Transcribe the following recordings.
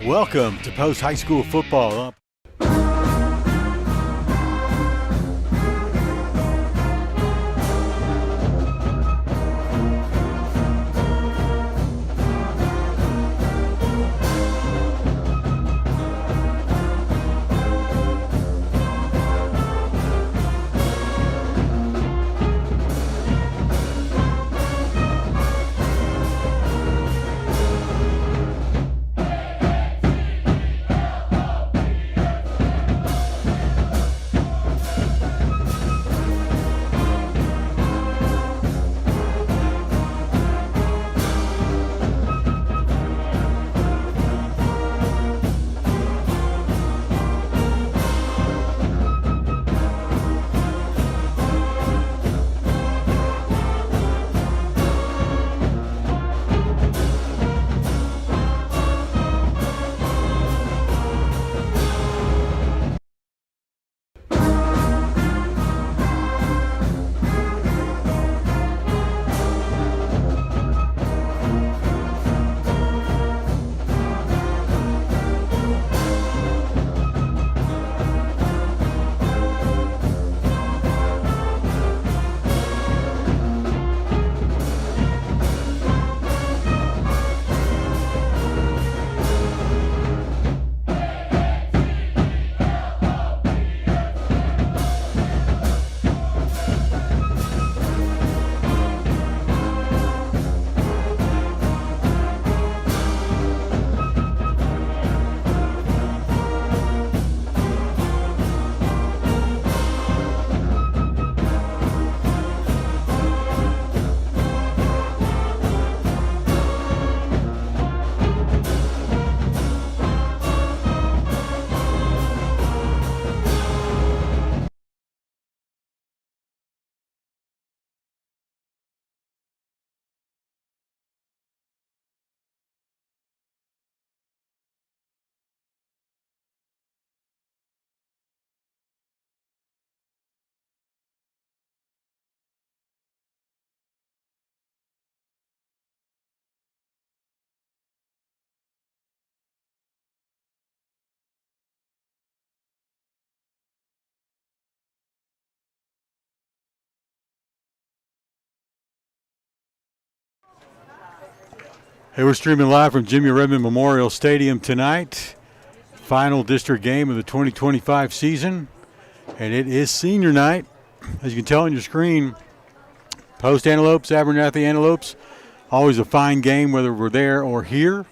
Welcome to Post High School Football. Hey, we're streaming live from Jimmy Redmond Memorial Stadium tonight. Final district game of the 2025 season. And it is senior night. As you can tell on your screen, Post Antelopes, Abernathy Antelopes. Always a fine game whether we're there or here.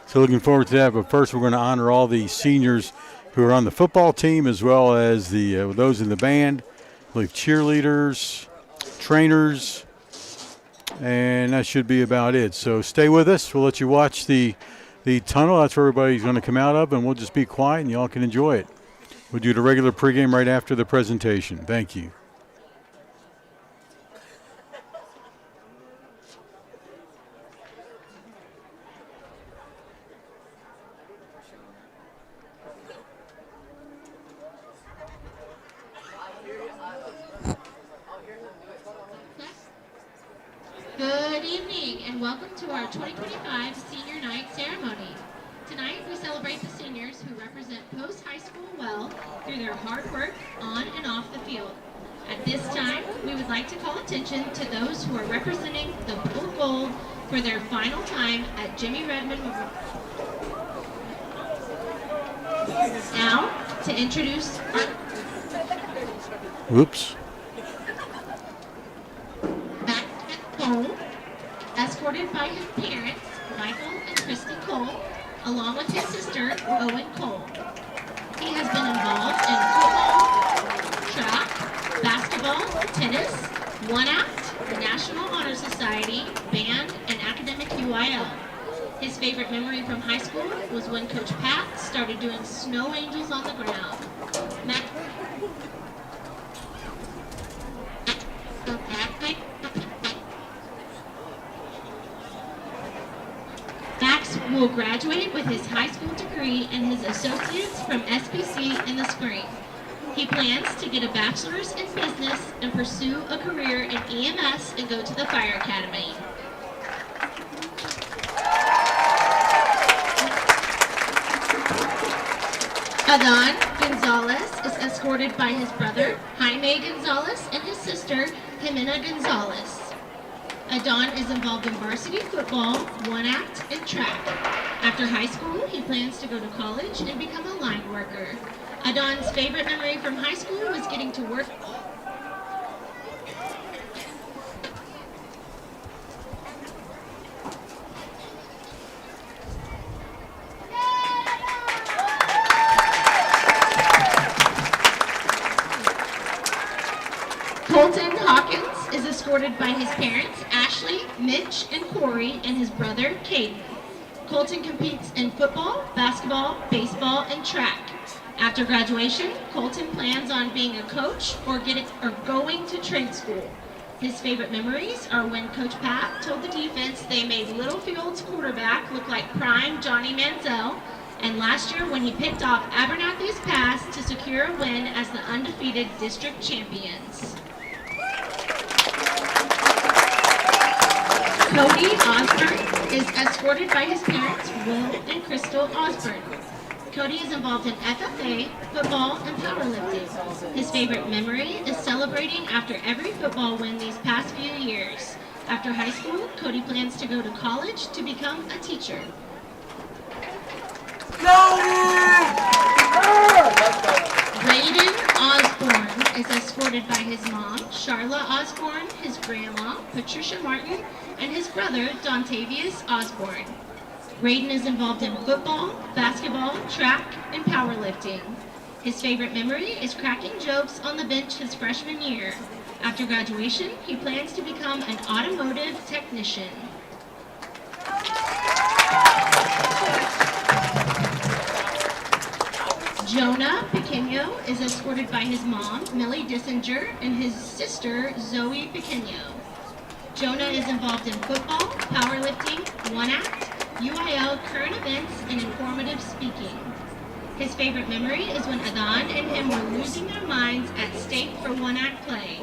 So looking forward to that. But first we're going to honor all the seniors who are on the football team as well as the those in the band. I believe cheerleaders, trainers, and that should be about it. So stay with us. We'll let you watch the tunnel. That's where everybody's going to come out of, and we'll just be quiet and y'all can enjoy it. We'll do the regular pregame right after the presentation. Thank you. Good evening and welcome to our 2025 Senior Night Ceremony. Tonight we celebrate the seniors who represent Post High School well through their hard work on and off the field. At this time, we would like to call attention to those who are representing the Blue Gold for their final time at Jimmy Redmond. Now, to introduce our... Whoops. Cole, escorted by his parents, Michael and Kristen Cole, along with his sister, Owen Cole. He has been involved in football, track, basketball, tennis, One Act, the National Honor Society, band, and academic UIL. His favorite memory from high school was when Coach Pat started doing snow angels on the ground. Max will graduate with his high school degree and his associates from SBC in the spring. He plans to get a bachelor's in business and pursue a career in EMS and go to the fire academy. Adon Gonzalez is escorted by his brother, Jaime Gonzalez, and his sister, Jimena Gonzalez. Adon is involved in varsity football, one-act, and track. After high school, he plans to go to college and become a line worker. Adon's favorite memory from high school was getting to work. Colton Hawkins is escorted by his parents, Ashley, Mitch, and Corey, and his brother, Caden. Colton competes in football, basketball, baseball, and track. After graduation, Colton plans on being a coach or going to trade school. His favorite memories are when Coach Pat told the defense they made Littlefield's quarterback look like prime Johnny Manziel, and last year when he picked off Abernathy's pass to secure a win as the undefeated district champions. Cody Osborne is escorted by his parents, Will and Crystal Osborne. Cody is involved in FFA, football, and powerlifting. His favorite memory is celebrating after every football win these past few years. After high school, Cody plans to go to college to become a teacher. Brayden Osborne is escorted by his mom, Charla Osborne, his grandma, Patricia Martin, and his brother, Dontavius Osborne. Brayden is involved in football, basketball, track, and powerlifting. His favorite memory is cracking jokes on the bench his freshman year. After graduation, he plans to become an automotive technician. Jonah Pequeño is escorted by his mom, Millie Dissinger, and his sister, Zoe Pequeño. Jonah is involved in football, powerlifting, one-act, UIL, current events, and informative speaking. His favorite memory is when Adon and him were losing their minds at state for one-act play.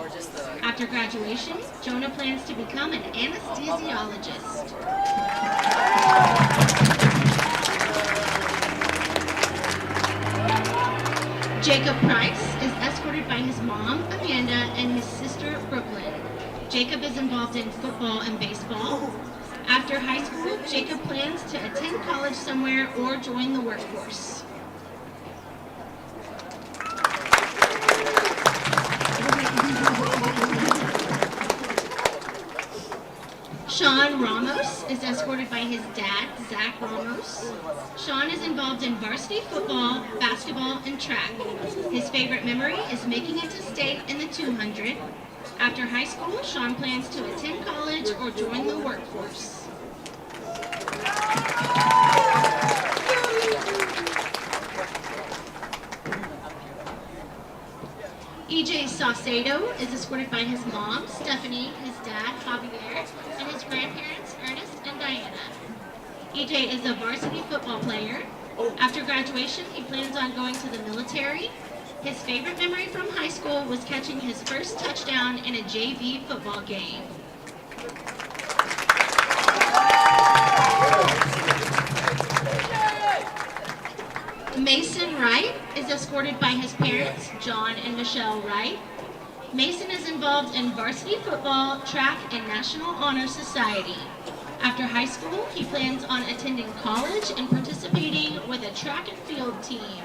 After graduation, Jonah plans to become an anesthesiologist. Jacob Price is escorted by his mom, Amanda, and his sister, Brooklyn. Jacob is involved in football and baseball. After high school, Jacob plans to attend college somewhere or join the workforce. Sean Ramos is escorted by his dad, Zach Ramos. Sean is involved in varsity football, basketball, and track. His favorite memory is making it to state in the 200. After high school, Sean plans to attend college or join the workforce. EJ Saucedo is escorted by his mom, Stephanie, his dad, Javier, and his grandparents, Ernest and Diana. EJ is a varsity football player. After graduation, he plans on going to the military. His favorite memory from high school was catching his first touchdown in a JV football game. Mason Wright is escorted by his parents, John and Michelle Wright. Mason is involved in varsity football, track, and National Honor Society. After high school, he plans on attending college and participating with a track and field team.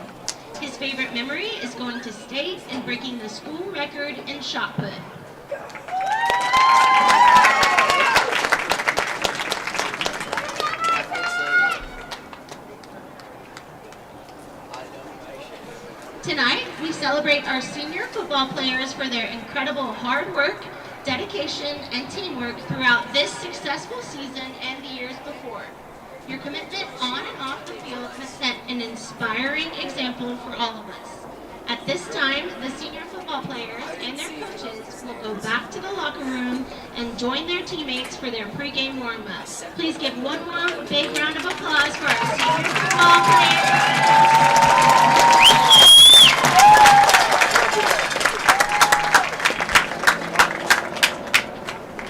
His favorite memory is going to state and breaking the school record in shot put. Tonight, we celebrate our senior football players for their incredible hard work, dedication, and teamwork throughout this successful season and the years before. Your commitment on and off the field has set an inspiring example for all of us. At this time, the senior football players and their coaches will go back to the locker room and join their teammates for their pregame warm-up. Please give one more big round of applause for our senior football players.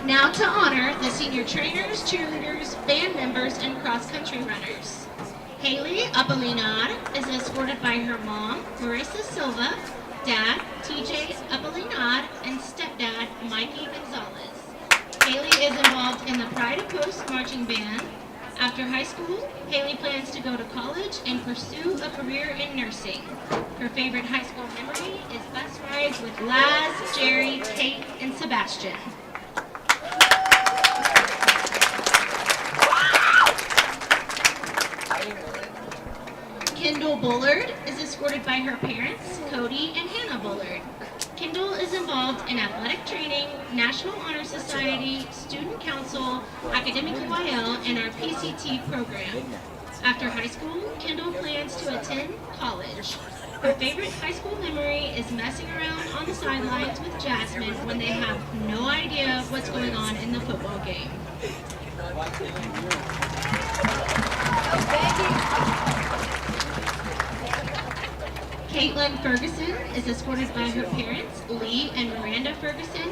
Now to honor the senior trainers, cheerleaders, band members, and cross-country runners. Haley Apolinar is escorted by her mom, Marissa Silva, dad, TJ Apolinar, and stepdad, Mikey Gonzalez. Haley is involved in the Pride of Coast marching band. After high school, Haley plans to go to college and pursue a career in nursing. Her favorite high school memory is bus rides with Laz, Jerry, Kate, and Sebastian. Kendall Bullard is escorted by her parents, Cody and Hannah Bullard. Kendall is involved in athletic training, National Honor Society, Student Council, Academic UIL, and our PCT program. After high school, Kendall plans to attend college. Her favorite high school memory is messing around on the sidelines with Jasmine when they have no idea what's going on in the football game. Caitlin Ferguson is escorted by her parents, Lee and Miranda Ferguson.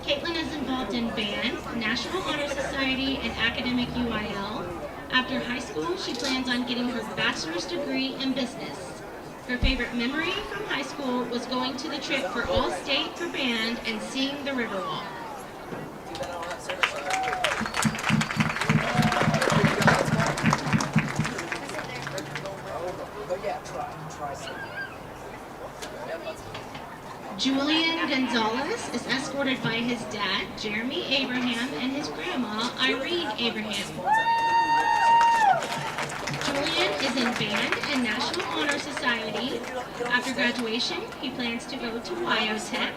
Caitlin is involved in band, National Honor Society, and Academic UIL. After high school, she plans on getting her bachelor's degree in business. Her favorite memory from high school was going to the trip for All-State for band and seeing the Riverwalk. Julian Gonzalez is escorted by his dad, Jeremy Abraham, and his grandma, Irene Abraham. Julian is in band and National Honor Society. After graduation, he plans to go to WyoTech.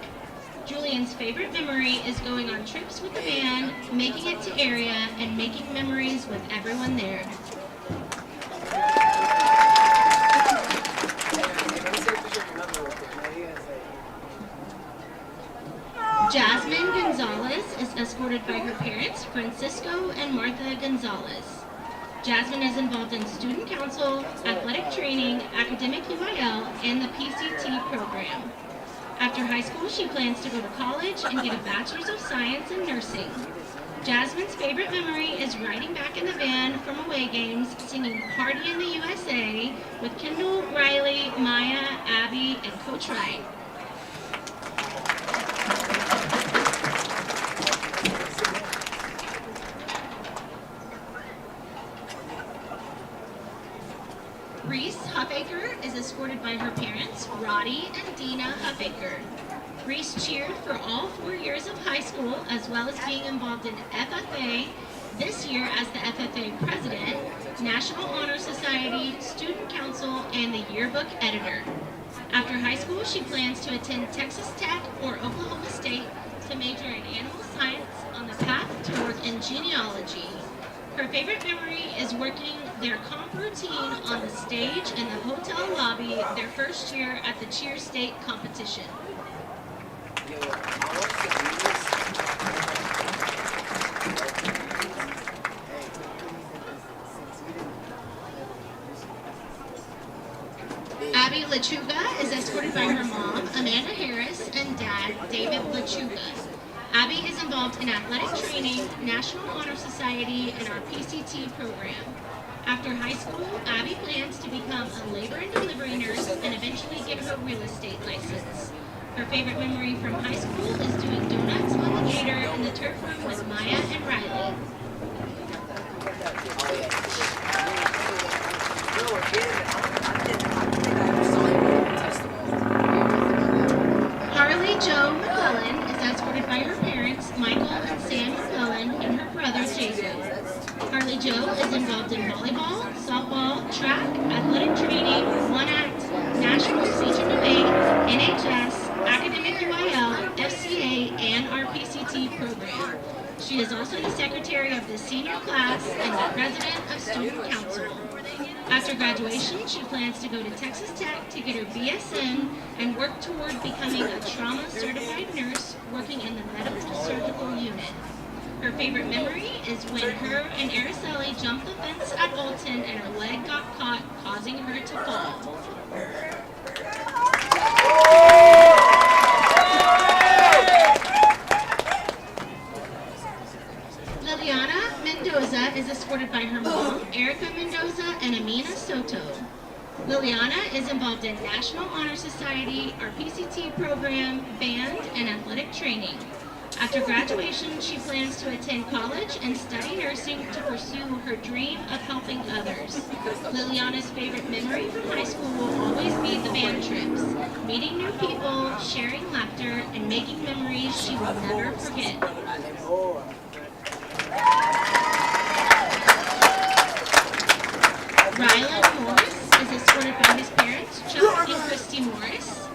Julian's favorite memory is going on trips with the band, making it to area, and making memories with everyone there. Jasmine Gonzalez is escorted by her parents, Francisco and Martha Gonzalez. Jasmine is involved in student council, athletic training, academic UIL, and the PCT program. After high school, she plans to go to college and get a bachelor's of science in nursing. Jasmine's favorite memory is riding back in the van from away games, singing Party in the USA with Kendall, Riley, Maya, Abby, and Coach Wright. Reese Huffaker is escorted by her parents, Roddy and Dina Huffaker. Reese cheered for all 4 years of high school, as well as being involved in FFA, this year as the FFA president, National Honor Society, Student Council, and the yearbook editor. After high school, she plans to attend Texas Tech or Oklahoma State to major in animal science on the path to work in genealogy. Her favorite memory is working their comp routine on the stage in the hotel lobby their first year at the cheer state competition. Abby Lechuga is escorted by her mom, Amanda Harris, and dad, David Lechuga. Abby is involved in athletic training, National Honor Society, and our PCT program. After high school, Abby plans to become a labor and delivery nurse and eventually get her real estate license. Her favorite memory from high school is doing donuts on the gator in the turf room with Maya and Riley. Harley Jo McClellan is escorted by her parents, Michael and Sam McClellan, and her brother, Jason. Harley Jo is involved in volleyball, softball, track, athletic training, one act, national speech and debate, NHS, academic UIL, FCA, and our PCT program. She is also the secretary of the senior class and the president of student council. After graduation, she plans to go to Texas Tech to get her BSN and work toward becoming a trauma-certified nurse working in the medical surgical unit. Her favorite memory is when her and Araceli jumped the fence at Bolton and her leg got caught, causing her to fall. Liliana Mendoza is escorted by her mom, Erica Mendoza, and Amina Soto. Liliana is involved in National Honor Society, our PCT program, band, and athletic training. After graduation, she plans to attend college and study nursing to pursue her dream of helping others. Liliana's favorite memory from high school will always be the band trips, meeting new people, sharing laughter, and making memories she will never forget. Rylan Morris is escorted by his parents, Chuck and Christy Morris.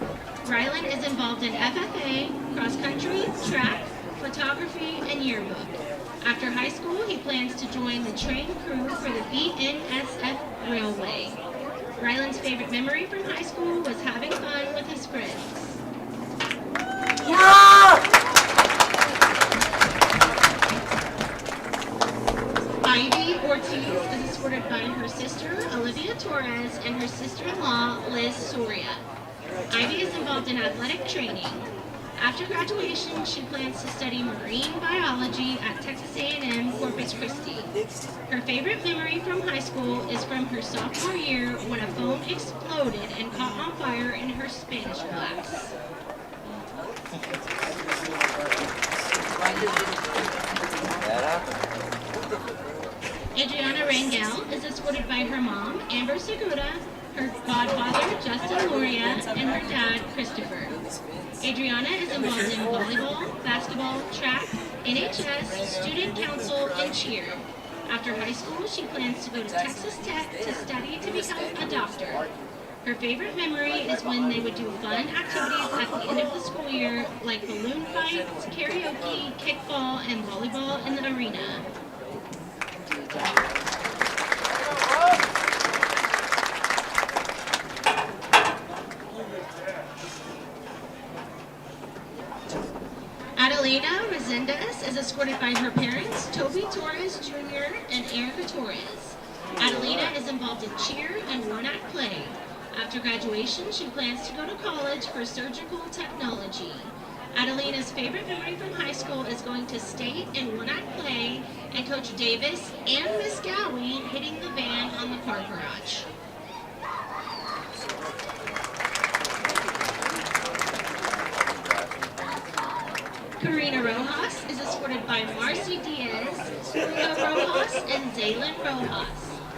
Rylan is involved in FFA, cross-country, track, photography, and yearbook. After high school, he plans to join the train crew for the BNSF Railway. Rylan's favorite memory from high school was having fun with his friends. Ivy Ortiz is escorted by her sister, Olivia Torres, and her sister-in-law, Liz Soria. Ivy is involved in athletic training. After graduation, she plans to study marine biology at Texas A&M Corpus Christi. Her favorite memory from high school is from her sophomore year when a phone exploded and caught on fire in her Spanish class. Adriana Rangel is escorted by her mom, Amber Segura, her godfather, Justin Loria, and her dad, Christopher. Adriana is involved in volleyball, basketball, track, NHS, student council, and cheer. After high school, she plans to go to Texas Tech to study to become a doctor. Her favorite memory is when they would do fun activities at the end of the school year, like balloon fights, karaoke, kickball, and volleyball in the arena. Adelina Resendez is escorted by her parents, Toby Torres Jr. and Erica Torres. Adelina is involved in cheer and one-act play. After graduation, she plans to go to college for surgical technology. Adelina's favorite memory from high school is going to state in one-act play and Coach Davis and Miss Gowie hitting the van on the car garage. Karina Rojas is escorted by Marcy Diaz, Julio Rojas, and Zaylin Rojas.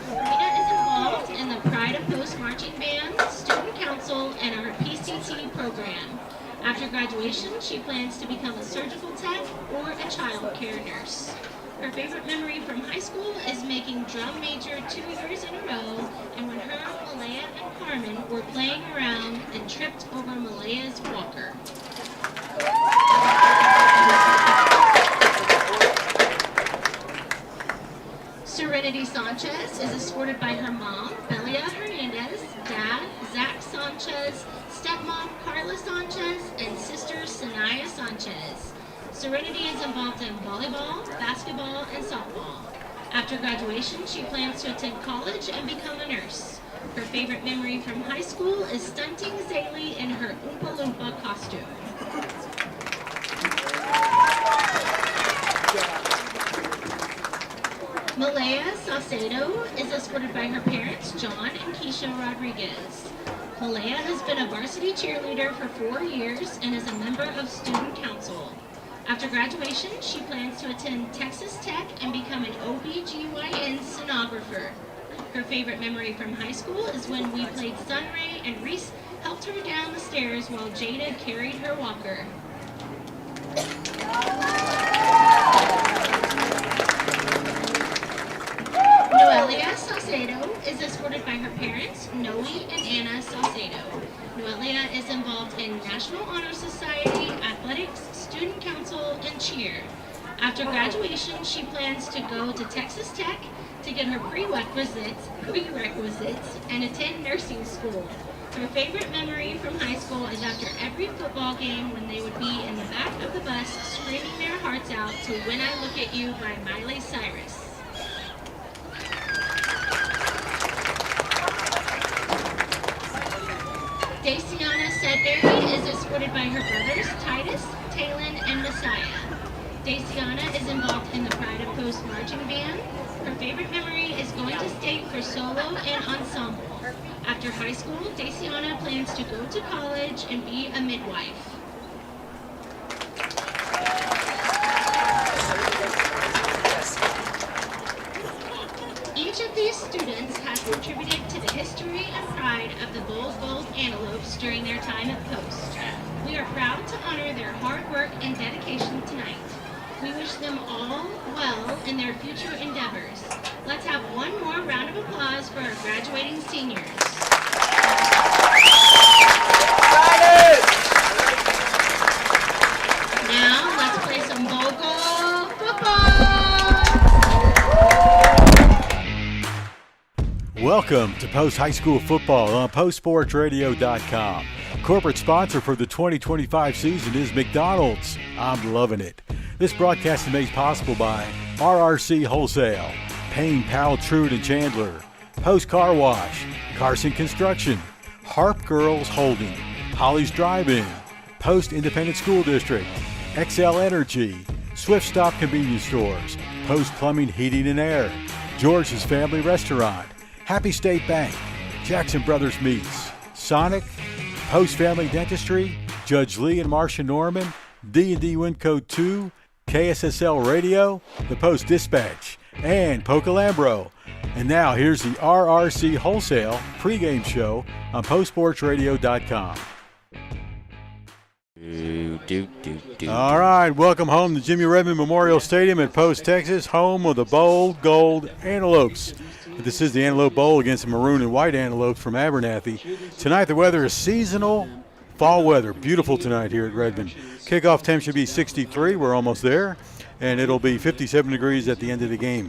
Karina is involved in the Pride of Post Marching Band, Student Council, and our PCT program. After graduation, she plans to become a surgical tech or a child care nurse. Her favorite memory from high school is making drum major 2 years in a row, and when her, Malaya, and Carmen were playing around and tripped over Malaya's walker. Serenity Sanchez is escorted by her mom, Belia Hernandez, dad, Zach Sanchez, stepmom, Carla Sanchez, and sister, Sanaya Sanchez. Serenity is involved in volleyball, basketball, and softball. After graduation, she plans to attend college and become a nurse. Her favorite memory from high school is stunting Zaylee in her Oompa Loompa costume. Malaya Saucedo is escorted by her parents, John and Keisha Rodriguez. Malaya has been a varsity cheerleader for 4 years and is a member of Student Council. After graduation, she plans to attend Texas Tech and become an OBGYN sonographer. Her favorite memory from high school is when we played Sunray and Reese helped her down the stairs while Jada carried her walker. Noelia Saucedo is escorted by her parents, Noe and Anna Saucedo. Noelia is involved in National Honor Society, athletics, student council, and cheer. After graduation, she plans to go to Texas Tech to get her prerequisites, and attend nursing school. Her favorite memory from high school is after every football game when they would be in the back of the bus screaming their hearts out to When I Look at You by Miley Cyrus. Daciana Sedbury is escorted by her brothers, Titus, Talon, and Messiah. Daciana is involved in the Pride of Post Marching Band, Her favorite memory is going to state for solo and ensemble. After high school, Daciana plans to go to college and be a midwife. Each of these students has contributed to the history and pride of the Bold Gold Antelopes during their time at Post. We are proud to honor their hard work and dedication tonight. We wish them all well in their future endeavors. Let's have one more round of applause for our graduating seniors. Now, let's play some Bogle football! Welcome to Post High School Football on postsportsradio.com. Corporate sponsor for the 2025 season is McDonald's. I'm loving it. This broadcast is made possible by RRC Wholesale, Payne, Powell, Trude, and Chandler, Post Car Wash, Carson Construction, Harp Girls Holding, Holly's Drive-In, Post Independent School District, XL Energy, Swift Stop Convenience Stores, Post Plumbing, Heating, and Air, George's Family Restaurant, Happy State Bank, Jackson Brothers Meats, Sonic, Post Family Dentistry, Judge Lee and Marcia Norman, D&D Winco 2, KSSL Radio, the Post Dispatch, and Pocalambro. And now here's the RRC Wholesale pregame show on postsportsradio.com. All right, welcome home to Jimmy Redmond Memorial Stadium at Post, Texas, home of the Bold Gold Antelopes. This is the Antelope Bowl against the maroon and white antelopes from Abernathy. Tonight the weather is seasonal fall weather. Beautiful tonight here at Redmond. Kickoff temp should be 63. We're almost there. And it'll be 57 degrees at the end of the game.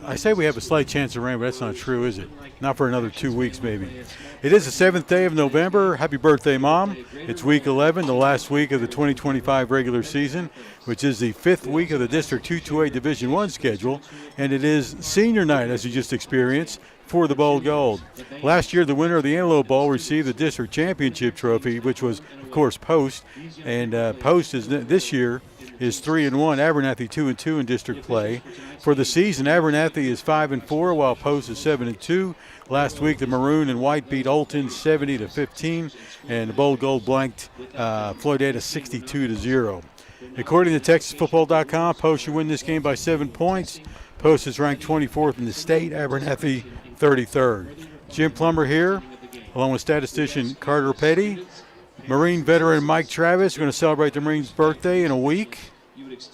I say we have a slight chance of rain, but that's not true, is it? Not for another 2 weeks, maybe. It is the 7th day of November. Happy birthday, Mom. It's week 11, the last week of the 2025 regular season, which is the 5th week of the District 228 Division I schedule. And it is senior night, as you just experienced, for the Bold Gold. Last year, the winner of the Antelope Bowl received the district championship trophy, which was, of course, Post. And Post is this year is 3-1, Abernathy 2-2 in district play. For the season, Abernathy is 5-4, while Post is 7-2. Last week, the maroon and white beat Olton 70-15, and the Bold Gold blanked Floydada 62-0. According to TexasFootball.com, Post should win this game by 7 points. Post is ranked 24th in the state, Abernathy 33rd. Jim Plummer here, along with statistician Carter Petty. Marine veteran Mike Travis are going to celebrate the Marine's birthday in a week.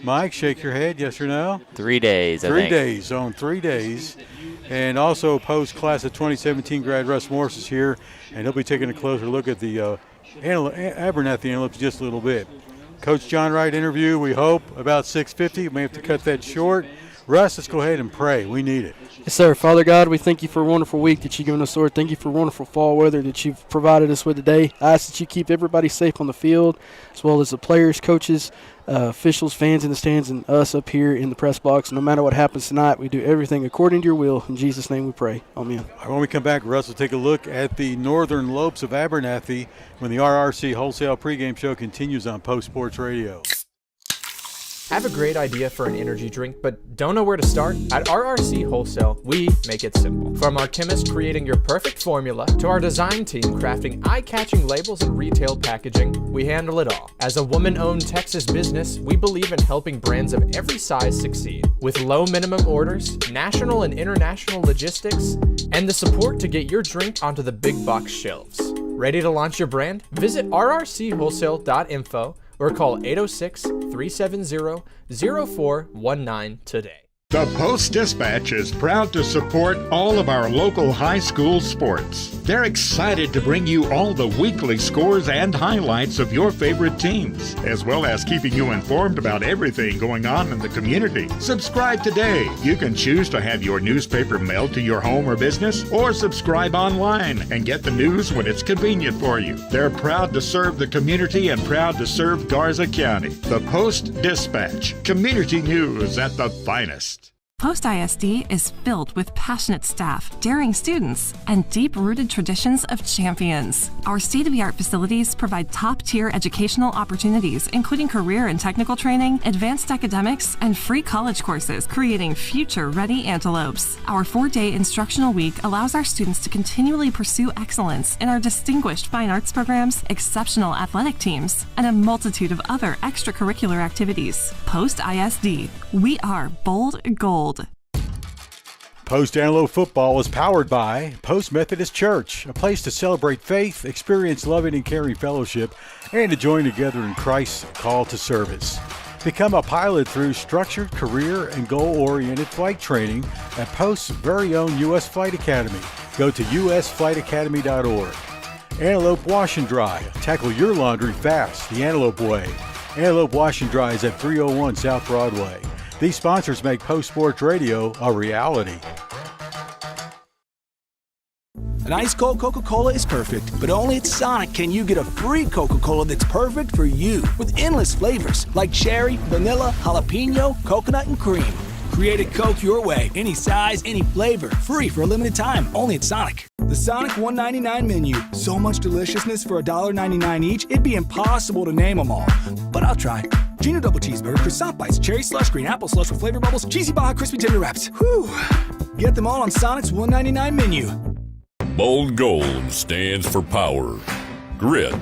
Mike, shake your head, yes or no? 3 days, I think. 3 days, on 3 days. And also Post class of 2017 grad Russ Morris is here, and he'll be taking a closer look at the Abernathy Antelopes just a little bit. Coach John Wright interview, we hope, about 6:50. We may have to cut that short. Russ, let's go ahead and pray. We need it. Yes, sir. Father God, we thank you for a wonderful week that you've given us, Lord. Thank you for wonderful fall weather that you've provided us with today. I ask that you keep everybody safe on the field, as well as the players, coaches, officials, fans in the stands, and us up here in the press box. No matter what happens tonight, we do everything according to your will. In Jesus' name we pray. Amen. When we come back, Russ will take a look at the Northern Lopes of Abernathy when the RRC Wholesale pregame show continues on Post Sports Radio. Have a great idea for an energy drink, but don't know where to start? At RRC Wholesale, we make it simple. From our chemist creating your perfect formula, to our design team crafting eye-catching labels and retail packaging, we handle it all. As a woman-owned Texas business, we believe in helping brands of every size succeed. With low minimum orders, national and international logistics, and the support to get your drink onto the big box shelves. Ready to launch your brand? Visit rrchwholesale.info or call 806-370-0419 today. The Post-Dispatch is proud to support all of our local high school sports. They're excited to bring you all the weekly scores and highlights of your favorite teams, as well as keeping you informed about everything going on in the community. Subscribe today. You can choose to have your newspaper mailed to your home or business, or subscribe online and get the news when it's convenient for you. They're proud to serve the community and proud to serve Garza County. The Post-Dispatch, community news at the finest. Post ISD is filled with passionate staff, daring students, and deep-rooted traditions of champions. Our state-of-the-art facilities provide top-tier educational opportunities, including career and technical training, advanced academics, and free college courses, creating future-ready antelopes. Our 4-day instructional week allows our students to continually pursue excellence in our distinguished fine arts programs, exceptional athletic teams, and a multitude of other extracurricular activities. Post ISD. We are bold gold. Post Antelope football is powered by Post Methodist Church, a place to celebrate faith, experience loving and caring fellowship, and to join together in Christ's call to service. Become a pilot through structured career and goal-oriented flight training at Post's very own U.S. Flight Academy. Go to usflightacademy.org. Antelope Wash and Dry. Tackle your laundry fast the Antelope way. Antelope Wash and Dry is at 301 South Broadway. These sponsors make Post Sports Radio a reality. An ice cold Coca-Cola is perfect, but only at Sonic can you get a free Coca-Cola that's perfect for you with endless flavors like cherry, vanilla, jalapeno, coconut, and cream. Create a Coke your way, any size, any flavor, free for a limited time, only at Sonic. The Sonic $1.99 menu. So much deliciousness for $1.99 each, it'd be impossible to name them all. But I'll try. Junior Double Cheeseburger, croissant bites, cherry slush, green apple slush with flavor bubbles, cheesy Baja crispy tender wraps. Whew. Get them all on Sonic's $1.99 menu. Bold Gold stands for power, grit,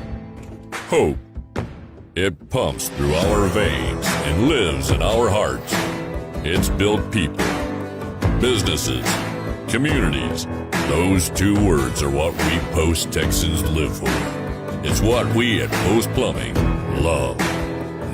hope. It pumps through our veins and lives in our hearts. It's built people, businesses, communities. Those two words are what we Post Texans live for. It's what we at Post Plumbing love.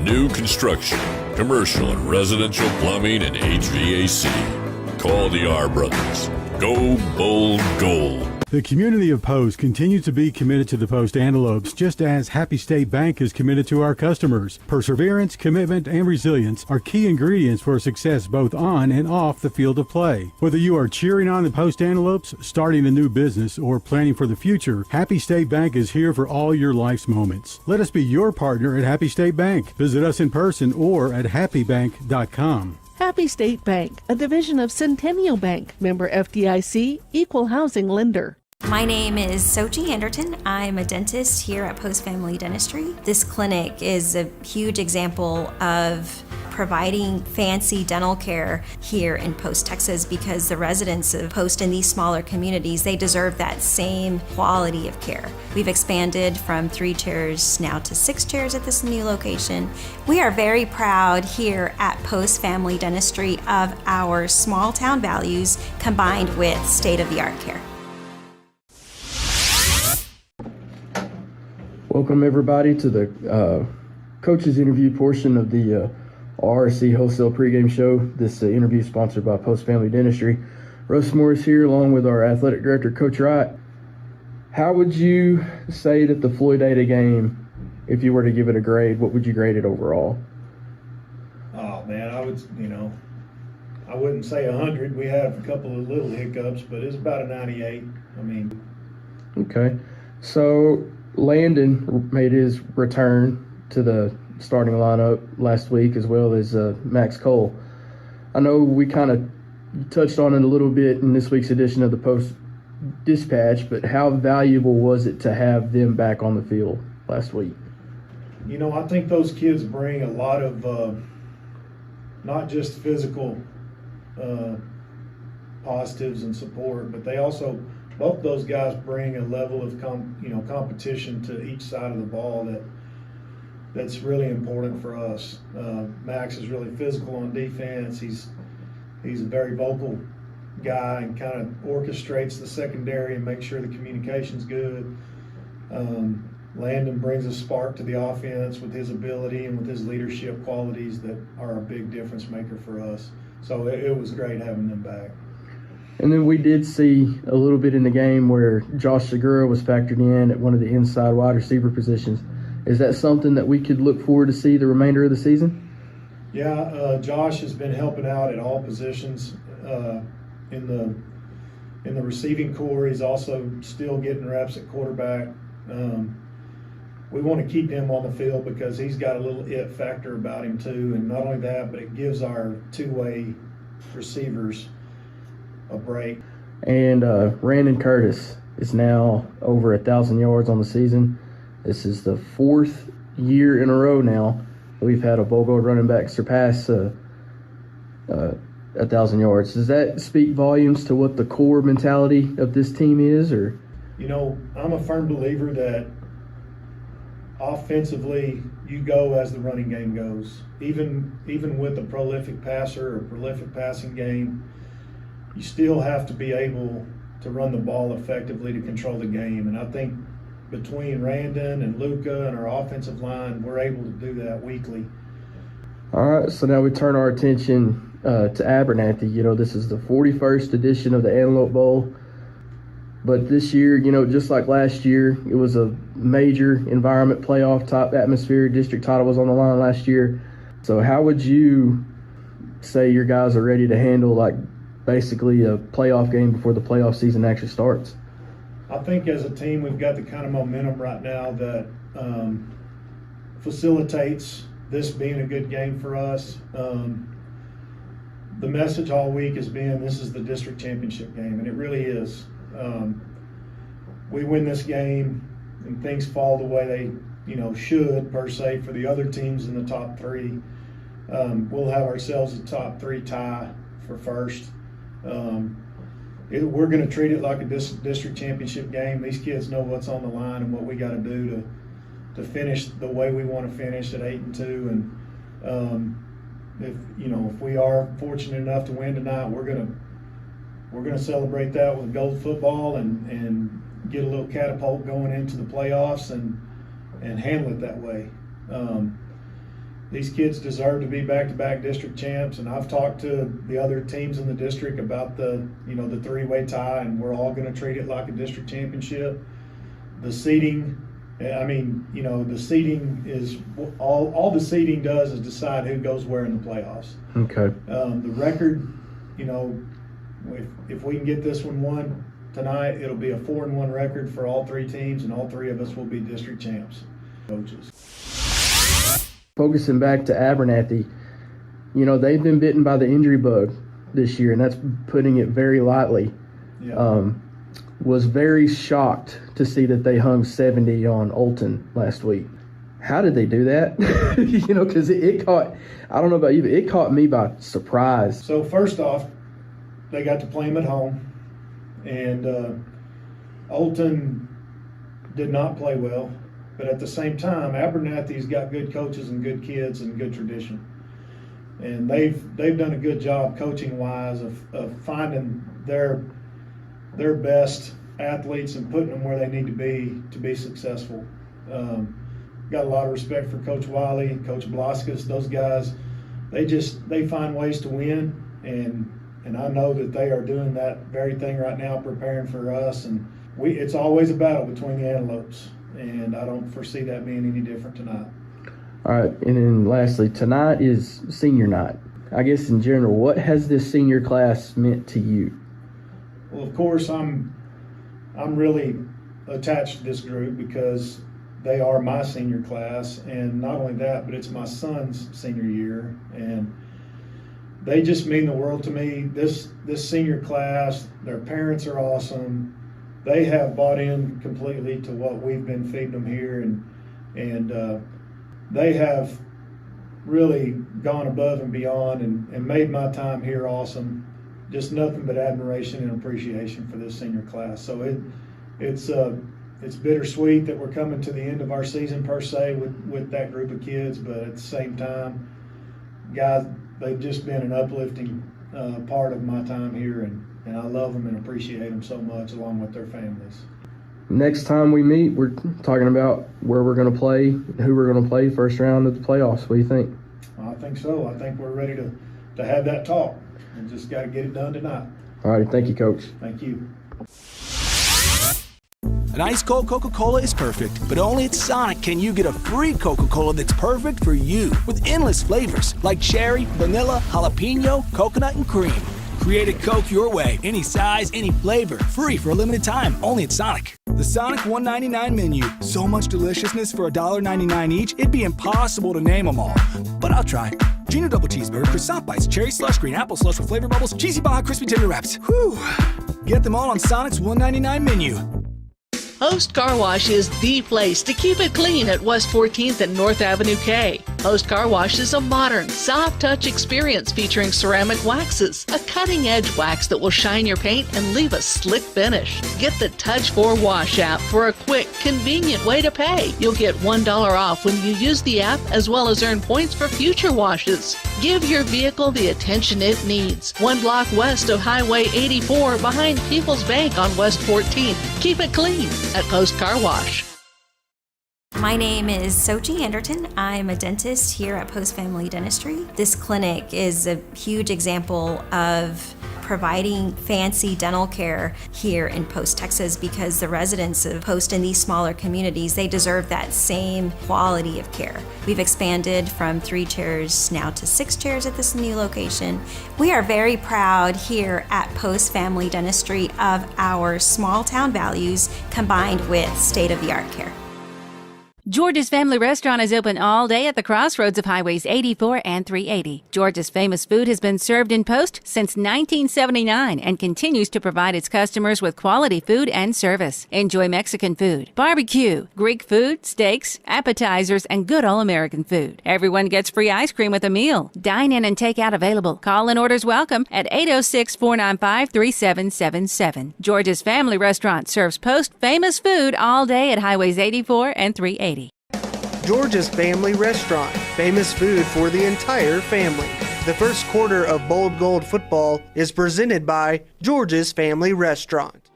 New construction, commercial and residential plumbing and HVAC. Call the R Brothers. Go Bold Gold. The community of Post continues to be committed to the Post Antelopes, just as Happy State Bank is committed to our customers. Perseverance, commitment, and resilience are key ingredients for success both on and off the field of play. Whether you are cheering on the Post Antelopes, starting a new business, or planning for the future, Happy State Bank is here for all your life's moments. Let us be your partner at Happy State Bank. Visit us in person or at happybank.com. Happy State Bank, a division of Centennial Bank, member FDIC, equal housing lender. My name is Sochi Anderton. I'm a dentist here at Post Family Dentistry. This clinic is a huge example of providing fancy dental care here in Post, Texas, because the residents of Post in these smaller communities, they deserve that same quality of care. We've expanded from 3 chairs now to 6 chairs at this new location. We are very proud here at Post Family Dentistry of our small town values combined with state-of-the-art care. Welcome everybody to the coaches interview portion of the RRC Wholesale Pregame Show. This interview is sponsored by Post Family Dentistry. Russ Morris here along with our athletic director, Coach Wright. How would you say that the Floydada game, if you were to give it a grade, what would you grade it overall? Oh man, I wouldn't say 100. We had a couple of little hiccups, but it's about a 98. Okay. So Landon made his return to the starting lineup last week, as well as Max Cole. I know we kind of touched on it a little bit in this week's edition of the Post Dispatch, but how valuable was it to have them back on the field last week? I think those kids bring a lot of not just physical positives and support, but they also, both those guys bring a level of competition to each side of the ball that's really important for us. Max is really physical on defense. He's a very vocal guy and kind of orchestrates the secondary and makes sure the communication's good. Landon brings a spark to the offense with his ability and with his leadership qualities that are a big difference maker for us. So it was great having them back. And then we did see a little bit in the game where Josh Segura was factored in at one of the inside wide receiver positions. Is that something that we could look forward to see the remainder of the season? Yeah, Josh has been helping out at all positions in the receiving core. He's also still getting reps at quarterback. We want to keep him on the field because he's got a little it factor about him too. And not only that, but it gives our two-way receivers a break. And Randon Curtis is now over 1,000 yards on the season. This is the 4th year in a row now that we've had a Bowl Gold running back surpass 1,000 yards. Does that speak volumes to what the core mentality of this team is, or? You know, I'm a firm believer that offensively you go as the running game goes. Even with a prolific passer or prolific passing game, you still have to be able to run the ball effectively to control the game. And I think between Randon and Luca and our offensive line, we're able to do that weekly. All right, so now we turn our attention to Abernathy. You know, this is the 41st edition of the Antelope Bowl. But this year, you know, just like last year, it was a major environment playoff type atmosphere. District title was on the line last year. So how would you say your guys are ready to handle, like, basically a playoff game before the playoff season actually starts? I think as a team, we've got the kind of momentum right now that facilitates this being a good game for us. The message all week has been this is the district championship game, and it really is. We win this game and things fall the way they, should per se for the other teams in the top three. We'll have ourselves a top three tie for first. We're going to treat it like a district championship game. These kids know what's on the line and what we got to do to finish the way we want to finish at 8-2. And if we are fortunate enough to win tonight, we're going to celebrate that with gold football and get a little catapult going into the playoffs and handle it that way. These kids deserve to be back-to-back district champs, and I've talked to the other teams in the district about the three-way tie, and we're all going to treat it like a district championship. The seeding, the seeding is all the seeding does is decide who goes where in the playoffs. Okay. The record, if we can get this one won tonight, it'll be a 4-1 record for all three teams, and all three of us will be district champs. Coaches. Focusing back to Abernathy, they've been bitten by the injury bug this year, and that's putting it very lightly. Yeah. Was very shocked to see that they hung 70 on Olton last week. How did they do that? Because it caught, I don't know about you, but it caught me by surprise. So first off, they got to play them at home, and Olton did not play well. But at the same time, Abernathy's got good coaches and good kids and good tradition. And they've done a good job coaching-wise of finding their best athletes and putting them where they need to be successful. Got a lot of respect for Coach Wiley, Coach Blaskus. Those guys, they find ways to win, and I know that they are doing that very thing right now, preparing for us. And it's always a battle between the Antelopes. And I don't foresee that being any different tonight. All right, and then lastly, tonight is senior night. I guess in general, what has this senior class meant to you? Well, of course, I'm really attached to this group because they are my senior class, and not only that, but it's my son's senior year, and they just mean the world to me. This senior class, their parents are awesome. They have bought in completely to what we've been feeding them here, and they have really gone above and beyond and made my time here awesome. Just nothing but admiration and appreciation for this senior class. So it's bittersweet that we're coming to the end of our season per se with that group of kids, but at the same time, guys, they've just been an uplifting part of my time here, and I love them and appreciate them so much, along with their families. Next time we meet, we're talking about where we're going to play, who we're going to play first round of the playoffs. What do you think? I think so. I think we're ready to have that talk, and just got to get it done tonight. All right. Thank you, Coach. Thank you. An ice cold Coca-Cola is perfect, but only at Sonic can you get a free Coca-Cola that's perfect for you with endless flavors like cherry, vanilla, jalapeno, coconut, and cream. Create a Coke your way, any size, any flavor, free for a limited time, only at Sonic. The Sonic $1.99 menu. So much deliciousness for $1.99 each, it'd be impossible to name them all. But I'll try. Junior double cheeseburger, croissant bites, cherry slush, green apple slush with flavor bubbles, cheesy Baja crispy tender wraps. Whew. Get them all on Sonic's $1.99 menu. Host Car Wash is the place to keep it clean at West 14th and North Avenue K. Host Car Wash is a modern, soft-touch experience featuring ceramic waxes, a cutting-edge wax that will shine your paint and leave a slick finish. Get the Touch 4 Wash app for a quick, convenient way to pay. You'll get $1 off when you use the app, as well as earn points for future washes. Give your vehicle the attention it needs. 1 block west of Highway 84 behind People's Bank on West 14th. Keep it clean at Post Car Wash. My name is Sochi Anderton. I'm a dentist here at Post Family Dentistry. This clinic is a huge example of providing fancy dental care here in Post, Texas, because the residents of Post in these smaller communities, they deserve that same quality of care. We've expanded from 3 chairs now to 6 chairs at this new location. We are very proud here at Post Family Dentistry of our small town values combined with state-of-the-art care. George's Family Restaurant is open all day at the crossroads of Highways 84 and 380. George's famous food has been served in Post since 1979 and continues to provide its customers with quality food and service. Enjoy Mexican food, barbecue, Greek food, steaks, appetizers, and good all-American food. Everyone gets free ice cream with a meal. Dine in and take out available. Call-in orders welcome at 806-495-3777. George's Family Restaurant serves Post famous food all day at Highways 84 and 380. George's Family Restaurant, famous food for the entire family. The first quarter of Bold Gold football is presented by George's Family Restaurant.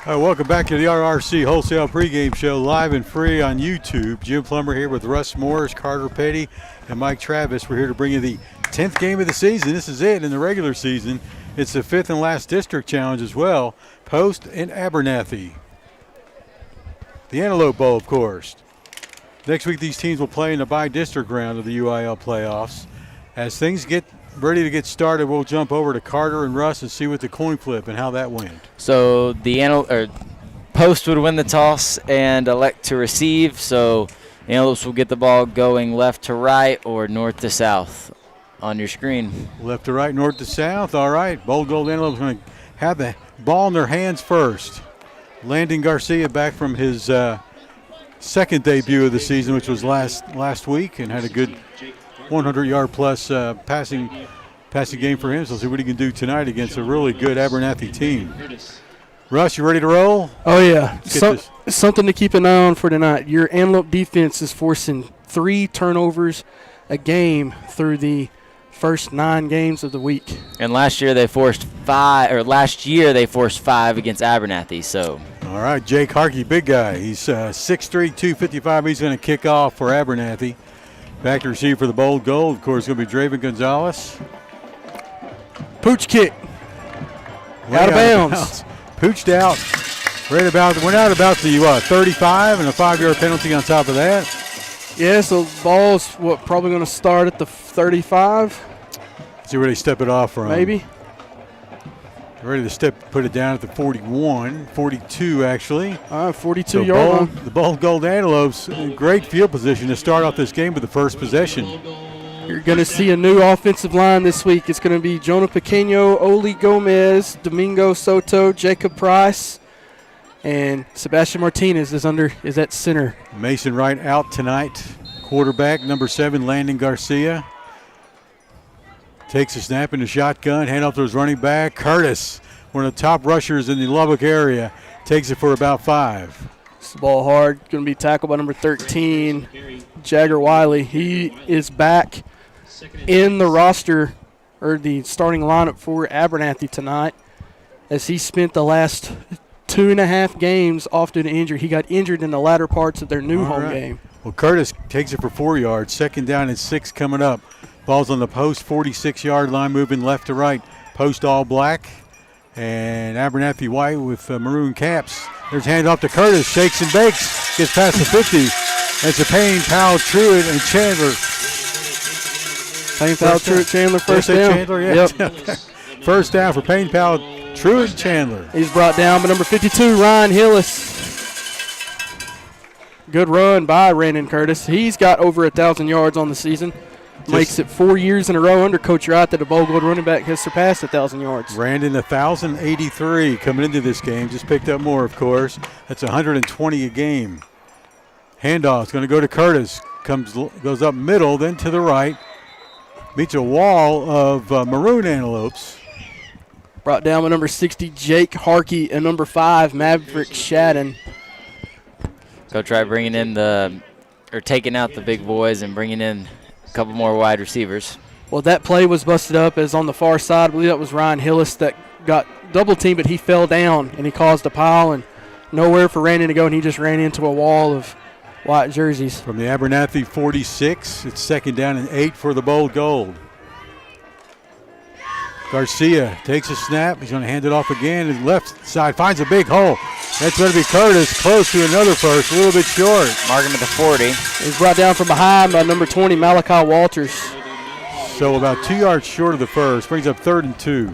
All right, welcome back to the RRC Wholesale Pregame Show, live and free on YouTube. Jim Plummer here with Russ Morris, Carter Petty, and Mike Travis. We're here to bring you the 10th game of the season. This is it in the regular season. It's the 5th and last district challenge as well. Post and Abernathy. The Antelope Bowl, of course. Next week, these teams will play in the by-district round of the UIL playoffs. As things get ready to get started, we'll jump over to Carter and Russ and see what the coin flip and how that went. So the Post would win the toss and elect to receive. So the Antelopes will get the ball going left to right or north to south on your screen. Left to right, north to south. All right. Bold Gold Antelopes going to have the ball in their hands first. Landon Garcia back from his second debut of the season, which was last week, and had a good 100-yard plus passing game for him. So let's see what he can do tonight against a really good Abernathy team. Russ, you ready to roll? Oh, yeah. Something to keep an eye on for tonight. Your Antelope defense is forcing 3 turnovers a game through the first 9 games of the week. And last year they forced 5 against Abernathy. So. All right, Jake Harkey, big guy. He's 6'3", 255. He's going to kick off for Abernathy. Back to receive for the Bold Gold. Of course, it's going to be Draven Gonzalez. Pooch kick. Out of bounds. Pooched out. Went out about the 35 and a 5-yard penalty on top of that. Yeah, so the ball's probably going to start at the 35. See where they step it off from. Maybe. Ready to put it down at the 41, 42 actually. 42-yard line. The Bold Gold Antelopes in great field position to start off this game with the first possession. You're going to see a new offensive line this week. It's going to be Jonah Pequeño, Oli Gomez, Domingo Soto, Jacob Price, and Sebastian Martinez is at center. Mason Wright out tonight. Quarterback, number 7, Landon Garcia. Takes a snap in the shotgun, hand off to his running back. Curtis, one of the top rushers in the Lubbock area, takes it for about 5. It's the ball hard. Going to be tackled by number 13, Jagger Wiley. He is back in the roster, or the starting lineup for Abernathy tonight, as he spent the last 2.5 games off due to injury. He got injured in the latter parts of their new home game. Well, Curtis takes it for 4 yards. 2nd down and 6 coming up. Ball's on the post, 46-yard line, moving left to right. Post all black. And Abernathy white with maroon caps. There's handoff to Curtis. Shakes and bakes. Gets past the 50. It's a Payne, Powell, Truitt, and Chandler. Payne, Powell, Truitt, Chandler, first down. Chandler, yeah. Yep. First down for Payne, Powell, Truitt, Chandler. He's brought down by number 52, Ryan Hillis. Good run by Brandon Curtis. He's got over 1,000 yards on the season. Makes it 4 years in a row under Coach Wright that a Bowl Gold running back has surpassed 1,000 yards. Brandon, 1,083 coming into this game. Just picked up more, of course. That's 120 a game. Handoff's going to go to Curtis. Goes up middle, then to the right. Meets a wall of maroon antelopes. Brought down by number 60, Jake Harkey, and number 5, Maverick Shadden. Go try bringing in taking out the big boys and bringing in a couple more wide receivers. Well, that play was busted up as on the far side. I believe that was Ryan Hillis that got double teamed, but he fell down and he caused a pile and nowhere for Randy to go, and he just ran into a wall of white jerseys. From the Abernathy 46, it's 2nd down and 8 for the Bold Gold. Garcia takes a snap. He's going to hand it off again. His left side finds a big hole. That's going to be Curtis, close to another first, a little bit short. Marking at the 40. He's brought down from behind by number 20, Malachi Walters. So about 2 yards short of the first. Brings up 3rd and 2.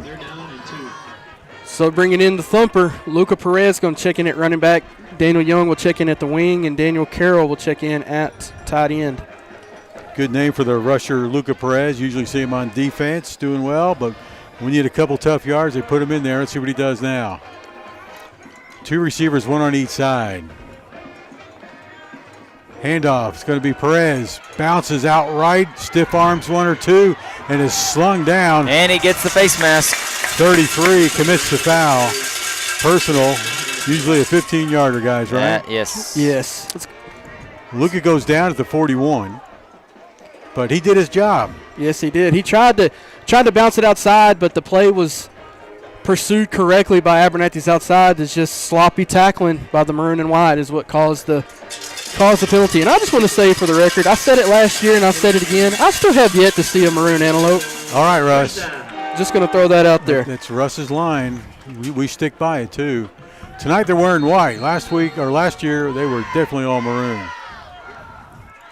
So bringing in the thumper, Luca Perez going to check in at running back. Daniel Young will check in at the wing, and Daniel Carroll will check in at tight end. Good name for the rusher, Luca Perez. Usually see him on defense, doing well, but when you need a couple tough yards, they put him in there. Let's see what he does now. 2 receivers, 1 on each side. Handoff. It's going to be Perez. Bounces out right. Stiff arms 1 or 2 and is slung down. And he gets the face mask. 33 commits the foul. Personal. Usually a 15-yarder, guys, right? Yes. Yes. Luca goes down at the 41, but he did his job. Yes, he did. He tried to bounce it outside, but the play was pursued correctly by Abernathy's outside. It's just sloppy tackling by the maroon and white is what caused the penalty. And I just want to say for the record, I said it last year and I said it again, I still have yet to see a maroon antelope. All right, Russ. Just going to throw that out there. That's Russ's line. We stick by it, too. Tonight they're wearing white. Last year they were definitely all maroon.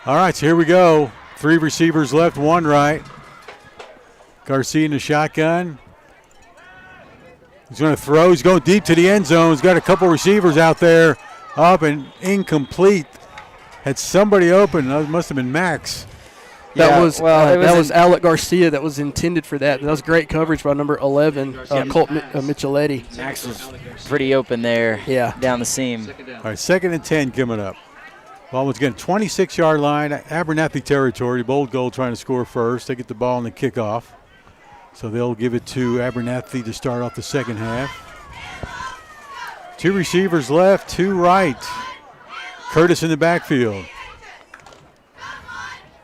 All right, so here we go. 3 receivers left, 1 right. Garcia in the shotgun. He's going to throw. He's going deep to the end zone. He's got a couple receivers out there. Up and incomplete. Had somebody open. That must have been Max. That was Alec Garcia that was intended for that. That was great coverage by number 11, Colt Micheletti. Max was pretty open there. Yeah. Down the seam. All right, 2nd and 10 coming up. Ball was again 26-yard line, Abernathy territory. Bold Gold trying to score first. They get the ball in the kickoff. So they'll give it to Abernathy to start off the second half. 2 receivers left, 2 right. Curtis in the backfield.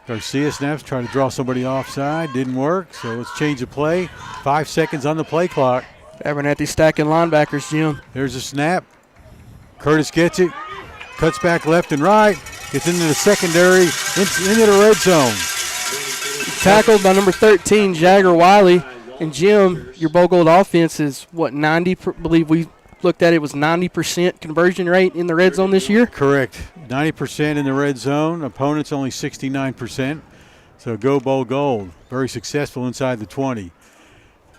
Garcia snaps, trying to draw somebody offside. Didn't work, so let's change the play. 5 seconds on the play clock. Abernathy stacking linebackers, Jim. There's a snap. Curtis gets it. Cuts back left and right. Gets into the secondary, into the red zone. Tackled by number 13, Jagger Wiley. And Jim, your Bowl Gold offense is what, 90? I believe we looked at it was 90% conversion rate in the red zone this year. Correct. 90% in the red zone. Opponents only 69%. So go Bowl Gold. Very successful inside the 20.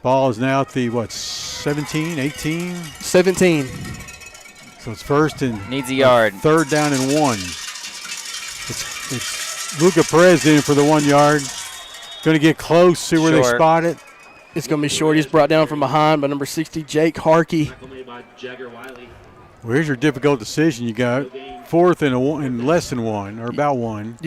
Ball is now at the 17, 18? 17. So it's first and needs a yard. 3rd down and 1. It's Luca Perez in for the 1 yard. Going to get close, see where they spot it. It's going to be short. He's brought down from behind by number 60, Jake Harkey. Well, here's your difficult decision. You got 4th and less than 1, or about 1.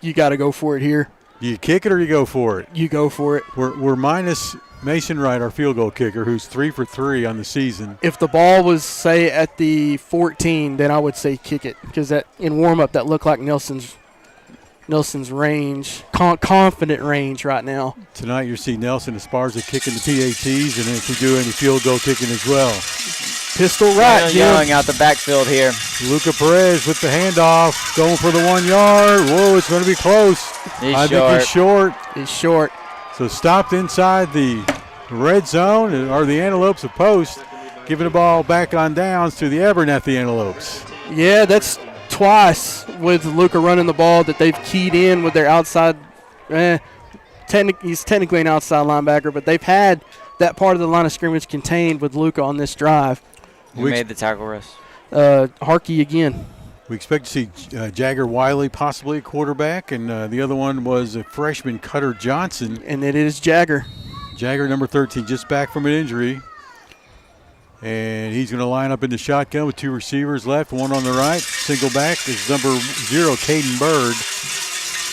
You got to go for it here. Do you kick it or you go for it? You go for it. We're minus Mason Wright, our field goal kicker, who's 3 for 3 on the season. If the ball was, say, at the 14, then I would say kick it, because that in warm-up that looked like Nelson's range, confident range right now. Tonight you'll see Nelson Esparza kicking the PATs, and if we do any field goal kicking as well. Pistol right, Jim. Yelling out the backfield here. Luca Perez with the handoff, going for the 1 yard. Whoa, it's going to be close. I think he's short. He's short. So stopped inside the red zone, or the Antelopes of post, giving the ball back on downs to the Abernathy Antelopes. Yeah, that's twice with Luca running the ball that they've keyed in with their outside. He's technically an outside linebacker, but they've had that part of the line of scrimmage contained with Luca on this drive. Who made the tackle rush? Harkey again. We expect to see Jagger Wiley possibly a quarterback, and the other one was a freshman, Cutter Johnson. And it is Jagger. Jagger, number 13, just back from an injury. And he's going to line up in the shotgun with 2 receivers left, one on the right. Single back is number 0, Caden Bird.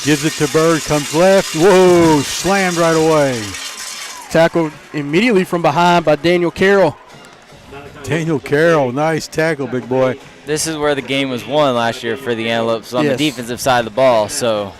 Gives it to Bird, comes left. Whoa, slammed right away. Tackled immediately from behind by Daniel Carroll. Daniel Carroll, nice tackle, big boy. This is where the game was won last year for the Antelopes on the defensive side of the ball. So,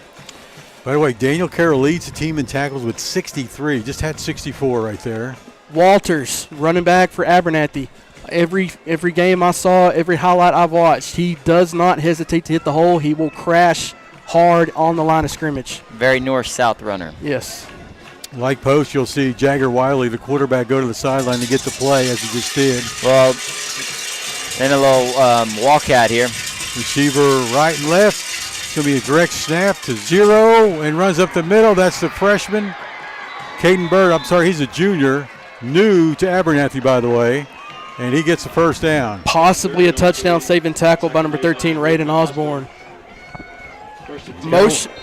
by the way, Daniel Carroll leads the team in tackles with 63. Just had 64 right there. Walters, running back for Abernathy. Every game I saw, every highlight I've watched, he does not hesitate to hit the hole. He will crash hard on the line of scrimmage. Very north-south runner. Yes. Like post, you'll see Jagger Wiley, the quarterback, go to the sideline to get the play, as he just did. Well, then a little Wildcat here. Receiver right and left. It's going to be a direct snap to 0 and runs up the middle. That's the freshman, Caden Bird. I'm sorry, he's a junior. New to Abernathy, by the way. And he gets the first down. Possibly a touchdown saving tackle by number 13, Raiden Osborne.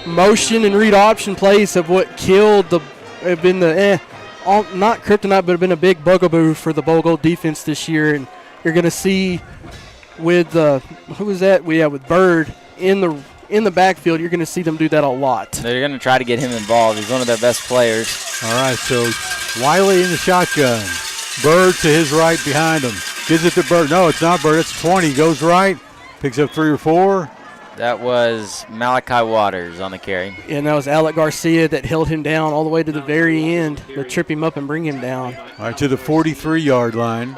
Motion and read option plays have been not kryptonite, but have been a big bugaboo for the Bowl Gold defense this year. And you're going to see with with Bird in the backfield, you're going to see them do that a lot. They're going to try to get him involved. He's one of their best players. All right, so Wiley in the shotgun. Bird to his right behind him. Gives it to Bird. No, it's not Bird. It's 20. Goes right. Picks up 3 or 4. That was Malachi Waters on the carry. And that was Alec Garcia that held him down all the way to the very end to trip him up and bring him down. All right, to the 43-yard line.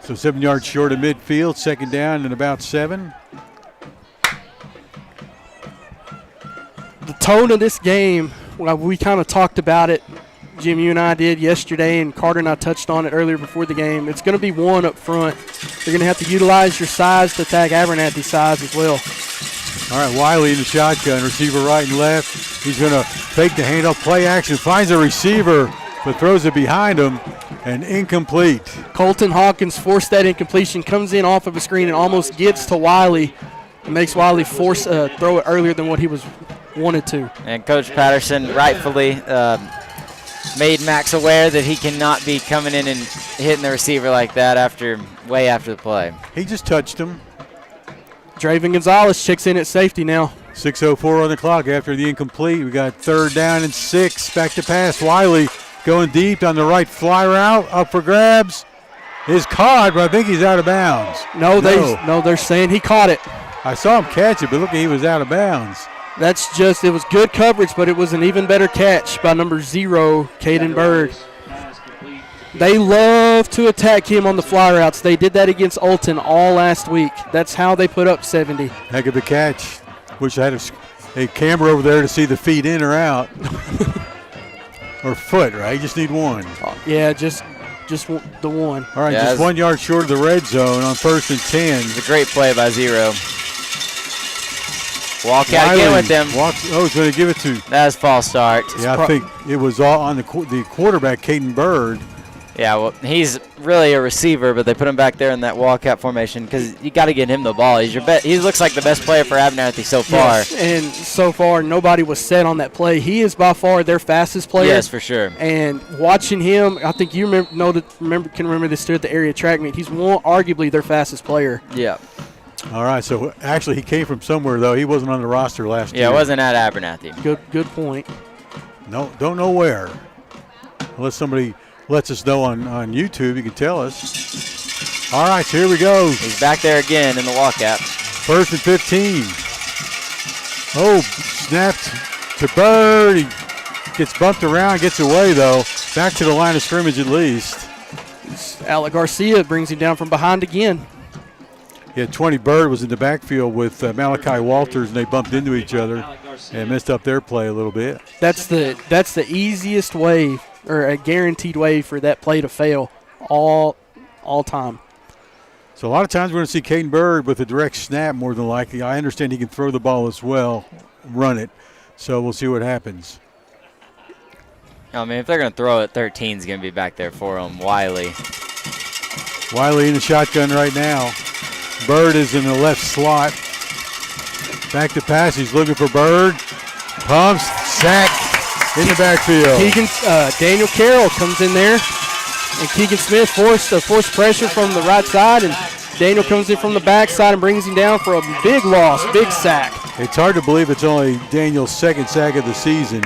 So 7 yards short of midfield. Second down and about 7. The tone of this game, we kind of talked about it. Jim, you and I did yesterday, and Carter and I touched on it earlier before the game. It's going to be one up front. You're going to have to utilize your size to attack Abernathy's size as well. All right, Wiley in the shotgun, receiver right and left. He's going to fake the handoff, play action, finds a receiver, but throws it behind him, and incomplete. Colton Hawkins forced that incompletion, comes in off of a screen and almost gets to Wiley. It makes Wiley force throw it earlier than what he was wanted to. And Coach Patterson rightfully made Max aware that he cannot be coming in and hitting the receiver like that way after the play. He just touched him. Draven Gonzalez checks in at safety now. 6:04 on the clock after the incomplete. We got 3rd down and 6. Back to pass. Wiley going deep on the right fly route. Up for grabs. Is caught, but I think he's out of bounds. No, they're saying he caught it. I saw him catch it, but look, he was out of bounds. It was good coverage, but it was an even better catch by number 0, Caden Bird. They love to attack him on the fly routes. They did that against Olton all last week. That's how they put up 70. Heck of a catch. Wish I had a camera over there to see the feet in or out. Or foot, right? You just need one. Yeah, just the one. All right, just 1 yard short of the red zone on 1st and 10. It's a great play by 0. Wildcat again with them. He's going to give it to. That's false start. Yeah, I think it was all on the quarterback, Caden Bird. Yeah, well, he's really a receiver, but they put him back there in that Wildcat formation because you got to get him the ball. He looks like the best player for Abernathy so far. Yes, and so far nobody was set on that play. He is by far their fastest player. Yes, for sure. And watching him, I think you can remember this too at the area track meet. He's arguably their fastest player. Yeah. All right, so actually he came from somewhere, though. He wasn't on the roster last year. Yeah, it wasn't at Abernathy. Good point. No, don't know where. Unless somebody lets us know on YouTube, you can tell us. All right, so here we go. He's back there again in the walkout. 1st and 15. Oh, snapped to Bird. He gets bumped around, gets away, though. Back to the line of scrimmage at least. Alec Garcia brings him down from behind again. Yeah, 20 Bird was in the backfield with Malachi Walters, and they bumped into each other and messed up their play a little bit. That's the easiest way, or a guaranteed way for that play to fail all time. So a lot of times we're going to see Caden Bird with a direct snap more than likely. I understand he can throw the ball as well, run it. So we'll see what happens. I mean, if they're going to throw it, 13's going to be back there for him. Wiley in the shotgun right now. Bird is in the left slot. Back to pass. He's looking for Bird. Pumps. Sack in the backfield. Daniel Carroll comes in there. And Keegan Smith forced pressure from the right side. And Daniel comes in from the backside and brings him down for a big loss, big sack. It's hard to believe it's only Daniel's second sack of the season.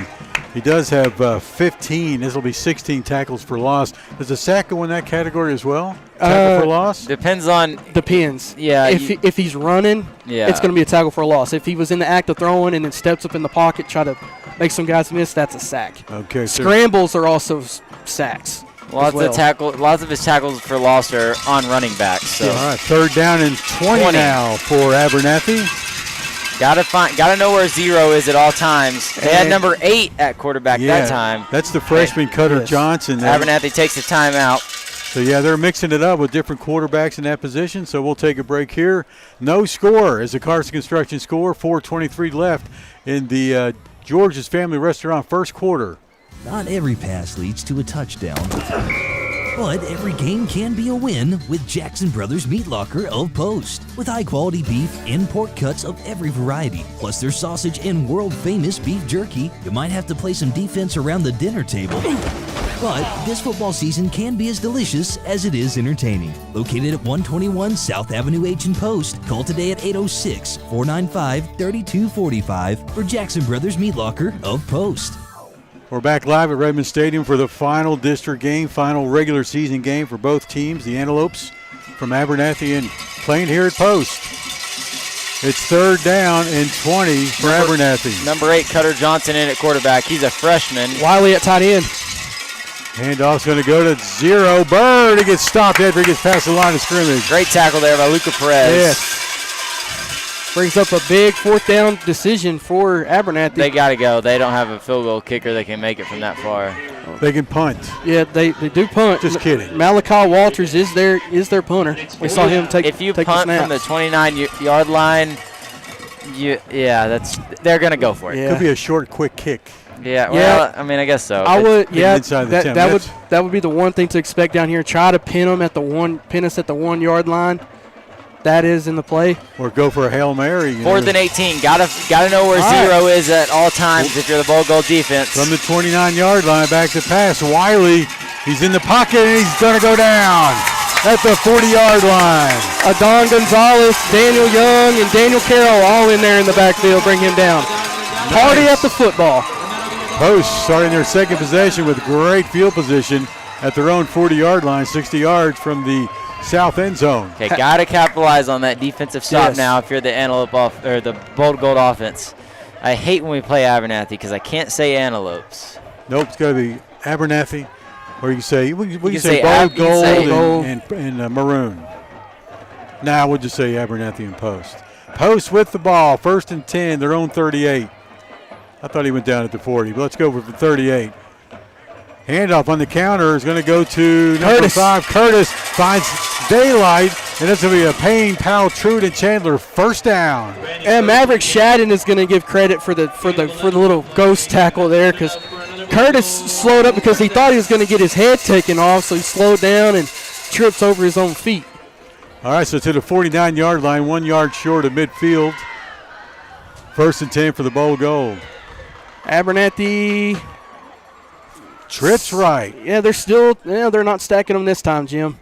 He does have 15. This will be 16 tackles for loss. Does a sack go in that category as well? Tackle for loss? Depends. Yeah. If he's running, it's going to be a tackle for a loss. If he was in the act of throwing and then steps up in the pocket, try to make some guys miss, that's a sack. Okay. Scrambles are also sacks. Lots of his tackles for loss are on running backs. So. All right, 3rd down and 20 now for Abernathy. Gotta know where 0 is at all times. They had number 8 at quarterback that time. That's the freshman Cutter Johnson. Abernathy takes the timeout. So yeah, they're mixing it up with different quarterbacks in that position. So we'll take a break here. No score is the Carson Construction score. 4:23 left in the George's Family Restaurant first quarter. Not every pass leads to a touchdown, but every game can be a win with Jackson Brothers Meat Locker of Post. With high-quality beef and pork cuts of every variety, plus their sausage and world-famous beef jerky, you might have to play some defense around the dinner table. But this football season can be as delicious as it is entertaining. Located at 121 South Avenue H in Post, call today at 806-495-3245 for Jackson Brothers Meat Locker of Post. We're back live at Redmond Stadium for the final district game, final regular season game for both teams. The Antelopes from Abernathy and playing here at Post. It's 3rd down and 20 for Abernathy. Number 8, Cutter Johnson in at quarterback. He's a freshman. Wiley at tight end. Handoff's going to go to 0. Bird, he gets stopped after he gets past the line of scrimmage. Great tackle there by Luca Perez. Yes. Brings up a big 4th down decision for Abernathy. They got to go. They don't have a field goal kicker that can make it from that far. They can punt. Yeah, they do punt. Just kidding. Malachi Walters is their punter. We saw him take If you take punt from the 29-yard line, they're going to go for it. Could be a short, quick kick. Yeah, well, I mean, I guess so. I would, inside the 10 minutes. That would be the one thing to expect down here. Try to pin us at the 1 yard line. That is in the play. Or go for a Hail Mary. 4th and 18. Gotta know where 0 is at all times if you're the Bowl Gold defense. From the 29-yard line, back to pass. Wiley, he's in the pocket, and he's going to go down at the 40-yard line. Adon Gonzalez, Daniel Young, and Daniel Carroll all in there in the backfield. Bring him down. Party at the football. Post starting their second possession with great field position at their own 40-yard line, 60 yards from the south end zone. Okay, got to capitalize on that defensive stop now if you're the Antelope or the Bold Gold offense. I hate when we play Abernathy because I can't say Antelopes. Nope, it's got to be Abernathy, or you can say we can say Bold Gold and Maroon. Now we'll just say Abernathy and Post. Post with the ball, 1st and 10, their own 38. I thought he went down at the 40, but let's go for the 38. Handoff on the counter is going to go to number 5. Curtis finds daylight, and it's going to be a Payne, Powell, Trude, and Chandler first down. And Maverick Shadden is going to give credit for the little ghost tackle there because Curtis slowed up because he thought he was going to get his head taken off, so he slowed down and trips over his own feet. All right, so to the 49-yard line, 1 yard short of midfield. 1st and 10 for the Bowl Gold. Abernathy trips right. Yeah, they're not stacking them this time, Jim.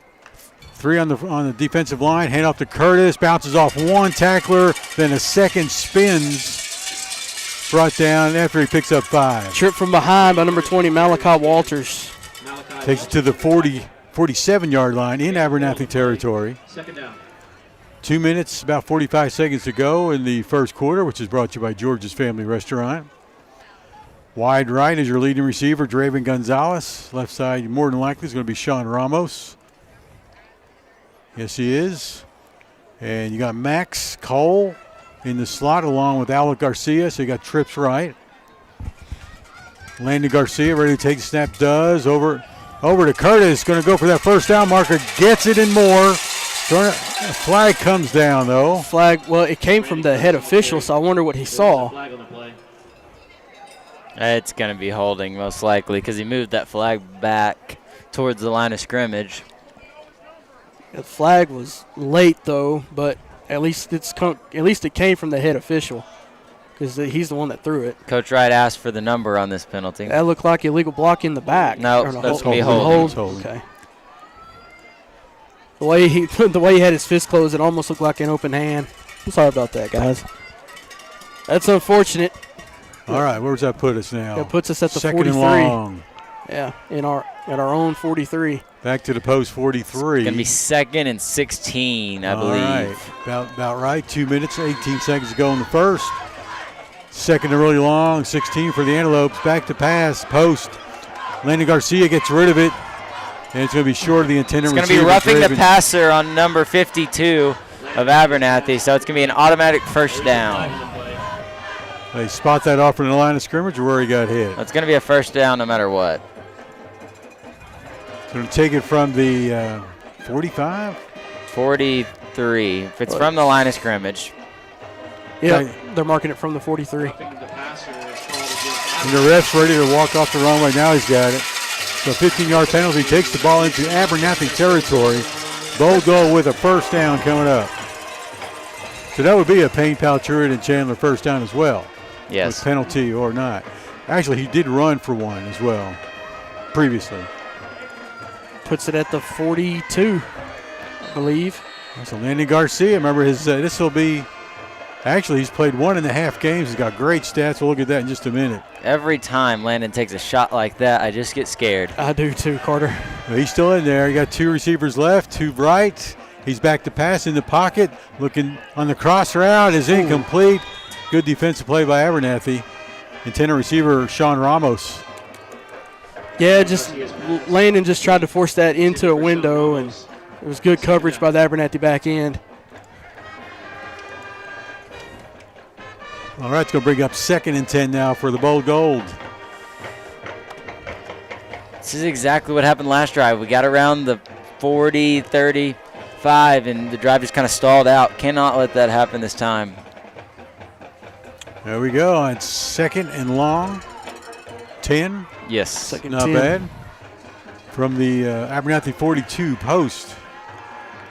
Three on the defensive line. Hand off to Curtis. Bounces off one tackler. Then a second spins. Brought down after he picks up 5. Trip from behind by number 20, Malachi Walters. Takes it to the 47-yard line in Abernathy territory. Second down. 2 minutes, about 45 seconds to go in the first quarter, which is brought to you by George's Family Restaurant. Wide right is your leading receiver, Draven Gonzalez. Left side, more than likely, is going to be Sean Ramos. Yes, he is. And you got Max Cole in the slot along with Alec Garcia, so you got trips right. Landon Garcia ready to take the snap, does. Over to Curtis, going to go for that first down marker, gets it and more. Flag comes down, though. Flag, well, it came from the head official, so I wonder what he saw. It's going to be holding most likely because he moved that flag back towards the line of scrimmage. The flag was late, though, but at least it came from the head official because he's the one that threw it. Coach Wright asked for the number on this penalty. That looked like illegal block in the back. No, that's going to be holding. Okay. The way he had his fist closed, it almost looked like an open hand. I'm sorry about that, guys. That's unfortunate. All right, where does that put us now? That puts us at the second 43. And long. Yeah, at our own 43. Back to the post 43. It's going to be 2nd and 16, I believe. Right. About right. 2 minutes, 18 seconds to go in the first. Second and really long, 16 for the Antelopes. Back to pass, post. Landon Garcia gets rid of it. And it's going to be short of the intended receiver. It's going to be roughing the passer on number 52 of Abernathy, so it's going to be an automatic first down. They spot that off from the line of scrimmage or where he got hit? It's going to be a first down no matter what. Going to take it from the 45? 43. If it's from the line of scrimmage. Yeah, they're marking it from the 43. And the ref's ready to walk off the wrong way. Now he's got it. So 15-yard penalty takes the ball into Abernathy territory. Bold goal with a first down coming up. So that would be a Payne Paltruitt and Chandler first down as well. Yes. With penalty or not. Actually, he did run for one as well previously. Puts it at the 42, I believe. So Landon Garcia, remember his, this will be, actually he's played 1.5 games. He's got great stats. We'll look at that in just a minute. Every time Landon takes a shot like that, I just get scared. I do too, Carter. Well, he's still in there. You got 2 receivers left, 2 right. He's back to pass in the pocket. Looking on the cross route is incomplete. Good defensive play by Abernathy. Intended receiver Sean Ramos. Yeah, just Landon just tried to force that into a window, and it was good coverage by the Abernathy back end. All right, it's going to bring up 2nd and 10 now for the Bold Gold. This is exactly what happened last drive. We got around the 40, 35, and the drive just kind of stalled out. Cannot let that happen this time. There we go. It's 2nd and long. 10. Yes. Second Not 10. bad. From the Abernathy 42 post.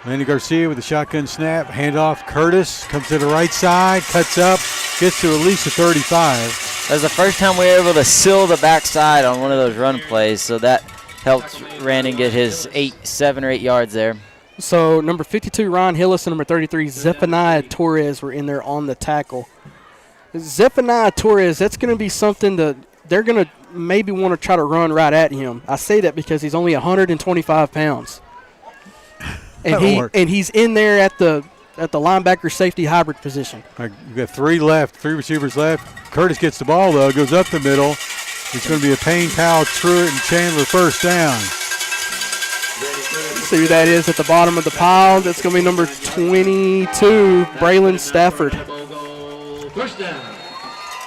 Landon Garcia with a shotgun snap. Handoff. Curtis comes to the right side. Cuts up. Gets to at least the 35. That was the first time we were able to seal the backside on one of those run plays, so that helped Randon get his 7 or 8 yards there. So number 52, Ryan Hillis, and number 33, Zephaniah Torres were in there on the tackle. Zephaniah Torres, that's going to be something that they're going to maybe want to try to run right at him. I say that because he's only 125 pounds. And he's in there at the linebacker safety hybrid position. All right, we've got 3 left, 3 receivers left. Curtis gets the ball, though, goes up the middle. It's going to be a Payne, Powell, Truitt, and Chandler first down. See who that is at the bottom of the pile. That's going to be number 22, Braylon Stafford. First down.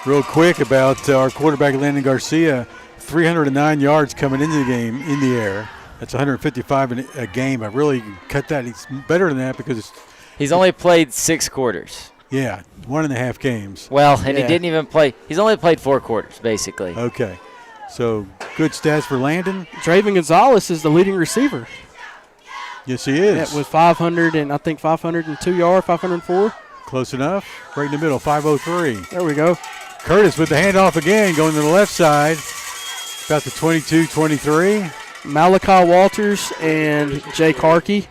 Real quick about our quarterback, Landon Garcia. 309 yards coming into the game in the air. That's 155 a game. I really cut that. He's better than that because he's only played 6 quarters. Yeah, 1.5 games. Well, and he didn't even play. He's only played 4 quarters, basically. Okay. So good stats for Landon. Draven Gonzalez is the leading receiver. Yes, he is. Yeah, with 502 yards, 504. Close enough. Right in the middle, 503. There we go. Curtis with the handoff again, going to the left side. About the 22-23. Malachi Walters and Jake Harkey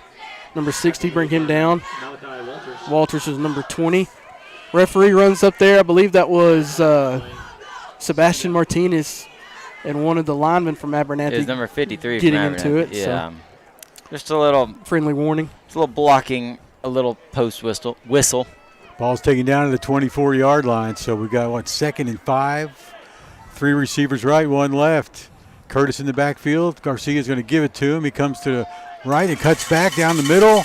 Number 60, bring him down. Walters is number 20. Referee runs up there. I believe that was Sebastian Martinez and one of the linemen from Abernathy. It was number 53 getting from into it. Yeah. So. Just a little friendly warning. It's a little blocking, a little post whistle. Ball's taken down to the 24-yard line, so we've got, 2nd and 5. 3 receivers right, 1 left. Curtis in the backfield. Garcia's going to give it to him. He comes to the right and cuts back down the middle.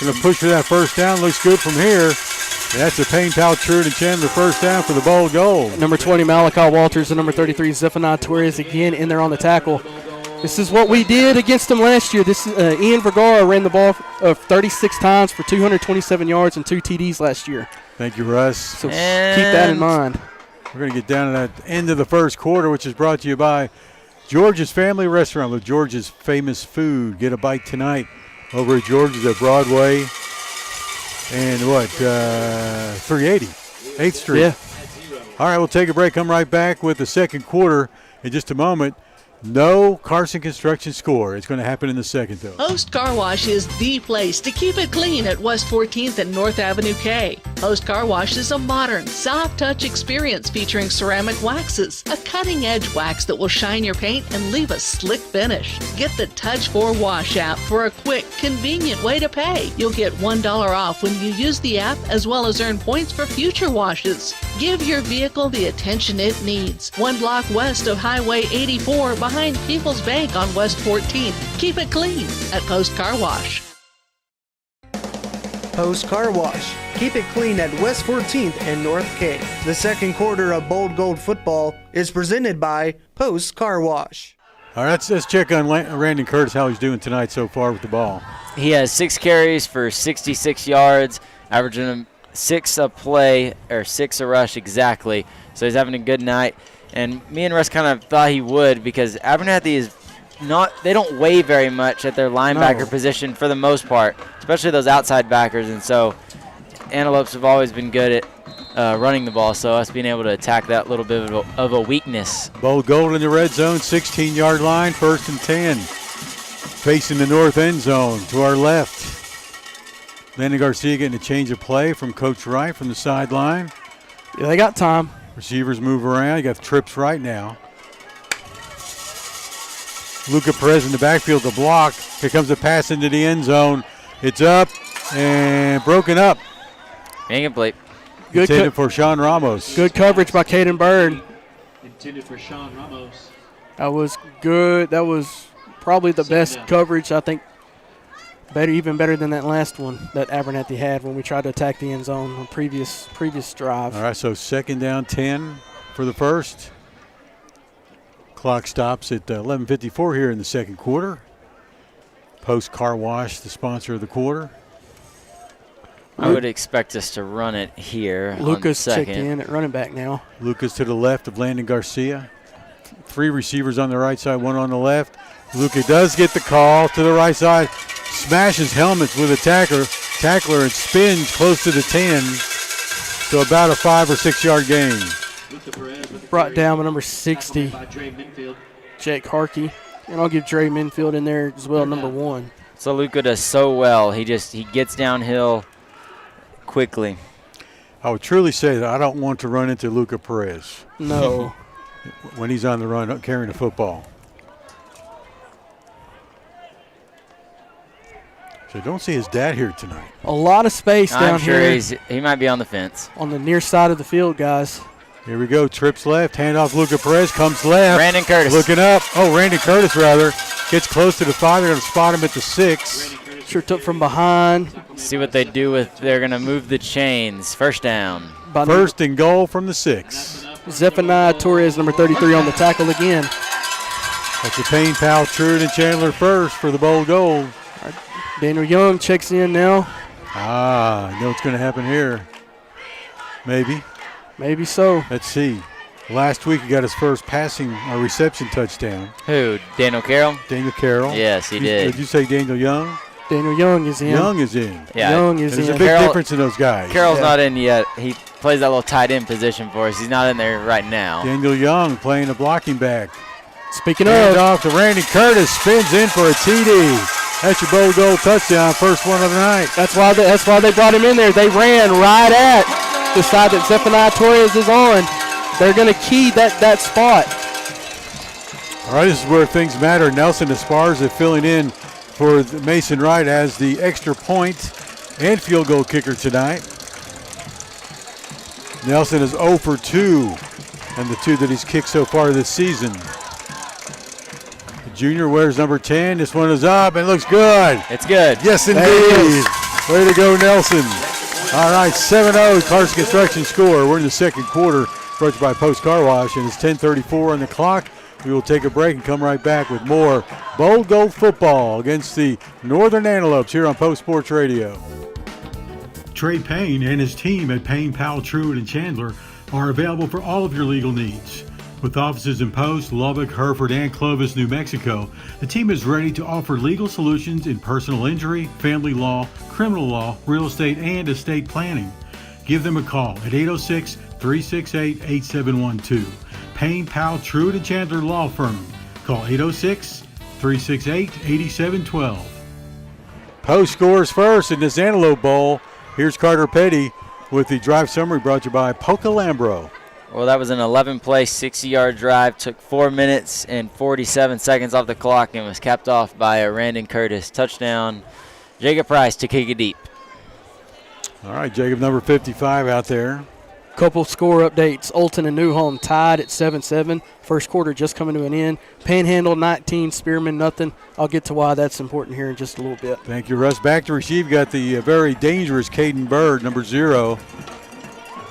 Going to push for that first down. Looks good from here. And that's the Payne Powell, Truett, and Chandler first down for the Bold Gold. Number 20, Malachi Walters, and number 33, Zephaniah Torres again in there on the tackle. This is what we did against them last year. This is, Ian Vergara ran the ball 36 times for 227 yards and 2 TDs last year. Thank you, Russ. So keep that in mind. We're going to get down to that end of the first quarter, which is brought to you by George's Family Restaurant with George's famous food. Get a bite tonight over at George's at Broadway and 380, 8th Street. Yeah. All right, we'll take a break. Come right back with the second quarter in just a moment. No Carson Construction score. It's going to happen in the second, though. Post Car Wash is the place to keep it clean at West 14th and North Avenue K. Post Car Wash is a modern, soft-touch experience featuring ceramic waxes, a cutting-edge wax that will shine your paint and leave a slick finish. Get the Touch 4 Wash app for a quick, convenient way to pay. You'll get $1 off when you use the app, as well as earn points for future washes. Give your vehicle the attention it needs. 1 block west of Highway 84 behind People's Bank on West 14th. Keep it clean at Post Car Wash. Post Car Wash. Keep it clean at West 14th and North K. The second quarter of Bold Gold football is presented by Post Car Wash. All right, let's check on Randon Curtis, how he's doing tonight so far with the ball. He has 6 carries for 66 yards, averaging 6 a play, or 6 a rush exactly. So he's having a good night. And me and Russ kind of thought he would, because Abernathy is they don't weigh very much at their linebacker position for the most part, especially those outside backers. And so Antelopes have always been good at running the ball, so us being able to attack that little bit of a weakness. Bold Gold in the red zone, 16-yard line, 1st and 10. Facing the north end zone to our left. Landon Garcia getting a change of play from Coach Wright from the sideline. Yeah, they got time. Receivers move around. You got trips right now. Luca Perez in the backfield to block. Here comes a pass into the end zone. It's up and broken up. Incomplete. Good intended for Sean Ramos. Good coverage by Caden Byrd. Intended for Sean Ramos. That was good. That was probably the best coverage, I think. Even better than that last one that Abernathy had when we tried to attack the end zone on previous drive. All right, so 2nd down, 10 for the first. Clock stops at 11:54 here in the second quarter. Post Car Wash, the sponsor of the quarter. I would expect us to run it here. Lucas on checked second. in at running back now. Lucas to the left of Landon Garcia. 3 receivers on the right side, 1 on the left. Luca does get the call to the right side. Smashes helmets with a tackler and spins close to the 10. So about a 5 or 6 yard gain. Brought down by number 60, Jake Harkey. And I'll give Dre Minfield in there as well, number 1. So Luca does so well. He gets downhill quickly. I would truly say that I don't want to run into Luca Perez. No. When he's on the run carrying the football. So don't see his dad here tonight. A lot of space down here. I'm sure he might be on the fence. On the near side of the field, guys. Here we go. Trips left. Handoff Luca Perez. Comes left. Brandon Curtis. Looking up. Oh, Randy Curtis, rather. Gets close to the 5. They're going to spot him at the 6. Sure took from behind. See what they do with. They're going to move the chains. First down. First and goal from the 6. Zephaniah Torres, number 33, on the tackle again. That's the Payne, Powell, Truett, and Chandler first for the Bold Gold. Daniel Young checks in now. I know what's going to happen here. Maybe. Maybe so. Let's see. Last week he got his first passing or reception touchdown. Who? Daniel Carroll? Daniel Carroll. Yes, he did. Did you say Daniel Young? Daniel Young is in. Young is in. Yeah. Young is There's in. a big difference in those guys. Carroll's not in yet. He plays that little tight end position for us. He's not in there right now. Daniel Young playing a blocking back. Speaking Hand of, off to Randy Curtis. Spins in for a TD. That's your Bold Gold touchdown, first one of the night. That's why they brought him in there. They ran right at the side that Zephaniah Torres is on. They're going to key that spot. All right, this is where things matter. Nelson Esparza filling in for Mason Wright as the extra point and field goal kicker tonight. Nelson is 0 for 2, and the 2 that he's kicked so far this season. The junior wears number 10. This one is up and looks good. It's good. Yes, indeed. Way to go, Nelson. All right, 7-0, Carson Construction score. We're in the second quarter, brought to you by Post Car Wash, and it's 10:34 on the clock. We will take a break and come right back with more Bold Gold football against the Northern Antelopes here on Post Sports Radio. Trey Payne and his team at Payne, Powell, Truett, and Chandler are available for all of your legal needs. With offices in Post, Lubbock, Hereford, and Clovis, New Mexico, the team is ready to offer legal solutions in personal injury, family law, criminal law, real estate, and estate planning. Give them a call at 806-368-8712. Payne, Powell, Truett, and Chandler Law Firm. Call 806-368-8712. Post scores first in this Antelope Bowl. Here's Carter Petty with the drive summary brought to you by Poca Lambro. Well, that was an 11-play, 60-yard drive. Took 4 minutes and 47 seconds off the clock and was capped off by a Randon Curtis touchdown. Jacob Price to kick it deep. All right, Jacob, number 55 out there. Couple score updates. Olton and Newholm tied at 7-7. First quarter just coming to an end. Panhandle 19, Spearman nothing. I'll get to why that's important here in just a little bit. Thank you, Russ. Back to receive, got the very dangerous Caden Bird, number 0.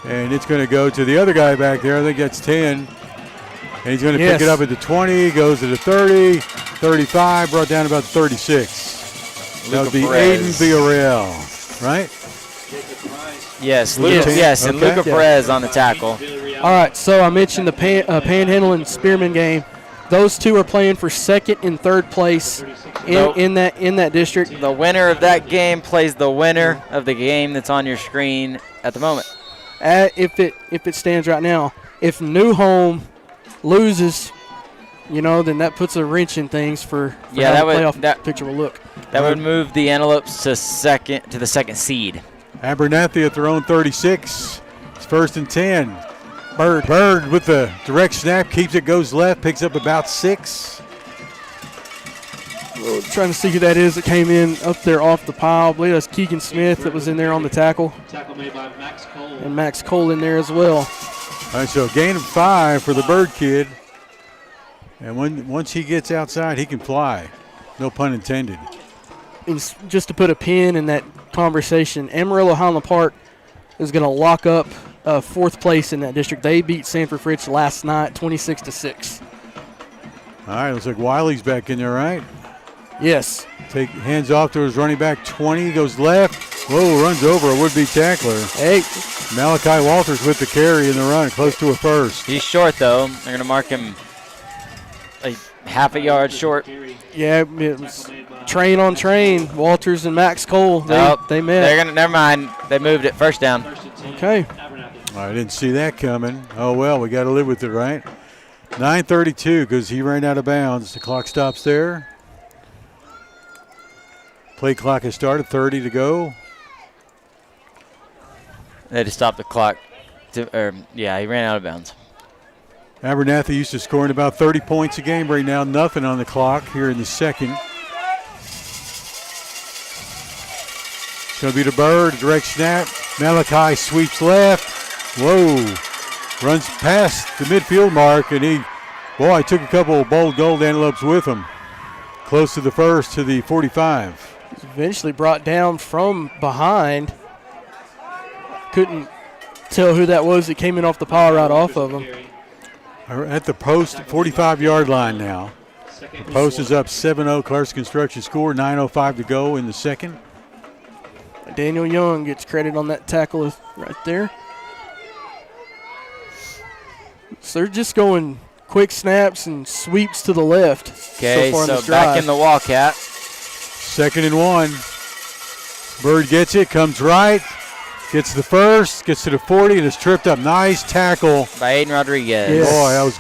And it's going to go to the other guy back there. I think that's 10. And he's going to pick it up at the 20, goes to the 30, 35, brought down about 36. That would be Aiden Villarreal, right? Yes, and Luca Perez on the tackle. All right, so I mentioned the Panhandle and Spearman game. Those two are playing for second and third place in that district. The winner of that game plays the winner of the game that's on your screen at the moment. If it stands right now, if Newholm loses, then that puts a wrench in things for how the playoff picture will look. That would move the Antelopes to the second seed. Abernathy at their own 36. It's 1st and 10. Bird with the direct snap, keeps it, goes left, picks up about 6. Trying to see who that is that came in up there off the pile. I believe that's Keegan Smith that was in there on the tackle. Tackle made by Max Cole. And Max Cole in there as well. All right, so gain of 5 for the Bird kid. And once he gets outside, he can fly. No pun intended. And just to put a pin in that conversation, Amarillo Highland Park is going to lock up 4th place in that district. They beat Sanford Fritz last night 26-6. All right, looks like Wiley's back in there, right? Yes. Hands off to his running back, 20, goes left. Whoa, runs over a would-be tackler. Hey. Malachi Walters with the carry in the run, close to a first. He's short, though. They're going to mark him like half a yard short. Yeah, it was train on train. Walters and Max Cole, they met. Never mind. They moved it. First down. Okay. I didn't see that coming. Oh, well, we got to live with it, right? 9:32 because he ran out of bounds. The clock stops there. Play clock has started, 30 to go. They had to stop the clock. He ran out of bounds. Abernathy used to scoring about 30 points a game. Right now, nothing on the clock here in the second. It's going to be the Bird, direct snap. Malachi sweeps left. Whoa. Runs past the midfield mark, and he took a couple of Bold Gold Antelopes with him. Close to the first, to the 45. He's eventually brought down from behind. Couldn't tell who that was that came in off the pile right off of him. At the post, 45-yard line now. The post is up 7-0. Clark's Construction score, 9:05 to go in the second. Daniel Young gets credit on that tackle right there. So they're just going quick snaps and sweeps to the left. Okay, so back in the Wildcat. 2nd and 1. Bird gets it, comes right, gets the first, gets to the 40, and is tripped up. Nice tackle by Aiden Rodriguez. Yes. Boy, that was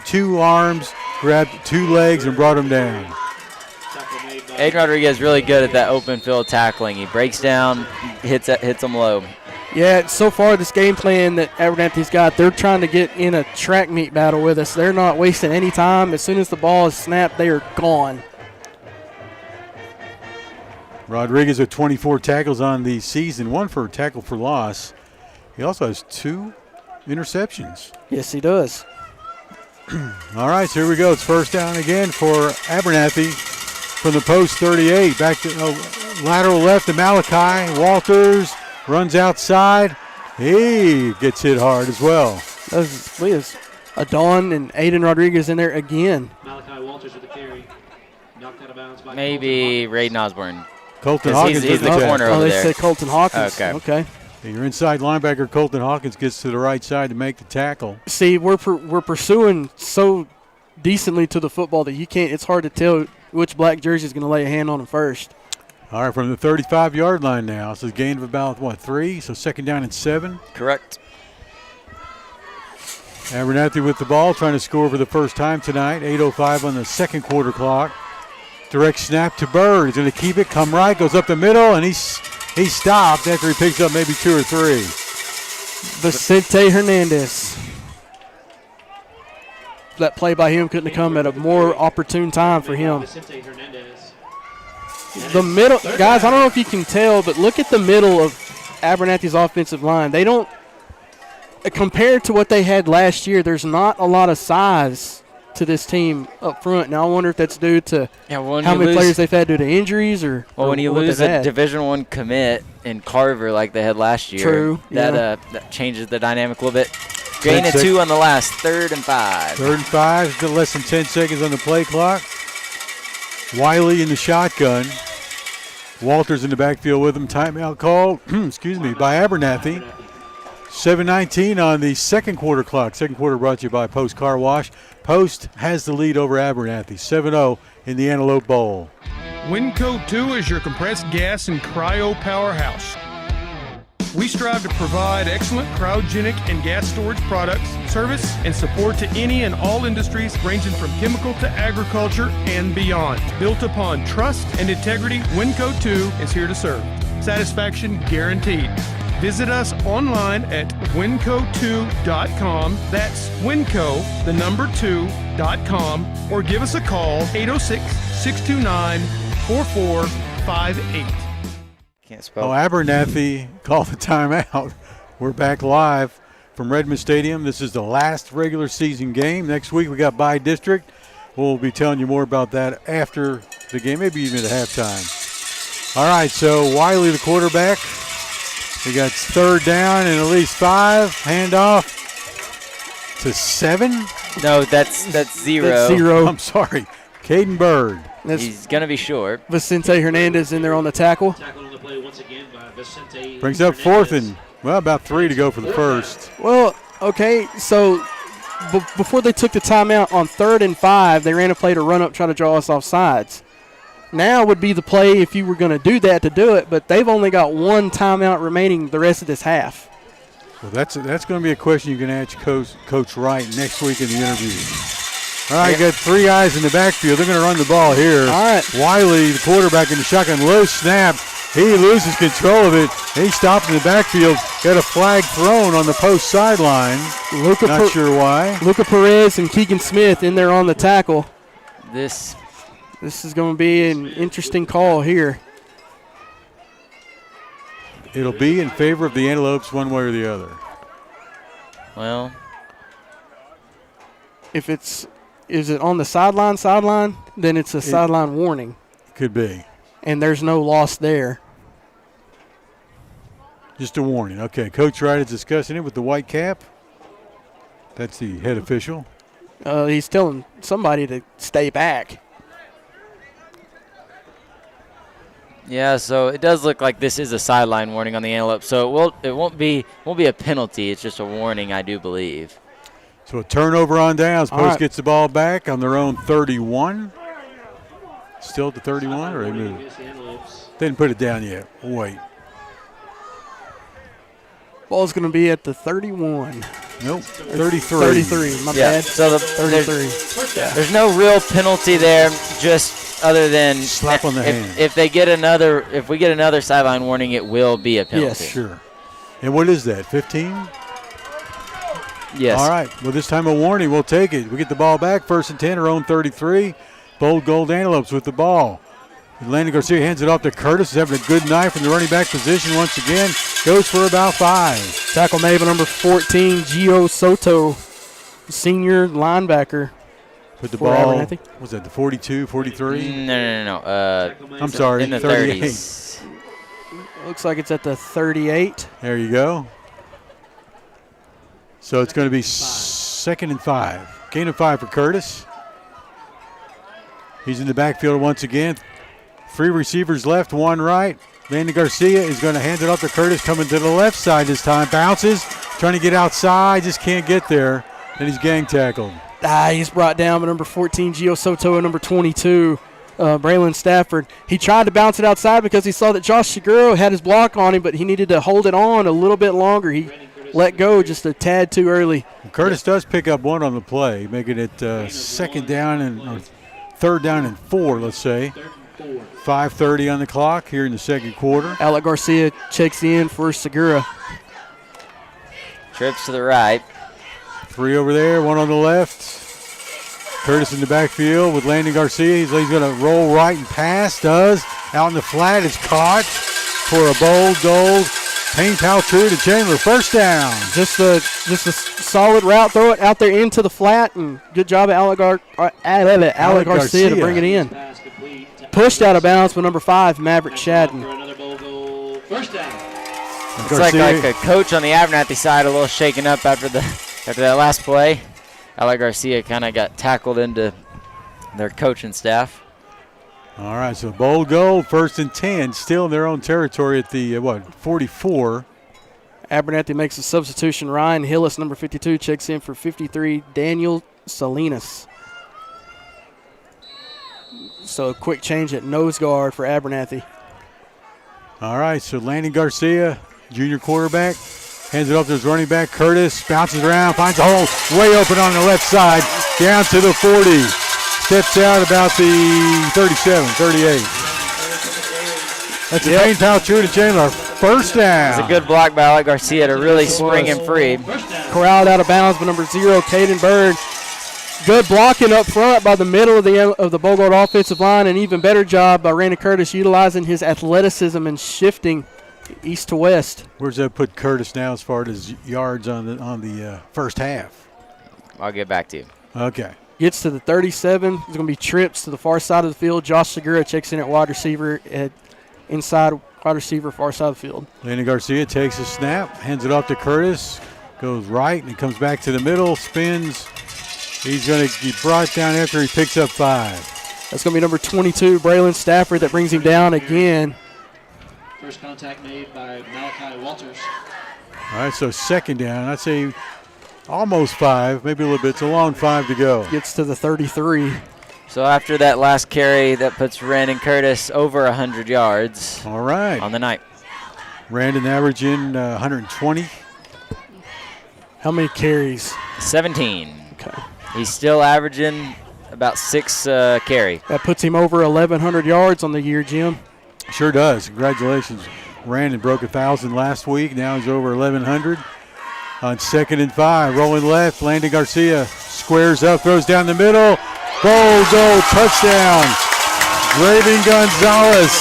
two arms, grabbed 2 legs, and brought him down. Aiden Rodriguez really good at that open field tackling. He breaks down, hits them low. Yeah, so far this game plan that Abernathy's got, they're trying to get in a track meet battle with us. They're not wasting any time. As soon as the ball is snapped, they are gone. Rodriguez with 24 tackles on the season, 1 for tackle for loss. He also has 2 interceptions. Yes, he does. All right, so here we go. It's first down again for Abernathy from the post 38. Back to lateral left to Malachi. Walters runs outside. He gets hit hard as well. We have Adon and Aiden Rodriguez in there again. Malachi Walters with the carry. Knocked out of bounds by Maybe Raiden Osborne. Colton Hawkins he's the corner over they there. said Colton Hawkins. Okay. Your inside linebacker, Colton Hawkins, gets to the right side to make the tackle. See, we're pursuing so decently to the football that you can't. It's hard to tell which black jersey is going to lay a hand on him first. All right, from the 35-yard line now. So it's a gain of about, 3? So second down and 7. Correct. Abernathy with the ball, trying to score for the first time tonight. 8:05 on the second quarter clock. Direct snap to Bird. He's going to keep it, come right, goes up the middle, and he's stopped after he picks up maybe 2 or 3. Vicente Hernandez. That play by him couldn't have come at a more opportune time for him. Vicente Hernandez. The middle, guys, I don't know if you can tell, but look at the middle of Abernathy's offensive line. They don't, compared to what they had last year, there's not a lot of size to this team up front. Now I wonder if that's due to how many players they've had due to injuries or. Well, when you what lose they've a had. Division I commit in Carver like they had last year, True, that changes the dynamic a little bit. Gain of 2 on the last, 3rd and 5. 3rd and 5, still less than 10 seconds on the play clock. Wiley in the shotgun. Walters in the backfield with him. Timeout call, by Abernathy. 7:19 on the second quarter clock. Second quarter brought to you by Post Car Wash. Post has the lead over Abernathy, 7-0 in the Antelope Bowl. Winco 2 is your compressed gas and cryo powerhouse. We strive to provide excellent cryogenic and gas storage products, service, and support to any and all industries ranging from chemical to agriculture and beyond. Built upon trust and integrity, Winco 2 is here to serve. Satisfaction guaranteed. Visit us online at winco2.com. That's winco, the number 2.com, or give us a call, 806-629-4458. Can't spell. Abernathy called the timeout. We're back live from Redmond Stadium. This is the last regular season game. Next week we got bye district. We'll be telling you more about that after the game, maybe even at halftime. All right, so Wiley, the quarterback. We got 3rd down and at least 5. Handoff to 7. No, that's 0. That's 0. I'm sorry. Caden Bird. He's going to be short. Vicente Hernandez in there on the tackle. Tackled on the play once again by Vicente Brings up 4th and, about 3 to go for the first. Well, okay, so before they took the timeout on 3rd and 5, they ran a play to run up, try to draw us off sides. Now would be the play if you were going to do that to do it, but they've only got 1 timeout remaining the rest of this half. Well, that's going to be a question you can ask Coach Wright next week in the interview. All right, you got 3 guys in the backfield. They're going to run the ball here. All right. Wiley, the quarterback in the shotgun, low snap. He loses control of it. He stopped in the backfield. Got a flag thrown on the post sideline. Not sure why. Luca Perez and Keegan Smith in there on the tackle. This is going to be an interesting call here. It'll be in favor of the Antelopes one way or the other. Well, if is it on the sideline, then it's a sideline warning. Could be. And there's no loss there. Just a warning. Okay, Coach Wright is discussing it with the white cap. That's the head official. He's telling somebody to stay back. yeah, so it does look like this is a sideline warning on the Antelope. So it won't be a penalty. It's just a warning, I do believe. So a turnover on downs. Post gets the ball back on their own 31. Still at the 31, or they moved? They didn't put it down yet. We'll wait. Ball's going to be at the 31. Nope, 33. 33, my bad. So 33. There's no real penalty there. Just other than slap on the hand. If we get another sideline warning, it will be a penalty. Yes, sure. And what is that, 15? Yes. All right. Well, this time a warning. We'll take it. We get the ball back. 1st and 10, our own 33. Bold Gold Antelopes with the ball. Landon Garcia hands it off to Curtis. He's having a good night from the running back position once again. Goes for about 5. Tackle made by number 14, Gio Soto, senior linebacker. Put the ball, Abernathy. was that the 42, 43? No. I'm sorry, in the 38. 30s. Looks like it's at the 38. There you go. So it's going to be 2nd and 5. Gain of 5 for Curtis. He's in the backfield once again. 3 receivers left, 1 right. Landon Garcia is going to hand it off to Curtis, coming to the left side this time. Bounces, trying to get outside, just can't get there. And he's gang tackled. He's brought down by number 14, Gio Soto, and number 22, Braylon Stafford. He tried to bounce it outside because he saw that Josh Shiguro had his block on him, but he needed to hold it on a little bit longer. He let go just a tad too early. Curtis does pick up 1 on the play, making it 2nd down and 3rd down and 4, let's say. 5:30 on the clock here in the 2nd quarter. Alec Garcia checks in for Segura. Trips to the right. 3 over there, 1 on the left. Curtis in the backfield with Landon Garcia. He's going to roll right and pass. Does. Out in the flat. It's caught for a Bold Gold. Payne Paltrue to Chandler. 1st down. Just a solid route. Throw it out there into the flat. And good job of Alec Garcia to bring it in. Pushed out of bounds by number 5, Maverick Shadden. It's like a coach on the Abernathy side, a little shaken up after that last play. Alec Garcia kind of got tackled into their coaching staff. All right, so Bold Gold, 1st and 10, still in their own territory at the 44. Abernathy makes a substitution. Ryan Hillis, number 52, checks in for 53, Daniel Salinas. So a quick change at nose guard for Abernathy. All right, so Landon Garcia, junior quarterback, hands it off to his running back, Curtis, bounces around, finds a hole way open on the left side, down to the 40. Steps out about the 37, 38. That's a Payne Paltrue to Chandler. 1st down. It's a good block by Alec Garcia to really spring him free. Corralled out of bounds by number 0, Caden Bird. Good blocking up front by the middle of the Bold Gold offensive line. An even better job by Randy Curtis utilizing his athleticism and shifting east to west. Where's that put Curtis now as far as yards on the first half? I'll get back to you. Okay. Gets to the 37. There's going to be trips to the far side of the field. Josh Segura checks in at wide receiver, inside wide receiver, far side of the field. Landon Garcia takes a snap, hands it off to Curtis, goes right, and it comes back to the middle, spins. He's going to be brought down after he picks up 5. That's going to be number 22, Braylon Stafford, that brings him down again. First contact made by Malachi Walters. All right, so 2nd down. I'd say almost 5, maybe a little bit. It's a long 5 to go. Gets to the 33. So after that last carry, that puts Randon Curtis over 100 yards. All right. On the night. Randon averaging 120. How many carries? 17. Okay. He's still averaging about 6 carry. That puts him over 1,100 yards on the year, Jim. Sure does. Congratulations. Randon broke 1,000 last week. Now he's over 1,100. On 2nd and 5, rolling left, Landon Garcia squares up, throws down the middle. Bold Gold touchdown. Draven Gonzalez,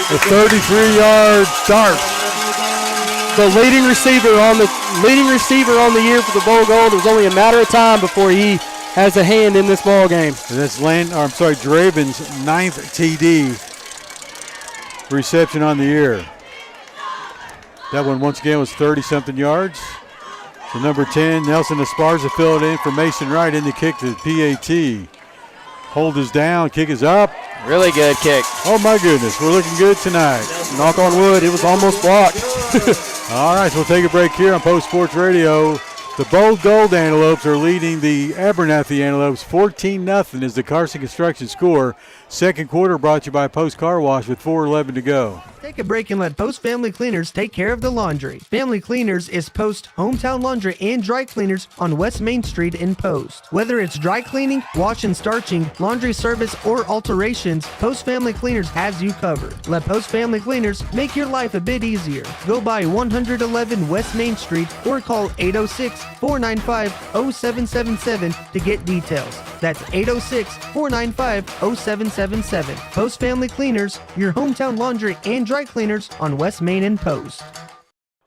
a 33-yard dart. The leading receiver on the year for the Bold Gold. It was only a matter of time before he has a hand in this ball game. And that's Draven's 9th TD reception on the year. That one once again was 30-something yards. So number 10, Nelson Esparza filled in for Mason Wright in the kick to PAT. Hold is down, kick is up. Really good kick. Oh my goodness, we're looking good tonight. Knock on wood, it was almost blocked. All right, so we'll take a break here on Post Sports Radio. The Bold Gold Antelopes are leading the Abernathy Antelopes 14-0 is the Carson Construction score. 2nd quarter brought to you by Post Car Wash with 4:11 to go. Take a break and let Post Family Cleaners take care of the laundry. Family Cleaners is Post hometown laundry and dry cleaners on West Main Street in Post. Whether it's dry cleaning, wash and starching, laundry service, or alterations, Post Family Cleaners has you covered. Let Post Family Cleaners make your life a bit easier. Go by 111 West Main Street or call 806-495-0777 to get details. That's 806-495-0777. Post Family Cleaners, your hometown laundry and dry cleaners on West Main and Post.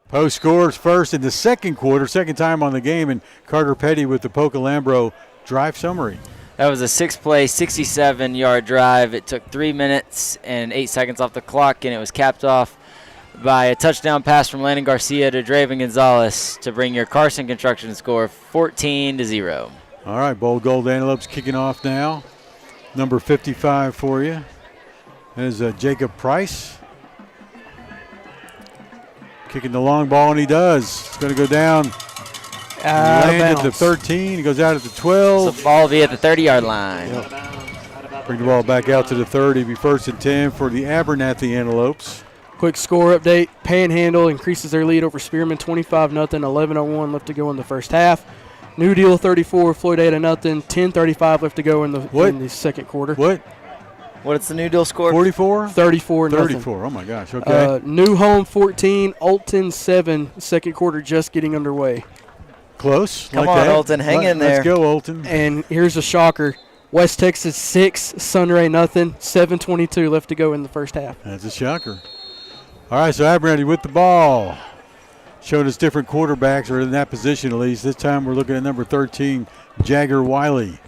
Post scores first in the second quarter, second time on the game, and Carter Petty with the Poca-Lambro drive summary. That was a 6-play, 67-yard drive. It took 3 minutes and 8 seconds off the clock, and it was capped off by a touchdown pass from Landon Garcia to Draven Gonzalez to bring your Carson Construction score 14-0. All right, Bold Gold Antelopes kicking off now. Number 55 for you. That is Jacob Price. Kicking the long ball, and he does. It's going to go down. Land at the 13. He goes out at the 12. So the ball will be at the 30-yard line. Yep. Bring the ball back out to the 30. Be first and 10 for the Abernathy Antelopes. Quick score update. Panhandle increases their lead over Spearman 25-0. 11:01 left to go in the first half. New Deal 34, Floydada 0. 10:35 left to go in the second quarter. What's the New Deal score? 44? 34-0. 34. Oh, my gosh. Okay. New Home 14, Alton 7. Second quarter just getting underway. Close. Come on, Alton. Hang in there. Let's go, Alton. And here's a shocker. West Texas 6, Sunray 0. 7:22 left to go in the first half. That's a shocker. All right, so Abernathy with the ball. Showing us different quarterbacks, or in that position at least. This time we're looking at number 13, Jagger Wiley.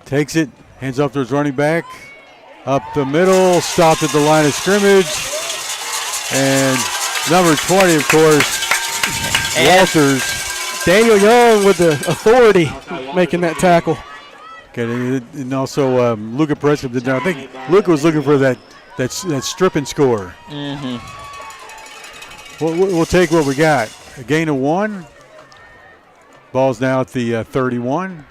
Takes it, hands off to his running back. Up the middle, stopped at the line of scrimmage. And number 20, of course, Walters. Daniel Young with the authority making that tackle. Okay, and also Luca Prescott did that. I think Luca was looking for that strip and score. Mm-hmm. We'll take what we got. A gain of 1. Ball's now at the 31.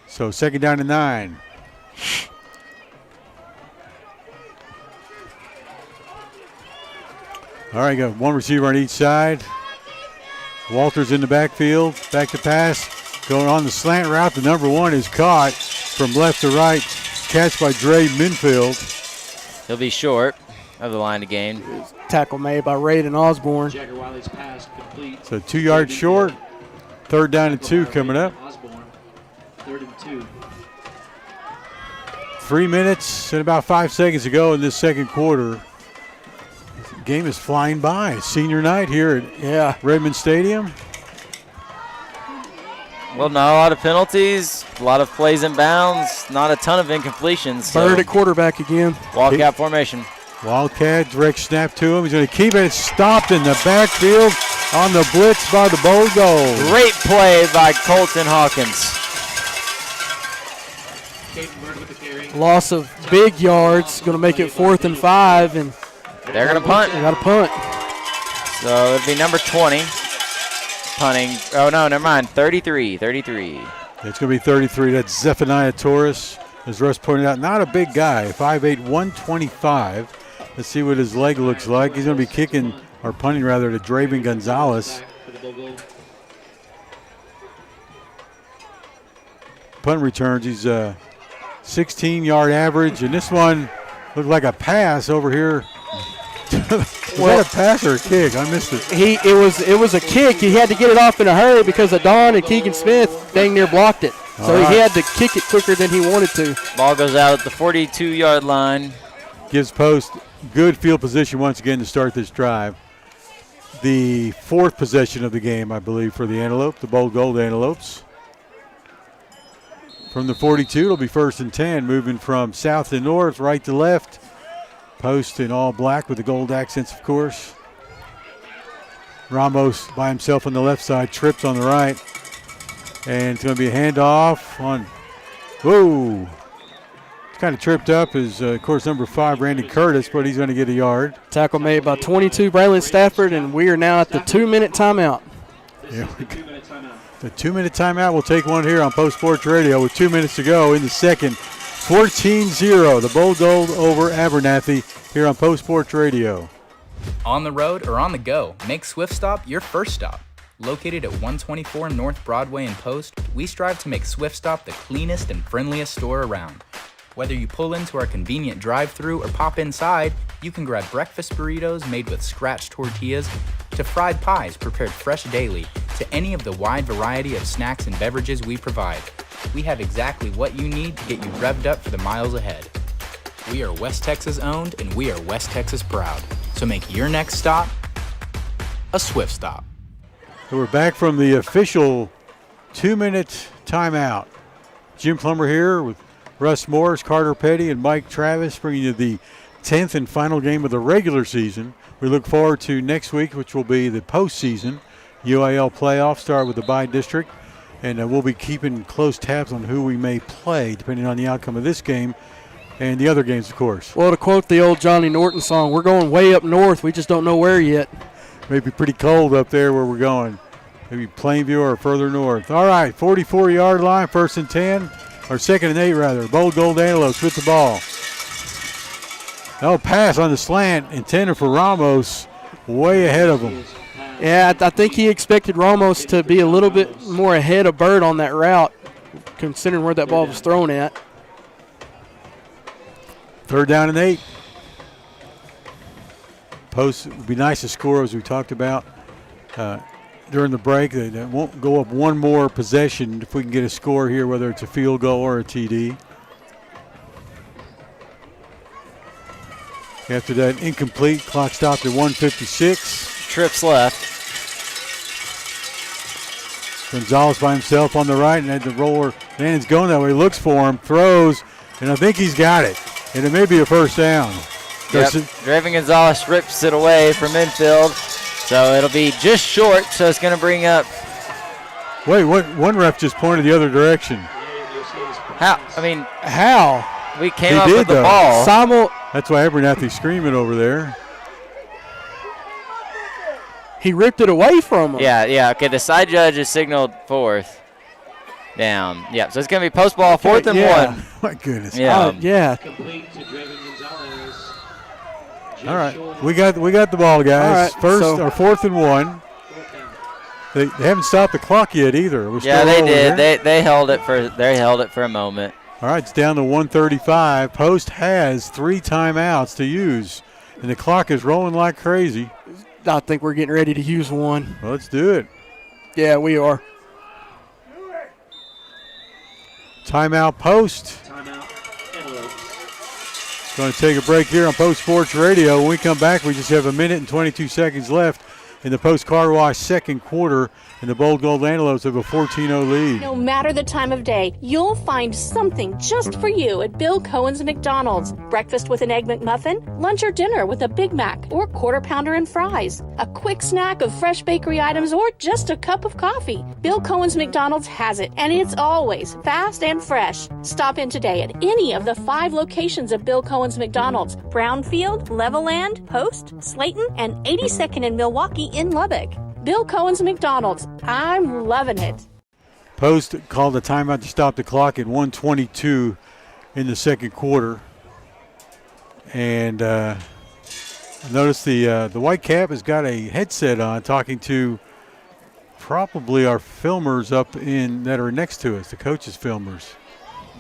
So second down and 9. All right, got one receiver on each side. Walters in the backfield. Back to pass. Going on the slant route. The number 1 is caught from left to right. Catch by Dre Minfield. He'll be short of the line of gain. Tackle made by Raiden Osborne. Jagger Wiley's pass complete. So 2 yards short. Third down and 2 coming up. Osborne, 3rd and 2. 3 minutes and about 5 seconds to go in this second quarter. The game is flying by. It's senior night here at Redmond Stadium. Well, not a lot of penalties, a lot of plays in bounds, not a ton of incompletions. Bird at quarterback again. Wildcat formation. Wildcat, direct snap to him. He's going to keep it. Stopped in the backfield on the blitz by the Bold Gold. Great play by Colton Hawkins. Loss of big yards. Going to make it 4th and 5. And they're going to punt. They got to punt. So it'll be number 20. Punting. Oh, no, never mind. 33. It's going to be 33. That's Zephaniah Torres. As Russ pointed out, not a big guy. 5'8", 125. Let's see what his leg looks like. He's going to be kicking, or punting rather, to Draven Gonzalez. Punt returns. He's 16-yard average. And this one looked like a pass over here. Was that a pass or a kick? I missed it. It was a kick. He had to get it off in a hurry because of Don and Keegan Smith dang near blocked it. So he had to kick it quicker than he wanted to. Ball goes out at the 42-yard line. Gives Post good field position once again to start this drive. The 4th possession of the game, I believe, for the Antelope, the Bold Gold Antelopes. From the 42, it'll be 1st and 10, moving from south to north, right to left. Post in all black with the gold accents, of course. Ramos by himself on the left side, trips on the right. And it's going to be a handoff on, whoa. It's kind of tripped up is, of course, number 5, Randy Curtis, but he's going to get a yard. Tackle made by 22, Braylon Stafford, and we are now at the 2-minute timeout. Yeah, the 2-minute timeout. We'll take one here on Post Sports Radio with 2 minutes to go in the second. 14-0, the Bold Gold over Abernathy here on Post Sports Radio. On the road or on the go, make Swift Stop your first stop. Located at 124 North Broadway in Post, we strive to make Swift Stop the cleanest and friendliest store around. Whether you pull into our convenient drive-thru or pop inside, you can grab breakfast burritos made with scratch tortillas to fried pies prepared fresh daily to any of the wide variety of snacks and beverages we provide. We have exactly what you need to get you revved up for the miles ahead. We are West Texas owned and we are West Texas proud. So make your next stop a Swift Stop. So we're back from the official 2-minute timeout. Jim Plummer here with Russ Morris, Carter Petty, and Mike Travis, bringing you the 10th and final game of the regular season. We look forward to next week, which will be the postseason. UIL playoffs start with the bye district, and we'll be keeping close tabs on who we may play, depending on the outcome of this game and the other games, of course. Well, to quote the old Johnny Norton song, we're going way up north. We just don't know where yet. Maybe pretty cold up there where we're going. Maybe Plainview or further north. All right, 44-yard line, 1st and 10, or 2nd and 8, rather. Bold Gold Antelopes with the ball. Oh, pass on the slant, intended for Ramos, way ahead of him. Yeah, I think he expected Ramos to be a little bit more ahead of Bird on that route, considering where that ball was thrown at. 3rd down and 8. Post would be nice to score, as we talked about during the break. They won't go up one more possession if we can get a score here, whether it's a field goal or a TD. After that incomplete, clock stopped at 1:56. Trips left. Gonzalez by himself on the right, and had the roller. Landon's going that way, looks for him, throws, and I think he's got it. And it may be a 1st down. Yep. Draven Gonzalez rips it away from infield, so it'll be just short, so it's going to bring up. Wait, one ref just pointed the other direction. How? I mean, how? We came up with the ball. That's why Abernathy's screaming over there. He ripped it away from him. Yeah, okay, the side judge has signaled 4th down. Yeah, so it's going to be post ball, 4th and 1. My goodness. Yeah. Yeah. All right, we got the ball, guys. Right, 4th and 1. They haven't stopped the clock yet either. Yeah, they did. They held it for a moment. All right, it's down to 1:35. Post has 3 timeouts to use, and the clock is rolling like crazy. I think we're getting ready to use one. Well, let's do it. Yeah, we are. Timeout, Post. Going to take a break here on Post Sports Radio. When we come back, we just have 1 minute and 22 seconds left in the Post Car Wash second quarter, and the Bold Gold Antelopes have a 14-0 lead. No matter the time of day, you'll find something just for you at Bill Cohen's McDonald's. Breakfast with an Egg McMuffin, lunch or dinner with a Big Mac or Quarter Pounder and fries, a quick snack of fresh bakery items, or just a cup of coffee. Bill Cohen's McDonald's has it, and it's always fast and fresh. Stop in today at any of the 5 locations of Bill Cohen's McDonald's: Brownfield, Levelland, Post, Slayton, and 82nd in Milwaukee in Lubbock. Bill Cohen's McDonald's. I'm loving it. Post called a timeout to stop the clock at 1:22 in the second quarter. And notice the white cap has got a headset on, talking to probably our filmers up in that are next to us, the coaches' filmers.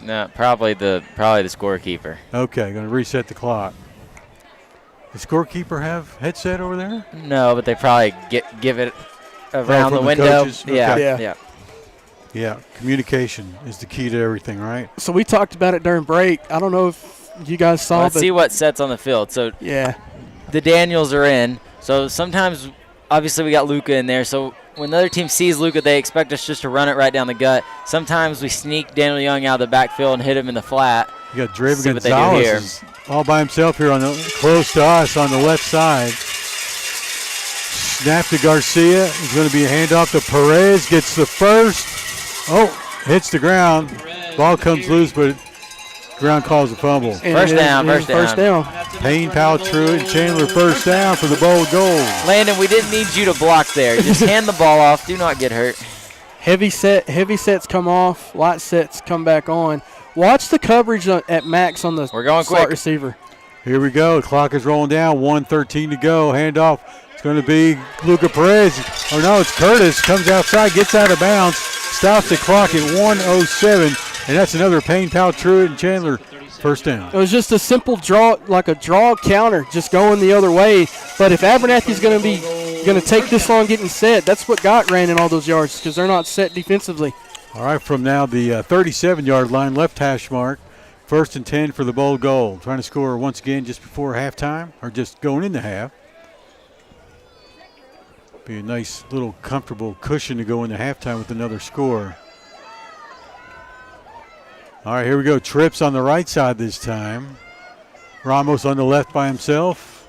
No, probably the scorekeeper. Okay, going to reset the clock. Does the scorekeeper have headset over there? No, but they probably give it around the window. Okay. Yeah, communication is the key to everything, right? So we talked about it during break. I don't know if you guys saw. Let's see what sets on the field. So yeah, the Daniels are in. So sometimes, obviously, we got Luca in there. So when the other team sees Luca, they expect us just to run it right down the gut. Sometimes we sneak Daniel Young out of the backfield and hit him in the flat. You got Draven Gonzalez all by himself here close to us on the left side. Snap to Garcia. It's going to be a handoff to Perez. Gets the first. Oh, hits the ground. Ball comes loose, but ground calls a fumble. First down. Payne, Powell, Truitt, and Chandler first down for the Bold Gold. Landon, we didn't need you to block there. Just hand the ball off. Do not get hurt. Heavy sets come off. Light sets come back on. Watch the coverage at max on the We're going slot quick. receiver. Here we go. The clock is rolling down. 1:13 to go. Handoff. It's going to be Luca Perez. Or no, it's Curtis. Comes outside, gets out of bounds, stops the clock at 1:07. And that's another Payne, Powell, Truitt, and Chandler first down. It was just a simple draw, like a draw counter, just going the other way. But if Abernathy's going to take this long getting set, that's what got Randon all those yards because they're not set defensively. All right, from now the 37-yard line, left hash mark. 1st and 10 for the Bold Gold. Trying to score once again just before halftime, or just going into half. Be a nice little comfortable cushion to go into halftime with another score. All right, here we go. Trips on the right side this time. Ramos on the left by himself.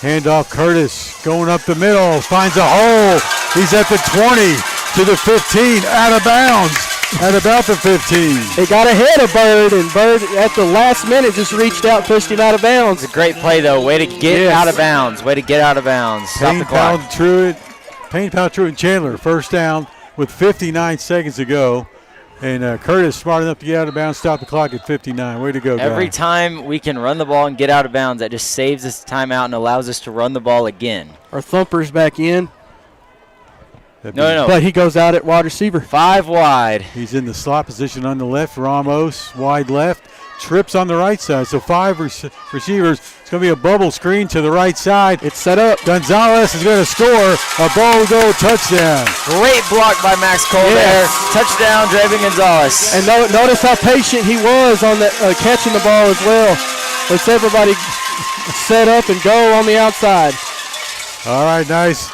Handoff, Curtis going up the middle, finds a hole. He's at the 20 to the 15, out of bounds at about the 15. They got ahead of Bird, and Bird at the last minute just reached out, pushed him out of bounds. It's a great play, though. Way to get out of bounds. Way to get out of bounds. Stop Payne, the clock. Payne, Powell, Truitt, and Chandler first down with 59 seconds to go. And Curtis smart enough to get out of bounds, stop the clock at 59. Way to go, Every guy. time we can run the ball and get out of bounds, that just saves us timeout and allows us to run the ball again. Our thumper's back in. No. But he goes out at wide receiver. 5 wide. He's in the slot position on the left. Ramos, wide left. Trips on the right side. So 5 receivers. It's going to be a bubble screen to the right side. It's set up. Gonzalez is going to score a Bold Gold touchdown. Great block by Max Cole there. Touchdown, Draven Gonzalez. And notice how patient he was on the catching the ball as well. Let's everybody set up and go on the outside. All right, nice.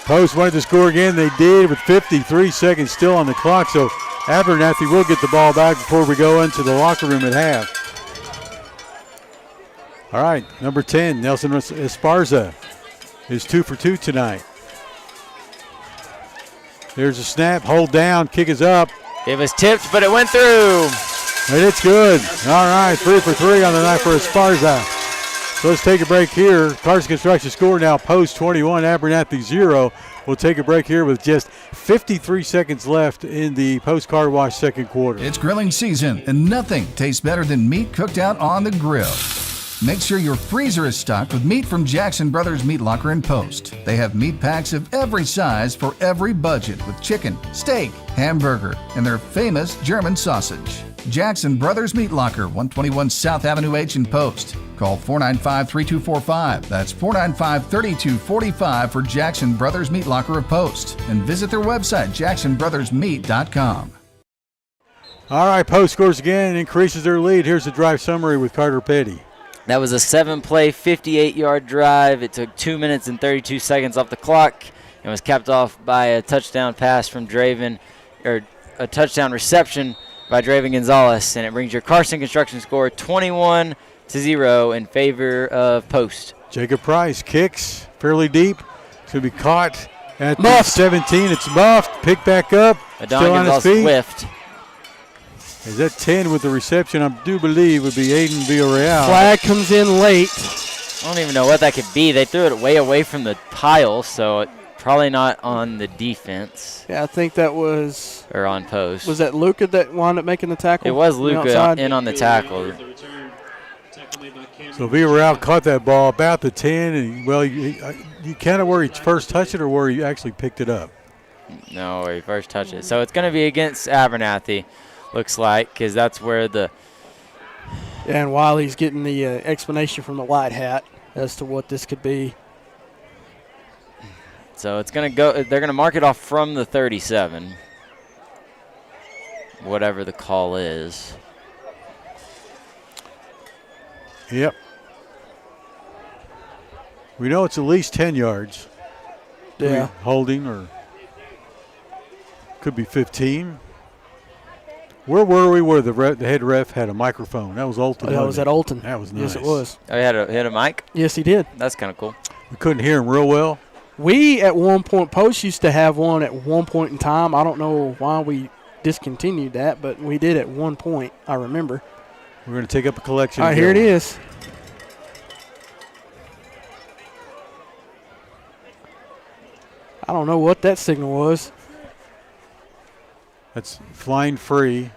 Post wanted to score again. They did with 53 seconds still on the clock. So Abernathy will get the ball back before we go into the locker room at half. All right, number 10, Nelson Esparza is 2 for 2 tonight. There's a snap, hold down, kick is up. It was tipped, but it went through. And it's good. All right, 3 for 3 on the night for Esparza. So let's take a break here. Carson Construction score now, Post 21, Abernathy 0. We'll take a break here with just 53 seconds left in the Post Car Wash second quarter. It's grilling season, and nothing tastes better than meat cooked out on the grill. Make sure your freezer is stocked with meat from Jackson Brothers Meat Locker and Post. They have meat packs of every size for every budget with chicken, steak, hamburger, and their famous German sausage. Jackson Brothers Meat Locker, 121 South Avenue H in Post. Call 495-3245. That's 495-3245 for Jackson Brothers Meat Locker of Post. And visit their website, jacksonbrothersmeat.com. All right, Post scores again and increases their lead. Here's the drive summary with Carter Petty. That was a 7-play, 58-yard drive. It took 2 minutes and 32 seconds off the clock and was capped off by a touchdown pass from Draven, or a touchdown reception by Draven Gonzalez, and it brings your Carson Construction score 21-0 in favor of Post. Jacob Price kicks fairly deep. It's going to be caught at the 17. It's muffed, picked back up, still on his feet. Whiffed. Is that 10 with the reception? I do believe would be Aiden Villarreal. Flag comes in late. I don't even know what that could be. They threw it way away from the pile, so probably not on the defense. Yeah, I think that was. Or on Post. Was that Luca that wound up making the tackle? It was Luca in on the tackle. So Villarreal caught that ball about the 10, and well, you kind of where he first touched it or where he actually picked it up? No, where he first touched it. So it's going to be against Abernathy, looks like, because that's where the. Yeah, and while he's getting the explanation from the white hat as to what this could be. So it's going to go. They're going to mark it off from the 37, whatever the call is. Yep. We know it's at least 10 yards. Yeah. Holding, or could be 15. Where were we where the head ref had a microphone? That was Olton. That was at Olton. That was nice. Yes, it was. Oh, he had a mic? Yes, he did. That's kind of cool. We couldn't hear him real well. We, at one point, Post used to have one at one point in time. I don't know why we discontinued that, but we did at one point, I remember. We're going to take up a collection. All right, here it is. I don't know what that signal was. That's flying free,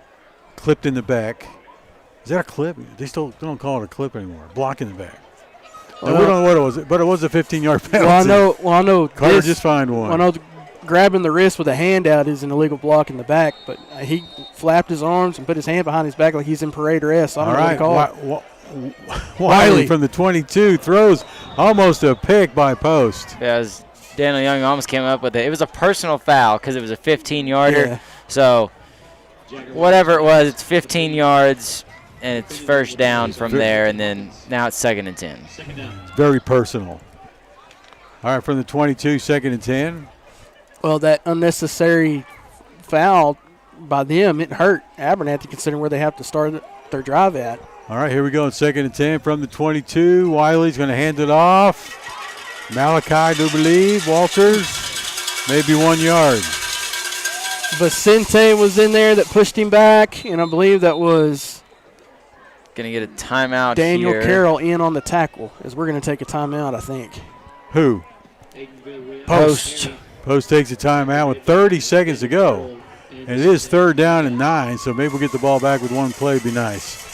clipped in the back. Is that a clip? They still don't call it a clip anymore. Block in the back. Now, we don't know what it was, but it was a 15-yard penalty. Well, I know. Carter just fined one. I know grabbing the wrist with a hand out is an illegal block in the back, but he flapped his arms and put his hand behind his back like he's in parade arrest. I don't know what to call it. Wiley from the 22 throws almost a pick by Post. Yeah, as Daniel Young almost came up with it. It was a personal foul because it was a 15-yarder. Yeah. So whatever it was, it's 15 yards, and it's first down from there, and then now it's 2nd and 10. It's very personal. All right, from the 22, 2nd and 10. Well, that unnecessary foul by them, it hurt Abernathy considering where they have to start their drive at. All right, here we go, 2nd and 10 from the 22. Wiley's going to hand it off. Malachi, do believe. Walters, maybe 1 yard. Vicente was in there that pushed him back, and I believe that was going to get a timeout Daniel here. Carroll in on the tackle, as we're going to take a timeout, I think. Who? Post. Post takes a timeout with 30 seconds to go. And it is 3rd down and 9, so maybe we'll get the ball back with one play. Be nice.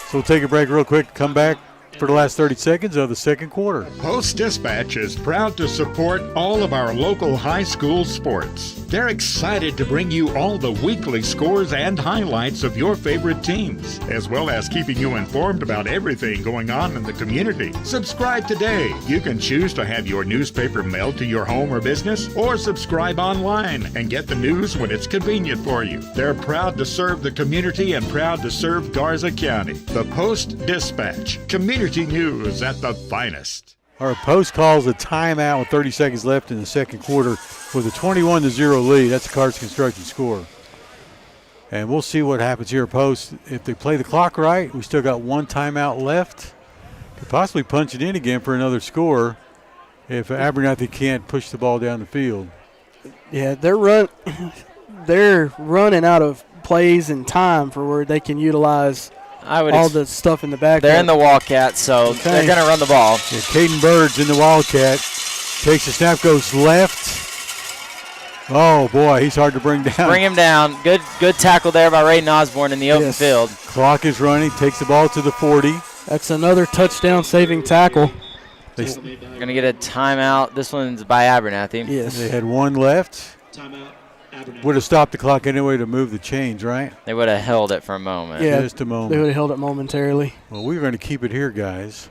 So we'll take a break real quick, come back for the last 30 seconds of the second quarter. Post-Dispatch is proud to support all of our local high school sports. They're excited to bring you all the weekly scores and highlights of your favorite teams, as well as keeping you informed about everything going on in the community. Subscribe today. You can choose to have your newspaper mailed to your home or business, or subscribe online and get the news when it's convenient for you. They're proud to serve the community and proud to serve Garza County. The Post-Dispatch. Community news at the finest. Our Post calls a timeout with 30 seconds left in the second quarter with a 21-0 lead. That's the Cards Construction score. And we'll see what happens here, Post. If they play the clock right, we still got one timeout left. Could possibly punch it in again for another score if Abernathy can't push the ball down the field. Yeah, they're running out of plays and time for where they can utilize all the stuff in the back. They're in the Wildcat, so they're going to run the ball. Yeah, Caden Bird's in the Wildcat. Takes the snap, goes left. Oh, boy, he's hard to bring down. Bring him down. Good tackle there by Rayden Osborne in the open field. Clock is running. Takes the ball to the 40. That's another touchdown-saving tackle. They're going to get a timeout. This one's by Abernathy. Yes. They had one left. Timeout. Would have stopped the clock anyway to move the chains, right? They would have held it for a moment. Yeah, just a moment. They would have held it momentarily. Well, we're going to keep it here, guys.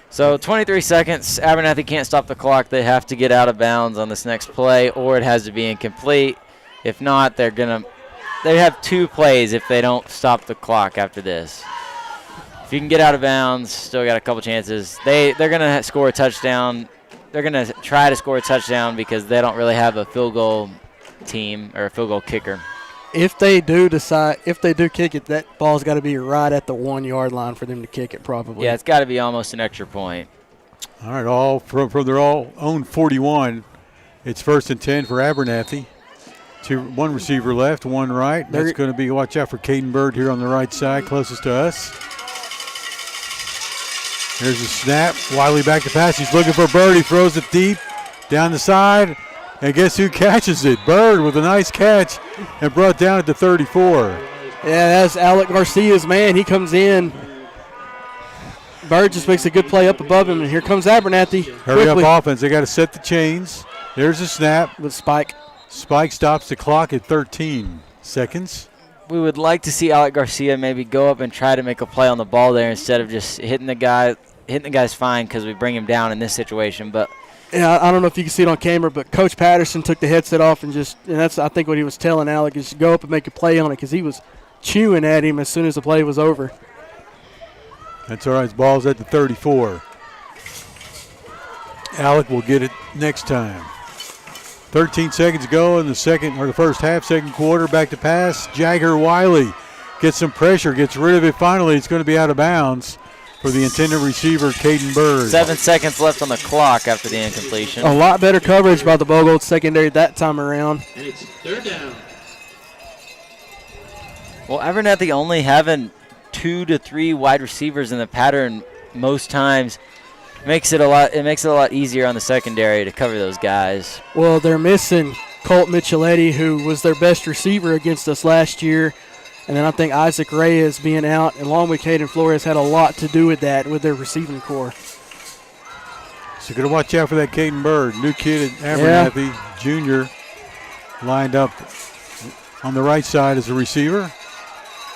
So 23 seconds. Abernathy can't stop the clock. They have to get out of bounds on this next play, or it has to be incomplete. If not, they have 2 plays if they don't stop the clock after this. If you can get out of bounds, still got a couple chances. They're going to score a touchdown. They're going to try to score a touchdown because they don't really have a field goal team or a field goal kicker. If they do kick it, that ball's got to be right at the 1 yard line for them to kick it probably. Yeah, it's got to be almost an extra point. All right, all from their own 41. It's 1st and 10 for Abernathy. One receiver left, one right. That's going to be, watch out for Caden Bird here on the right side, closest to us. Here's a snap. Wiley back to pass. He's looking for Bird. He throws it deep down the side. And guess who catches it? Bird with a nice catch and brought down at the 34. Yeah, that's Alec Garcia's man. He comes in. Bird just makes a good play up above him, and here comes Abernathy. Hurry up offense. They got to set the chains. There's a snap. With Spike. Spike stops the clock at 13 seconds. We would like to see Alec Garcia maybe go up and try to make a play on the ball there instead of just hitting the guy. Hitting the guy's fine because we bring him down in this situation, but yeah, I don't know if you can see it on camera, but Coach Patterson took the headset off and that's I think what he was telling Alec is go up and make a play on it because he was chewing at him as soon as the play was over. That's all right. Ball's at the 34. Alec will get it next time. 13 seconds to go in the first half, second quarter. Back to pass. Jagger Wiley gets some pressure, gets rid of it finally. It's going to be out of bounds for the intended receiver, Caden Bird. 7 seconds left on the clock after the incompletion. A lot better coverage by the Bogold secondary that time around. And it's 3rd down. Well, Abernathy only having 2 to 3 wide receivers in the pattern most times makes it a lot easier on the secondary to cover those guys. Well, they're missing Colt Micheletti, who was their best receiver against us last year. And then I think Isaac Reyes being out, along with Caden Flores, had a lot to do with that, with their receiving core. So you're going to watch out for that Caden Bird, new kid at Abernathy, junior, lined up on the right side as a receiver.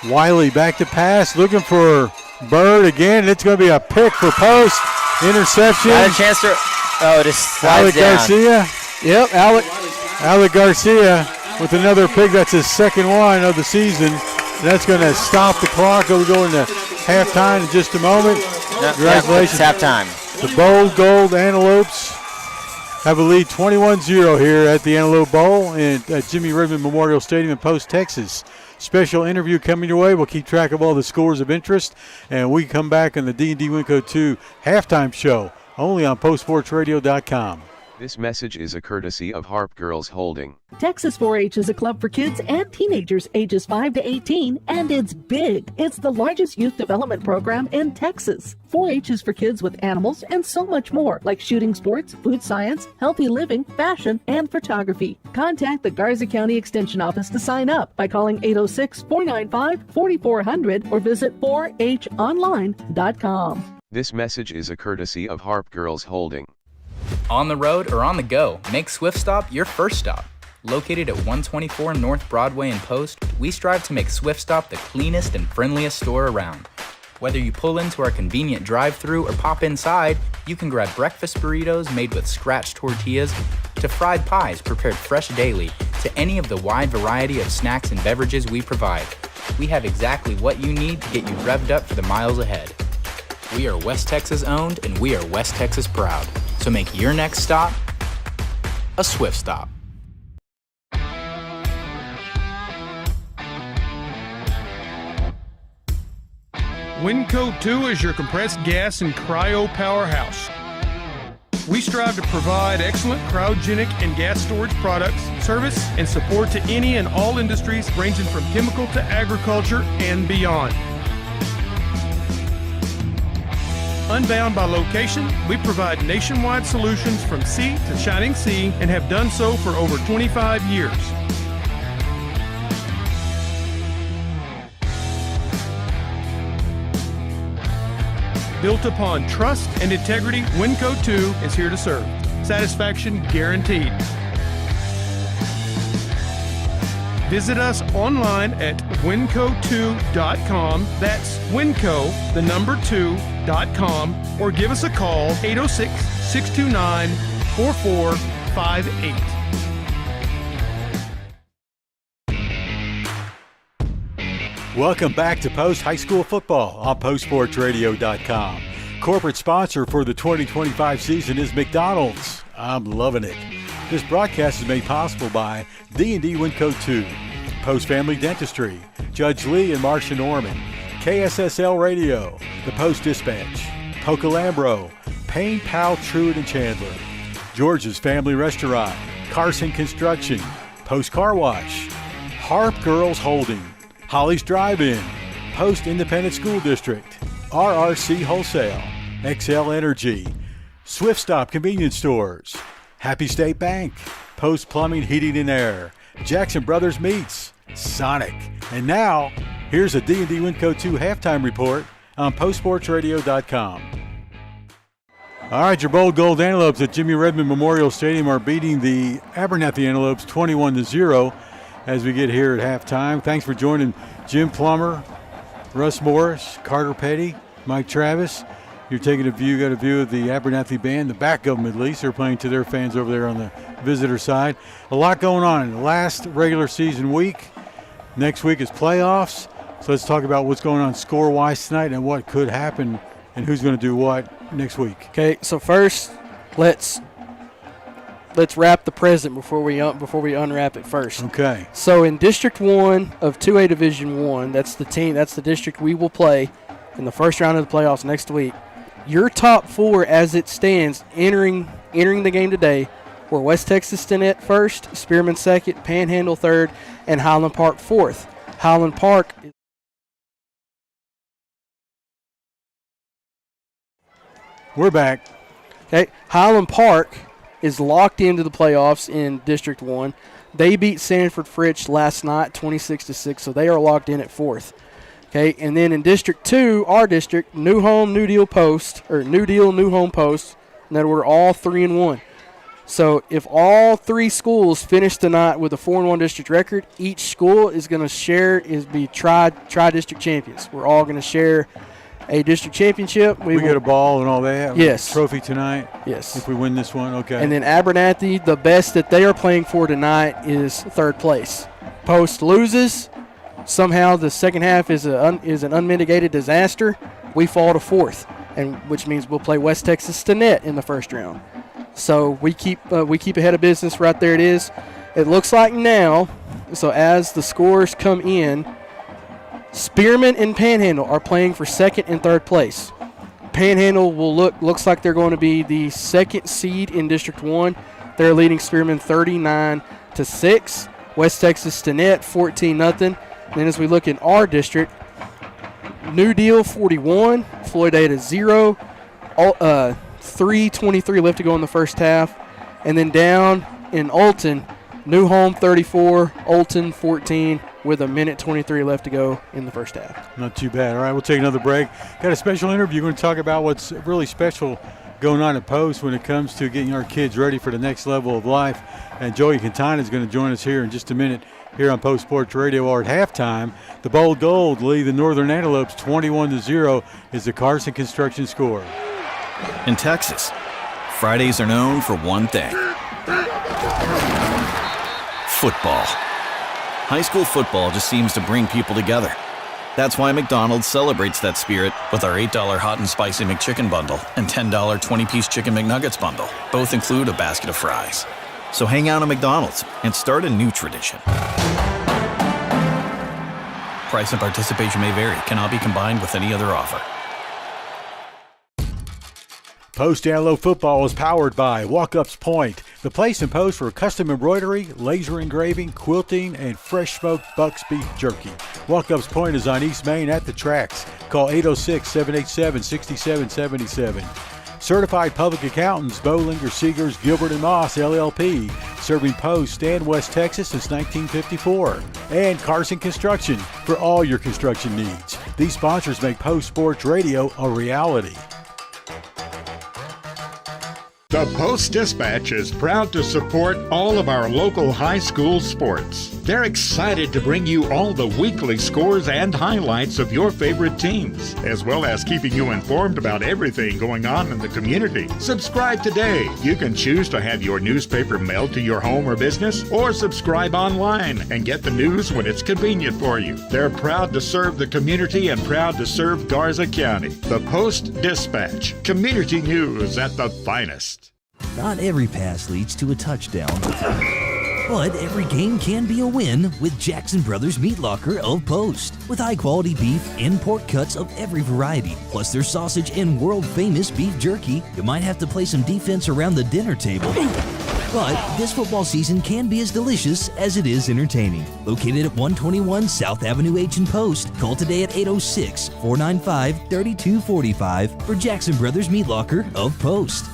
Wiley back to pass, looking for Bird again. It's going to be a pick for Post. Interception. Got a chance to. Oh, it just slides Alec down. Garcia. Yep, Alec Garcia with another pick. That's his second one of the season. That's going to stop the clock. We'll go into halftime in just a moment. Congratulations. It's halftime. The Bold Gold Antelopes have a lead 21-0 here at the Antelope Bowl at Jimmy Redmond Memorial Stadium in Post, Texas. Special interview coming your way. We'll keep track of all the scores of interest, and we come back on the D&D Winco 2 halftime show only on postsportsradio.com. This message is a courtesy of Harp Girls Holding. Texas 4-H is a club for kids and teenagers ages 5 to 18, and it's big. It's the largest youth development program in Texas. 4-H is for kids with animals and so much more, like shooting sports, food science, healthy living, fashion, and photography. Contact the Garza County Extension Office to sign up by calling 806-495-4400 or visit 4honline.com. This message is a courtesy of Harp Girls Holding. On the road or on the go, make Swift Stop your first stop. Located at 124 North Broadway in Post, we strive to make Swift Stop the cleanest and friendliest store around. Whether you pull into our convenient drive-thru or pop inside, you can grab breakfast burritos made with scratch tortillas to fried pies prepared fresh daily to any of the wide variety of snacks and beverages we provide. We have exactly what you need to get you revved up for the miles ahead. We are West Texas owned and we are West Texas proud. So make your next stop a Swift Stop. Winco 2 is your compressed gas and cryo powerhouse. We strive to provide excellent cryogenic and gas storage products, service, and support to any and all industries ranging from chemical to agriculture and beyond. Unbound by location, we provide nationwide solutions from sea to shining sea and have done so for over 25 years. Built upon trust and integrity, Winco 2 is here to serve. Satisfaction guaranteed. Visit us online at winco2.com. That's winco, the number 2.com, or give us a call, 806-629-4458. Welcome back to Post High School Football on postsportsradio.com. Corporate sponsor for the 2025 season is McDonald's. I'm loving it. This broadcast is made possible by D&D Winco 2, Post Family Dentistry, Judge Lee and Marcia Norman, KSSL Radio, the Post Dispatch, Pocalambro, Payne, Powell, Truitt, and Chandler, George's Family Restaurant, Carson Construction, Post Car Wash, Harp Girls Holding, Holly's Drive-In, Post Independent School District, RRC Wholesale, XL Energy, Swift Stop Convenience Stores, Happy State Bank, Post Plumbing, Heating and Air, Jackson Brothers Meats, Sonic. And now, here's a D&D Winco 2 halftime report on postsportsradio.com. All right, your Bold Gold Antelopes at Jimmy Redmond Memorial Stadium are beating the Abernathy Antelopes 21-0 as we get here at halftime. Thanks for joining Jim Plummer, Russ Morris, Carter Petty, Mike Travis. You're taking got a view of the Abernathy band, the back of them at least. They're playing to their fans over there on the visitor side. A lot going on in the last regular season week. Next week is playoffs. So let's talk about what's going on score-wise tonight and what could happen and who's going to do what next week. Okay, so first, let's wrap the present before we unwrap it first. Okay. So in District 1 of 2A Division 1, that's the district we will play in the first round of the playoffs next week. Your top four as it stands entering the game today were West Texas Stinnett first, Spearman second, Panhandle third, and Highland Park fourth. Highland Park We're back. Okay, Highland Park is locked into the playoffs in District 1. They beat Sanford Fritch last night 26-6, so they are locked in at 4th. Okay, and then in District 2, our district, New Home, New Deal Post, or New Deal, New Home Post, and that we're all 3-1. So if all 3 schools finish tonight with a 4-1 district record, each school is going to be tri-district champions. We're all going to share a district championship. We get a ball and all that? Yes. Trophy tonight? Yes. If we win this one, okay. And then Abernathy, the best that they are playing for tonight is 3rd place. Post loses. Somehow the second half is an unmitigated disaster. We fall to 4th, and which means we'll play West Texas Stinnett in the first round. So we keep ahead of business. Right there it is. It looks like now, so as the scores come in, Spearman and Panhandle are playing for 2nd and 3rd place. Panhandle looks like they're going to be the 2nd seed in District 1. They're leading Spearman 39-6. West Texas Stinnett 14-0. Then as we look in our district, New Deal 41, Floydada 0, 3:23 left to go in the first half. And then down in Olton, New Home 34, Olton 14 with 1:23 left to go in the first half. Not too bad. All right, we'll take another break. Got a special interview. We're going to talk about what's really special going on at Post when it comes to getting our kids ready for the next level of life. And Joey Quintana is going to join us here in just a minute here on Post Sports Radio. Or at halftime, the Bold Gold lead the Northern Antelopes 21-0 is the Carson Construction score. In Texas, Fridays are known for one thing: football. High school football just seems to bring people together. That's why McDonald's celebrates that spirit with our $8 hot and spicy McChicken bundle and $10 20-piece Chicken McNuggets bundle. Both include a basket of fries. So hang out at McDonald's and start a new tradition. Price and participation may vary. Cannot be combined with any other offer. Post Antelope football is powered by Walk-Ups Point, the place in Post for custom embroidery, laser engraving, quilting, and fresh smoked Buck's beef jerky. Walk-Ups Point is on East Main at the tracks. Call 806-787-6777. Certified public accountants, Bollinger, Seegers, Gilbert & Moss, LLP, serving Post and West Texas since 1954. And Carson Construction for all your construction needs. These sponsors make Post Sports Radio a reality. The Post-Dispatch is proud to support all of our local high school sports. They're excited to bring you all the weekly scores and highlights of your favorite teams, as well as keeping you informed about everything going on in the community. Subscribe today. You can choose to have your newspaper mailed to your home or business, or subscribe online and get the news when it's convenient for you. They're proud to serve the community and proud to serve Garza County. The Post-Dispatch, community news at the finest. Not every pass leads to a touchdown, but every game can be a win with Jackson Brothers Meat Locker of Post. With high-quality beef and pork cuts of every variety, plus their sausage and world-famous beef jerky, you might have to play some defense around the dinner table. But this football season can be as delicious as it is entertaining. Located at 121 South Avenue H in Post, call today at 806-495-3245 for Jackson Brothers Meat Locker of Post.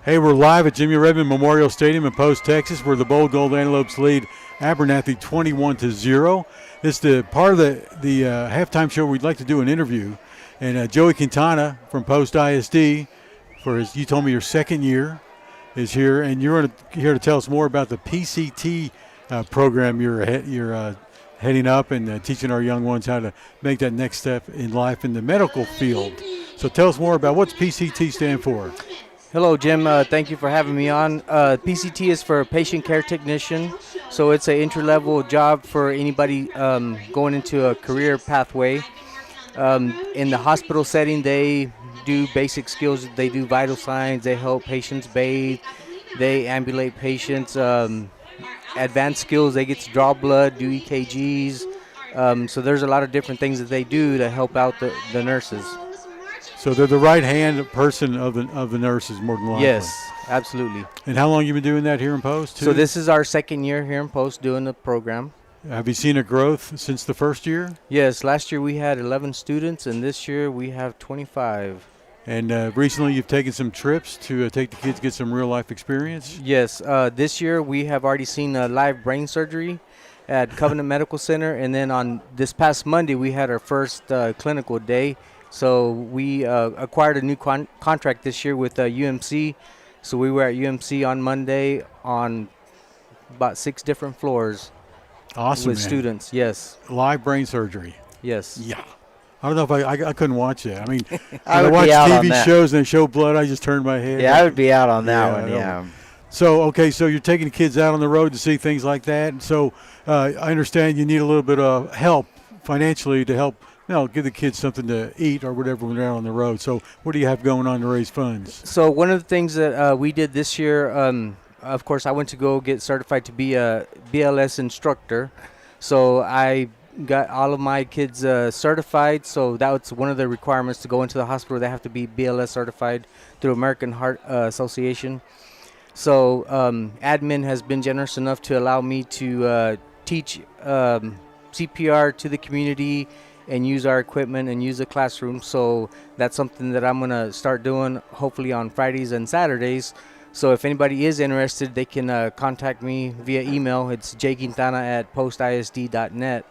Hey, we're live at Jimmy Redmond Memorial Stadium in Post, Texas, where the Bold Gold Antelopes lead Abernathy 21-0. This is the part of the halftime show where we'd like to do an interview. And Joey Quintana from Post ISD, for his, you told me your second year, is here. And you're here to tell us more about the PCT program you're heading up and teaching our young ones how to make that next step in life in the medical field. So tell us more about what's PCT stand for. Hello, Jim. Thank you for having me on. PCT is for Patient Care Technician, so it's an entry-level job for anybody going into a career pathway. In the hospital setting, they do basic skills. They do vital signs. They help patients bathe. They ambulate patients. Advanced skills, they get to draw blood, do EKGs. So there's a lot of different things that they do to help out the nurses. So they're the right-hand person of the nurses, more than likely. Yes, absolutely. And how long have you been doing that here in Post, too? So this is our second year here in Post doing the program. Have you seen a growth since the first year? Yes, last year we had 11 students, and this year we have 25. And recently you've taken some trips to take the kids get some real-life experience? Yes. This year we have already seen live brain surgery at Covenant Medical Center. And then on this past Monday, we had our first clinical day. So we acquired a new contract this year with UMC. So we were at UMC on Monday on about 6 different floors. Awesome, with man. students, yes. Live brain surgery. Yes. Yeah. I don't know if I couldn't watch that. I mean, when I I would watch be out on TV that. shows and they show blood, I just turn my head. Yeah, I would be out on that one, I don't yeah. know. So, okay, so you're taking the kids out on the road to see things like that. And so I understand you need a little bit of help financially to help, give the kids something to eat or whatever when they're out on the road. So what do you have going on to raise funds? So one of the things that we did this year, of course, I went to go get certified to be a BLS instructor. So I got all of my kids certified. So that was one of the requirements to go into the hospital. They have to be BLS certified through American Heart Association. So admin has been generous enough to allow me to teach CPR to the community and use our equipment and use the classroom. So that's something that I'm going to start doing hopefully on Fridays and Saturdays. So if anybody is interested, they can contact me via email. It's jquintana@postisd.net.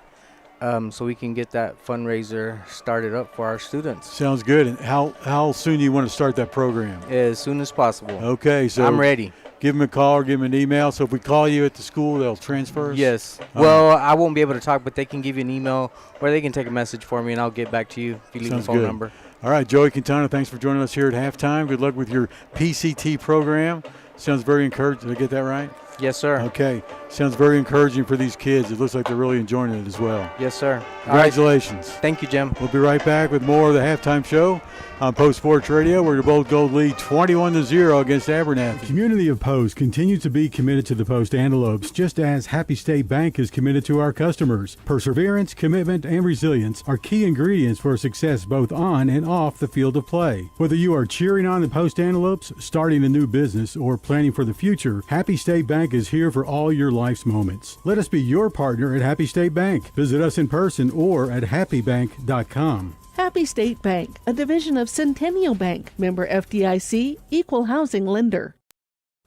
So we can get that fundraiser started up for our students. Sounds good. And how soon do you want to start that program? As soon as possible. Okay, so I'm ready. Give them a call or give them an email. So if we call you at the school, they'll transfer us? Yes. Well, I won't be able to talk, but they can give you an email or they can take a message for me and I'll get back to you if you leave Sounds a phone good. number. All right, Joey Quintana, thanks for joining us here at halftime. Good luck with your PCT program. Sounds very encouraging. Did I get that right? Yes, sir. Okay. Sounds very encouraging for these kids. It looks like they're really enjoying it as well. Yes, sir. Congratulations. Thank you, Jim. We'll be right back with more of the halftime show on Post Sports Radio, where the Bold Gold lead 21-0 against Abernathy. The community of Post continues to be committed to the Post Antelopes, just as Happy State Bank is committed to our customers. Perseverance, commitment, and resilience are key ingredients for success both on and off the field of play. Whether you are cheering on the Post Antelopes, starting a new business, or planning for the future, Happy State Bank is here for all your life's moments. Let us be your partner at Happy State Bank. Visit us in person or at happybank.com. Happy State Bank, a division of Centennial Bank, member FDIC, equal housing lender.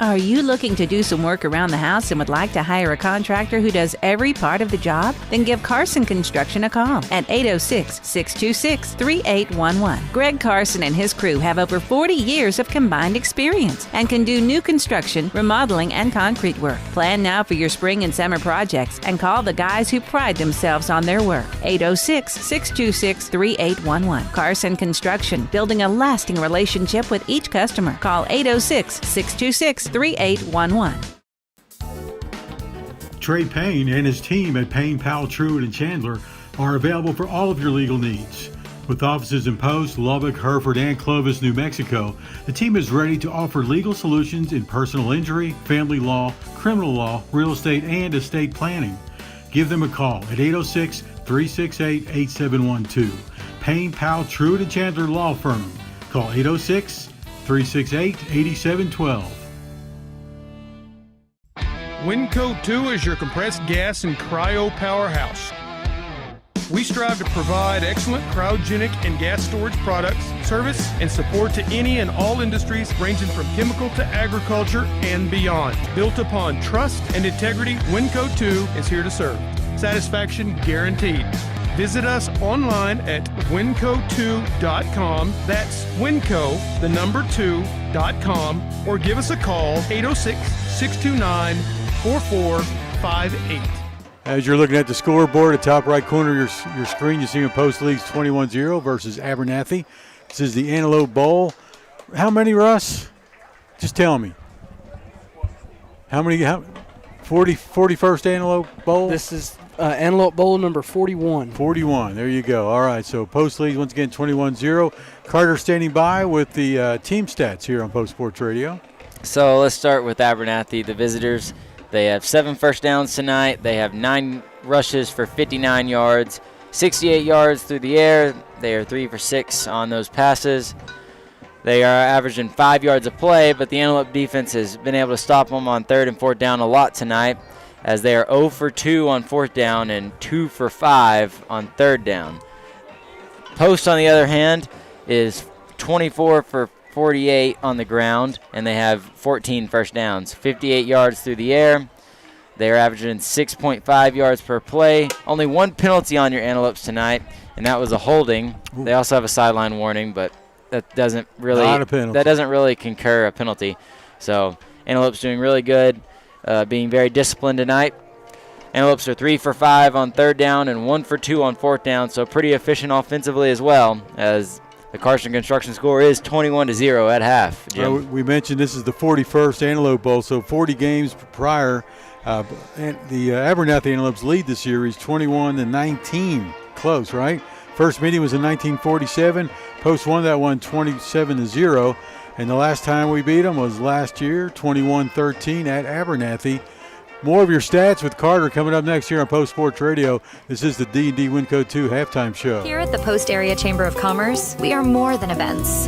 Are you looking to do some work around the house and would like to hire a contractor who does every part of the job? Then give Carson Construction a call at 806-626-3811. Greg Carson and his crew have over 40 years of combined experience and can do new construction, remodeling, and concrete work. Plan now for your spring and summer projects and call the guys who pride themselves on their work. 806-626-3811. Carson Construction, building a lasting relationship with each customer. Call 806-626-3811. Trey Payne and his team at Payne, Powell, Truett, and Chandler are available for all of your legal needs. With offices in Post, Lubbock, Hereford, and Clovis, New Mexico, the team is ready to offer legal solutions in personal injury, family law, criminal law, real estate, and estate planning. Give them a call at 806-368-8712. Payne, Powell, Truett, and Chandler Law Firm. Call 806-368-8712. Winco 2 is your compressed gas and cryo powerhouse. We strive to provide excellent cryogenic and gas storage products, service, and support to any and all industries ranging from chemical to agriculture and beyond. Built upon trust and integrity, Winco 2 is here to serve. Satisfaction guaranteed. Visit us online at winco2.com. That's winco, the number 2.com, or give us a call 806-629-4458. As you're looking at the scoreboard at the top right corner of your screen, you see a Post leads 21-0 versus Abernathy. This is the Antelope Bowl. How many, Russ? Just tell me. How many? 41st Antelope Bowl? This is Antelope Bowl number 41. 41. There you go. All right, so Post leads once again 21-0. Carter standing by with the team stats here on Post Sports Radio. So let's start with Abernathy, the visitors. They have 7 first downs tonight. They have 9 rushes for 59 yards, 68 yards through the air. They are 3 for 6 on those passes. They are averaging 5 yards a play, but the Antelope defense has been able to stop them on 3rd and 4th down a lot tonight, as they are 0 for 2 on 4th down and 2 for 5 on 3rd down. Post, on the other hand, is 24 for 48 on the ground, and they have 14 first downs, 58 yards through the air. They are averaging 6.5 yards per play. Only one penalty on your Antelopes tonight, and that was a holding. Ooh. They also have a sideline warning, but that doesn't really concur a penalty. So Antelopes doing really good, being very disciplined tonight. Antelopes are 3 for 5 on third down and 1 for 2 on fourth down, so pretty efficient offensively as well, as the Carson Construction score is 21-0 at half. Jim. Well, we mentioned this is the 41st Antelope Bowl, so 40 games prior. And the Abernathy Antelopes lead the series 21-19. Close, right? First meeting was in 1947. Post won that one 27-0. And the last time we beat them was last year, 21-13 at Abernathy. More of your stats with Carter coming up next here on Post Sports Radio. This is the D&D Winco 2 halftime show. Here at the Post Area Chamber of Commerce, we are more than events.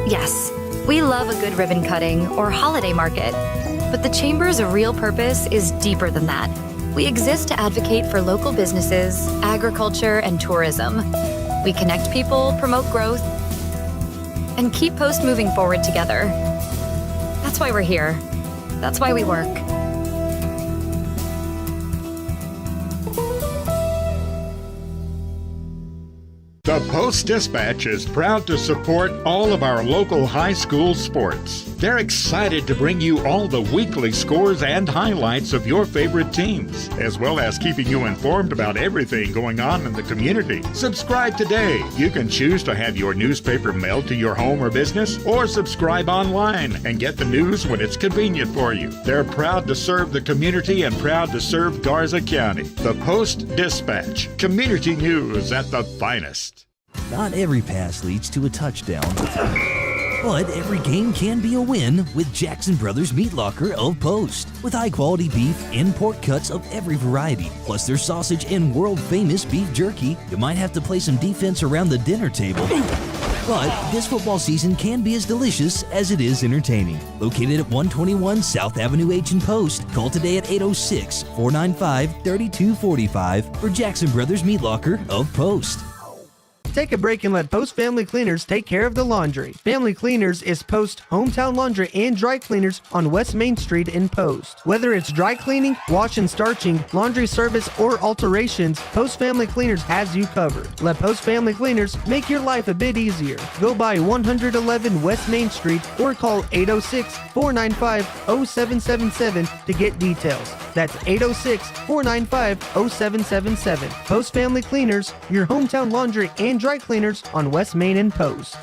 Yes, we love a good ribbon cutting or holiday market, but the Chamber's real purpose is deeper than that. We exist to advocate for local businesses, agriculture, and tourism. We connect people, promote growth, and keep Post moving forward together. That's why we're here. That's why we work. The Post-Dispatch is proud to support all of our local high school sports. They're excited to bring you all the weekly scores and highlights of your favorite teams, as well as keeping you informed about everything going on in the community. Subscribe today. You can choose to have your newspaper mailed to your home or business, or subscribe online and get the news when it's convenient for you. They're proud to serve the community and proud to serve Garza County. The Post-Dispatch, community news at the finest. Not every pass leads to a touchdown, but every game can be a win with Jackson Brothers Meat Locker of Post. With high-quality beef and pork cuts of every variety, plus their sausage and world-famous beef jerky, you might have to play some defense around the dinner table. But this football season can be as delicious as it is entertaining. Located at 121 South Avenue H in Post, call today at 806-495-3245 for Jackson Brothers Meat Locker of Post. Take a break and let Post Family Cleaners take care of the laundry. Family Cleaners is Post hometown laundry and dry cleaners on West Main Street in Post. Whether it's dry cleaning, wash and starching, laundry service, or alterations, Post Family Cleaners has you covered. Let Post Family Cleaners make your life a bit easier. Go by 111 West Main Street or call 806-495-0777 to get details. That's 806-495-0777. Post Family Cleaners, your hometown laundry and dry cleaners on West Main and Post.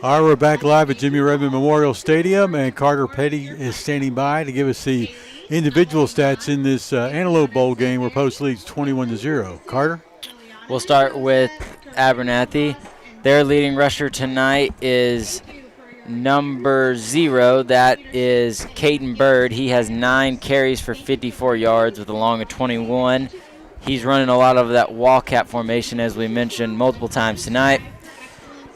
All right, we're back live at Jimmy Redmond Memorial Stadium, and Carter Petty is standing by to give us the individual stats in this Antelope Bowl game where Post leads 21-0. Carter? We'll start with Abernathy. Their leading rusher tonight is number 0. That is Caden Bird. He has 9 carries for 54 yards with a long of 21. He's running a lot of that wildcat formation, as we mentioned multiple times tonight.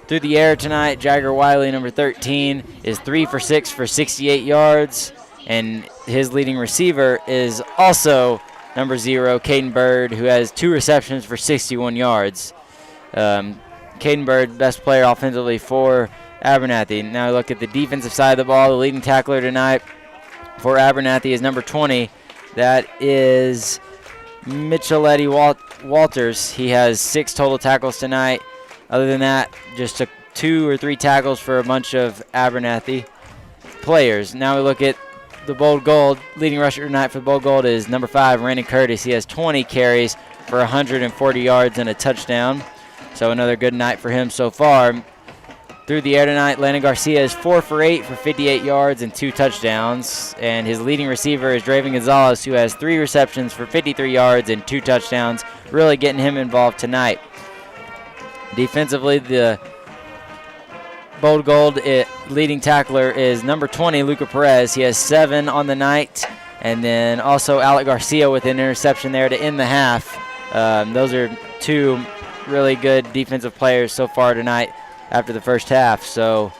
Through the air tonight, Jagger Wiley, number 13, is 3 for 6 for 68 yards. And his leading receiver is also number 0, Caden Bird, who has 2 receptions for 61 yards. Caden Bird, best player offensively for Abernathy. Now look at the defensive side of the ball. The leading tackler tonight for Abernathy is number 20. That is Micheletti Walters. He has 6 total tackles tonight. Other than that, just took 2 or 3 tackles for a bunch of Abernathy players. Now we look at the Bold Gold. Leading rusher tonight for the Bold Gold is number 5, Randy Curtis. He has 20 carries for 140 yards and a touchdown. So another good night for him so far. Through the air tonight, Landon Garcia is 4 for 8 for 58 yards and 2 touchdowns. And his leading receiver is Draven Gonzalez, who has 3 receptions for 53 yards and 2 touchdowns, really getting him involved tonight. Defensively, the Bold Gold leading tackler is number 20, Luca Perez. He has 7 on the night. And then also Alec Garcia with an interception there to end the half. Those are 2 really good defensive players so far tonight after the first half. So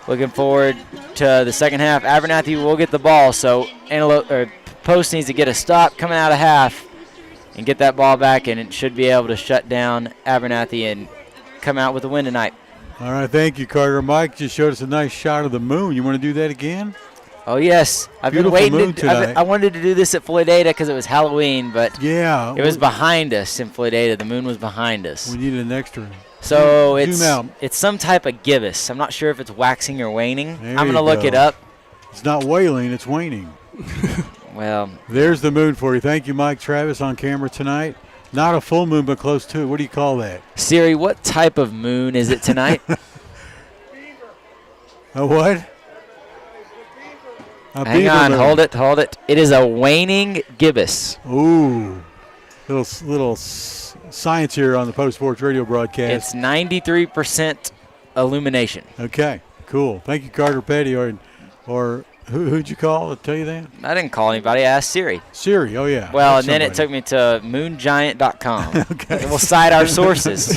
looking forward to the second half. Abernathy will get the ball, so Post needs to get a stop coming out of half and get that ball back, and it should be able to shut down Abernathy and come out with a win tonight. All right, thank you, Carter. Mike just showed us a nice shot of the moon. You want to do that again? Oh, yes. I've Beautiful been moon waiting. tonight. I wanted to do this at Floydada because it was Halloween, but yeah, it was behind us in Floydada. The moon was behind us. We needed an extra. So Zoom out. it's some type of gibbous. I'm not sure if it's waxing or waning. There I'm going to you look go. it up. It's not wailing, it's waning. Well, there's the moon for you. Thank you, Mike Travis, on camera tonight. Not a full moon, but close to it. What do you call that? Siri, what type of moon is it tonight? A what? A Hang beaver on, moon. hold it. It is a waning gibbous. Ooh, little science here on the Post Sports Radio broadcast. It's 93% illumination. Okay, cool. Thank you, Carter Petty, or who'd you call to tell you that? I didn't call anybody. I asked Siri. Siri, oh yeah. Well, That's and then it took somebody. me to moongiant.com. Okay. We'll cite our sources.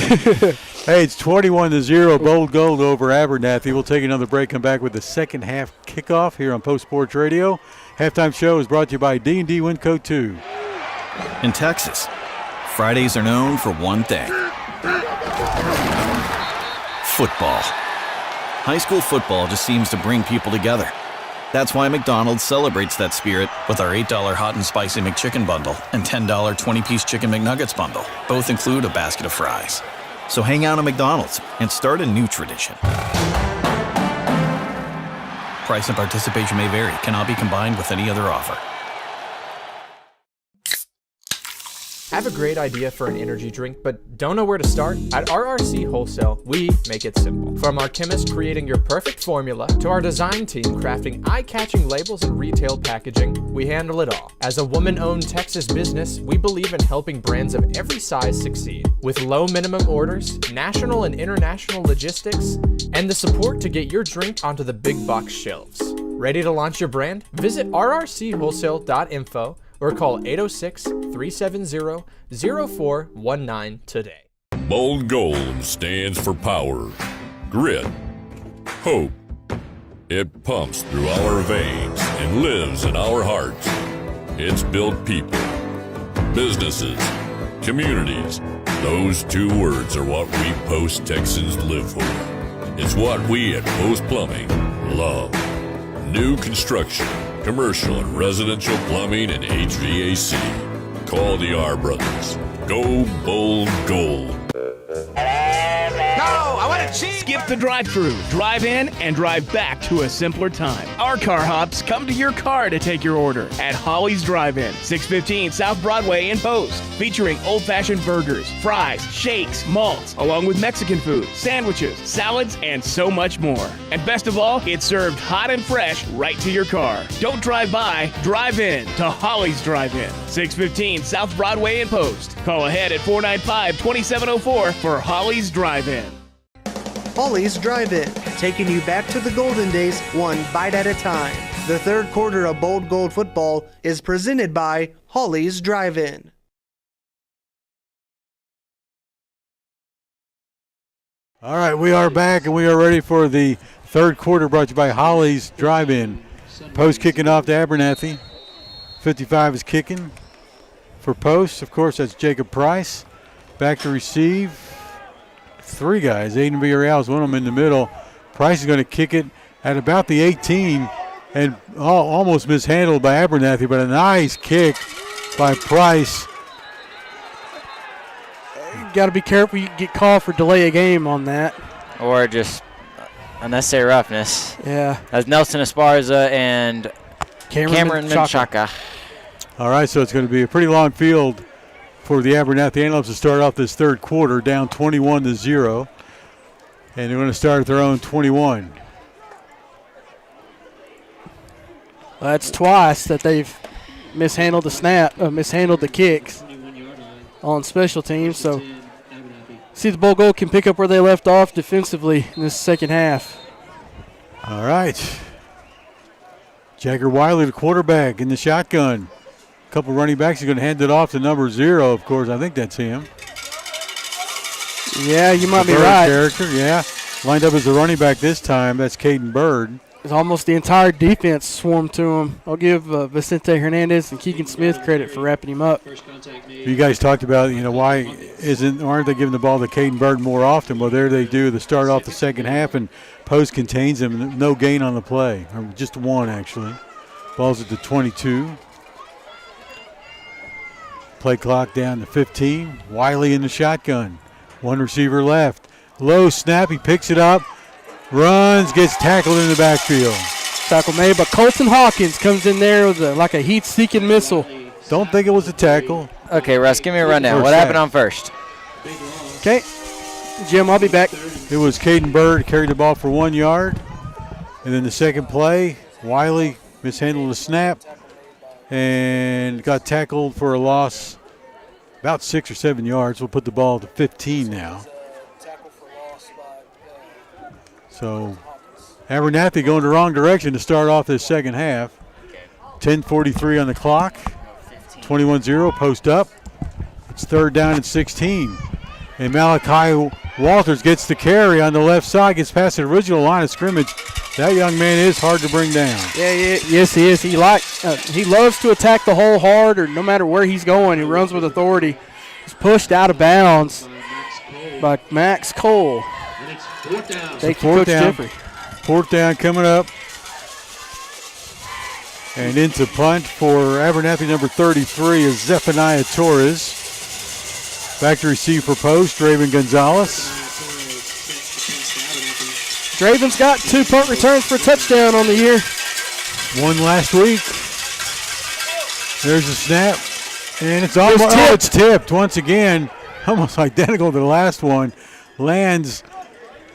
Hey, it's 21-0, Bold Gold over Abernathy. We'll take another break, come back with the second half kickoff here on Post Sports Radio. Halftime show is brought to you by D&D Winco 2. In Texas, Fridays are known for one thing: football. High school football just seems to bring people together. That's why McDonald's celebrates that spirit with our $8 hot and spicy McChicken bundle and $10 20-piece Chicken McNuggets bundle. Both include a basket of fries. So hang out at McDonald's and start a new tradition. Price and participation may vary. Cannot be combined with any other offer. Have a great idea for an energy drink, but don't know where to start? At RRC Wholesale, we make it simple. From our chemist creating your perfect formula, to our design team crafting eye-catching labels and retail packaging, we handle it all. As a woman-owned Texas business, we believe in helping brands of every size succeed. With low minimum orders, national and international logistics, and the support to get your drink onto the big box shelves. Ready to launch your brand? Visit rrchwholesale.info or call 806-370-0419 today. Bold Gold stands for power, grit, hope. It pumps through our veins and lives in our hearts. It's built people, businesses, communities. Those two words are what we Post Texans live for. It's what we at Post Plumbing love. New construction, commercial and residential plumbing and HVAC. Call the R Brothers. Go Bold Gold. No, I want to cheat. Skip the drive-thru, drive in, and drive back to a simpler time. Our car hops come to your car to take your order at Holly's Drive-In, 615 South Broadway in Post, featuring old-fashioned burgers, fries, shakes, malts, along with Mexican food, sandwiches, salads, and so much more. And best of all, it's served hot and fresh right to your car. Don't drive by, drive in to Holly's Drive-In, 615 South Broadway in Post. Call ahead at 495-2704 for Holly's Drive-In. Holly's Drive-In, taking you back to the golden days, one bite at a time. The third quarter of Bold Gold football is presented by Holly's Drive-In. All right, we are back, and we are ready for the third quarter, brought to you by Holly's Drive-In. Post kicking off to Abernathy. 55 is kicking for Post. Of course, that's Jacob Price. Back to receive. Three guys. Aiden Villarreal is one of them in the middle. Price is going to kick it at about the 18 and almost mishandled by Abernathy, but a nice kick by Price. Got to be careful. You get called for delay a game on that. Or just unnecessary roughness. Yeah. As Nelson Esparza and Cameron Menchaca. All right, so it's going to be a pretty long field for the Abernathy Antelopes to start off this third quarter, down 21-0. And they're going to start at their own 21. Well, that's twice that they've mishandled the kicks on special teams. So see if the Bowl Gold can pick up where they left off defensively in this second half. All right. Jagger Wiley, the quarterback, in the shotgun. Couple running backs. He's going to hand it off to number 0, of course. I think that's him. Yeah, you might the be Bird right. Character, yeah. Lined up as a running back this time. That's Caden Bird. It's almost the entire defense swarmed to him. I'll give Vicente Hernandez and Keegan Smith credit for wrapping him up. You guys talked about, why aren't they giving the ball to Caden Bird more often? Well, there they do. They start off the second half, and Post contains them. No gain on the play, or just one actually. Ball's at the 22. Play clock down to 15. Wiley in the shotgun. One receiver left. Low snap. He picks it up. Runs. Gets tackled in the backfield. Tackle made by Colton Hawkins. Comes in there with like a heat-seeking missile. Don't think it was a tackle. Okay, Russ, give me a rundown. What happened on first? Okay. Jim, I'll be back. It was Caden Bird carried the ball for 1 yard. And then the second play, Wiley mishandled the snap and got tackled for a loss about 6 or 7 yards. We'll put the ball to 15 now. So Abernathy going the wrong direction to start off this second half. 10:43 on the clock. 21-0, post up. It's third down and 16. And Malachi Walters gets the carry on the left side, gets past the original line of scrimmage. That young man is hard to bring down. Yes, he is. He loves to attack the hole hard, or no matter where he's going, he runs with authority. He's pushed out of bounds by Max Cole. Thank you, Coach Jeffrey. Fourth down coming up. And into punt for Abernathy number 33 is Zephaniah Torres. Back to receive for Post, Draven Gonzalez. Draven's got 2 punt returns for a touchdown on the year. One last week. There's a snap. And it's almost tipped. It's tipped once again. Almost identical to the last one. Lands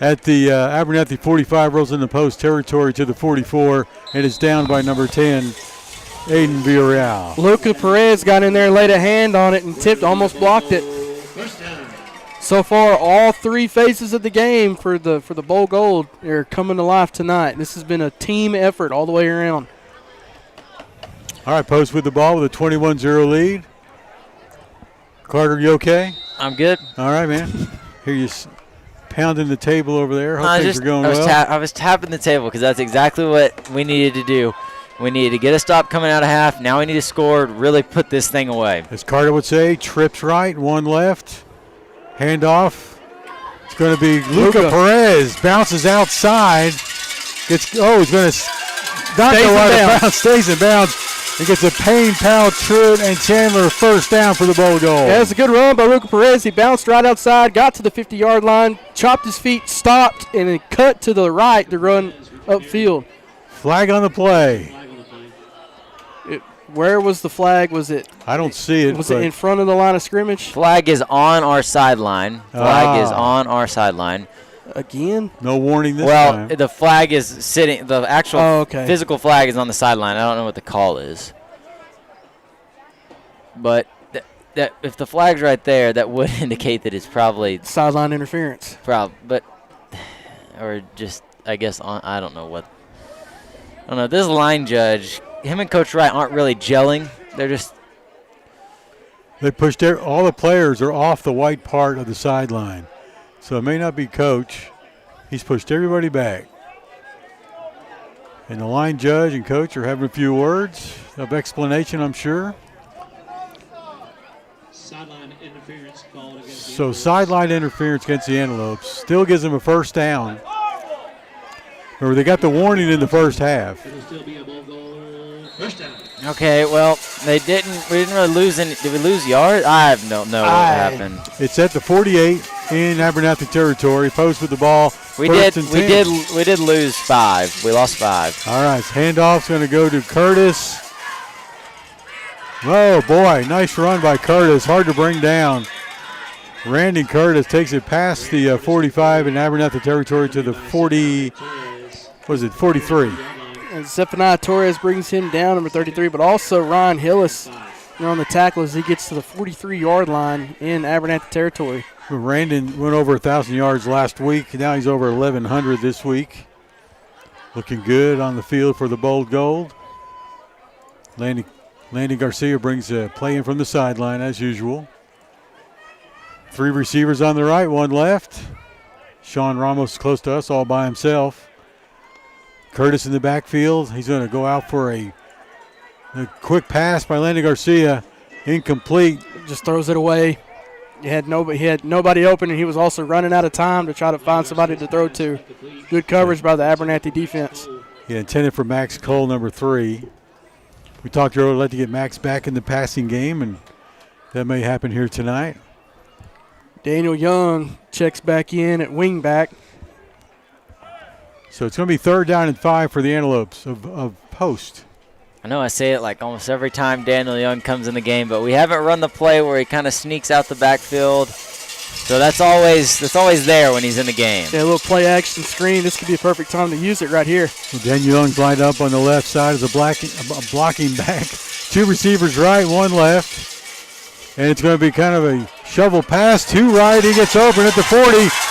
at the Abernathy 45, rolls into post territory to the 44, and is down by number 10, Aiden Villarreal. Luca Perez got in there, laid a hand on it, and tipped, almost blocked it. So far, all 3 phases of the game for the Bowl Gold are coming to life tonight. This has been a team effort all the way around. All right, Post with the ball with a 21-0 lead. Carter, you okay? I'm good. All right, man. Hear you pounding the table over there. Hope things are going well. I was tapping the table because that's exactly what we needed to do. We needed to get a stop coming out of half. Now we need to score, really put this thing away. As Carter would say, trips right, one left. Handoff. It's going to be Luca Perez. Bounces outside. He's going to not go out of bounds. Stays in bounds. And gets a Payne, Powell, Truitt, and Chandler first down for the Bowl goal. Yeah, it's a good run by Luca Perez. He bounced right outside, got to the 50-yard line, chopped his feet, stopped, and then cut to the right to run upfield. Flag on the play. Where was the flag? Was it? I don't see it. Was it in front of the line of scrimmage? Flag is on our sideline. Flag is on our sideline. Again? No warning this time. Well, the flag is sitting. The actual physical flag is on the sideline. I don't know what the call is. But that if the flag's right there, that would indicate that it's probably sideline interference. Or just, I guess, I don't know what. I don't know. This line judge, him and Coach Wright aren't really gelling. They're just. They pushed all the players are off the white part of the sideline. So it may not be Coach. He's pushed everybody back. And the line judge and coach are having a few words of explanation, I'm sure. Sideline interference called against the So sideline interference against the Antelopes still gives them a first down. Remember, they got the warning in the first half. It'll still be a Bowl goal. First down. Okay, well, we didn't really lose any. Did we lose yards? I don't know what happened. It's at the 48 in Abernathy territory. Post with the ball. We did lose 5. We lost 5. All right, handoff's going to go to Curtis. Oh boy, nice run by Curtis. Hard to bring down. Randy Curtis takes it past the 45 in Abernathy territory to the 40. Was it 43? And Zephaniah Torres brings him down, number 33, but also Ryan Hillis on the tackle as he gets to the 43-yard line in Abernathy territory. Randon went over 1,000 yards last week. Now he's over 1,100 this week. Looking good on the field for the Bowl Gold. Landy Garcia brings a play in from the sideline as usual. 3 receivers on the right, 1 left. Sean Ramos close to us all by himself. Curtis in the backfield. He's going to go out for a quick pass by Landon Garcia. Incomplete. Just throws it away. He had nobody open, and he was also running out of time to try to find somebody to throw to. Good coverage by the Abernathy defense. Yeah, intended for Max Cole, number 3. We talked earlier, like to get Max back in the passing game, and that may happen here tonight. Daniel Young checks back in at wing back. So it's going to be 3rd down and 5 for the Antelopes of Post. I know I say it like almost every time Daniel Young comes in the game, but we haven't run the play where he kind of sneaks out the backfield. So that's always there when he's in the game. Yeah, a little play action screen. This could be a perfect time to use it right here. Well, Daniel Young's lined up on the left side as a blocking back. 2 receivers right, 1 left. And it's going to be kind of a shovel pass. 2 right. He gets open at the 40.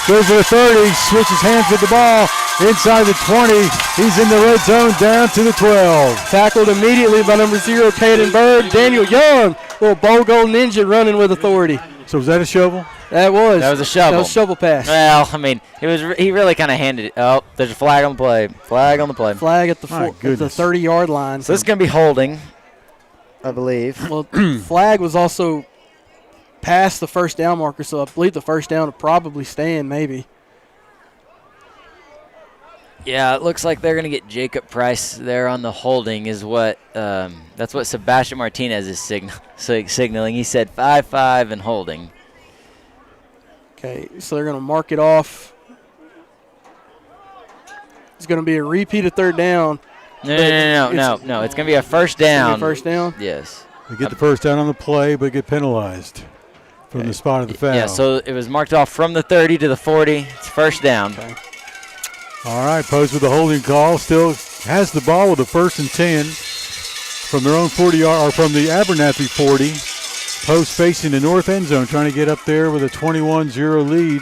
Goes to the 30. Switches hands with the ball. Inside the 20. He's in the red zone down to the 12. Tackled immediately by number 0, Caden Bird. Daniel Young, little Bogo ninja running with authority. So was that a shovel? That was a shovel. That was a shovel pass. Well, I mean, he really kind of handed it. Oh, there's a flag on the play. Flag on the play. Flag at the 30-yard line. So this is going to be holding, I believe. Well, flag was also past the first down marker, so I believe the first down will probably stand maybe. Yeah, it looks like they're going to get Jacob Price there on the holding is what that's what Sebastian Martinez is signaling. He said 5-5 and holding. Okay, so they're going to mark it off. It's going to be a repeat of 3rd down. No. It's going to be a first down. First down? Yes. They get the first down on the play, but get penalized from the spot of the foul. Yeah, so it was marked off from the 30 to the 40. It's first down. Okay. All right, Post with the holding call. Still has the ball with a 1st and 10 from their own 40-yard, or from the Abernathy 40. Post facing the north end zone, trying to get up there with a 21-0 lead.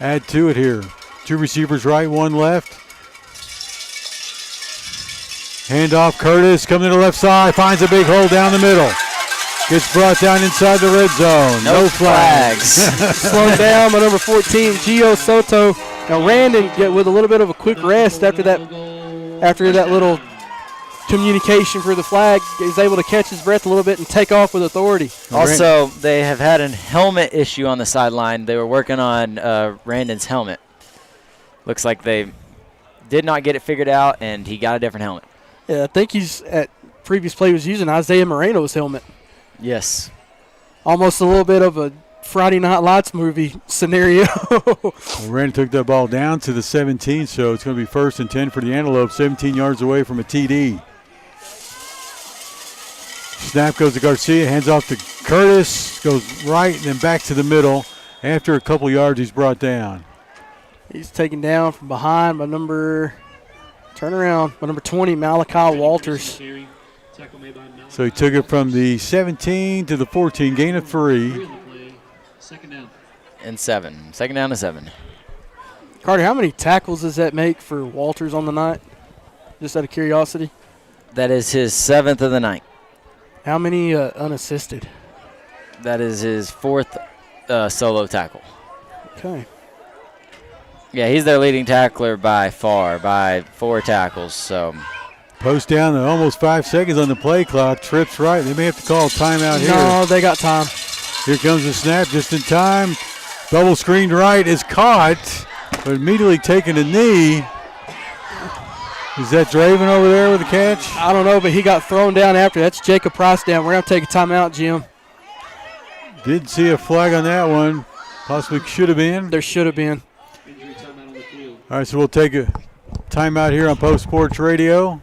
Add to it here. 2 receivers right, 1 left. Handoff, Curtis coming to the left side, finds a big hole down the middle. Gets brought down inside the red zone. No flags. Slowed down by number 14, Gio Soto. Now Randon get with a little bit of a quick rest after that little communication for the flag. He's able to catch his breath a little bit and take off with authority. Also, they have had a helmet issue on the sideline. They were working on Randon's helmet. Looks like they did not get it figured out, and he got a different helmet. Yeah, I think he's at previous play was using Isaiah Moreno's helmet. Yes. Almost a little bit of a Friday Night Lights movie scenario. Well, Randon took that ball down to the 17, so it's going to be 1st and 10 for the Antelope, 17 yards away from a TD. Snap goes to Garcia, hands off to Curtis, goes right and then back to the middle. After a couple yards, he's brought down. He's taken down from behind by number 20, Malachi Walters. So he took it from the 17 to the 14, gain of 3. 2nd down. And 7. 2nd down to 7. Carter, how many tackles does that make for Walters on the night? Just out of curiosity. That is his 7th of the night. How many unassisted? That is his 4th solo tackle. Okay. Yeah, he's their leading tackler by far, by 4 tackles. So Post down to almost 5 seconds on the play clock. Trips right. They may have to call a timeout here. No, they got time. Here comes the snap just in time. Double screened right is caught, but immediately taking a knee. Is that Draven over there with the catch? I don't know, but he got thrown down after. That's Jacob Price down. We're going to take a timeout, Jim. Did see a flag on that one. Possibly should have been. There should have been. All right, so we'll take a timeout here on Post Sports Radio.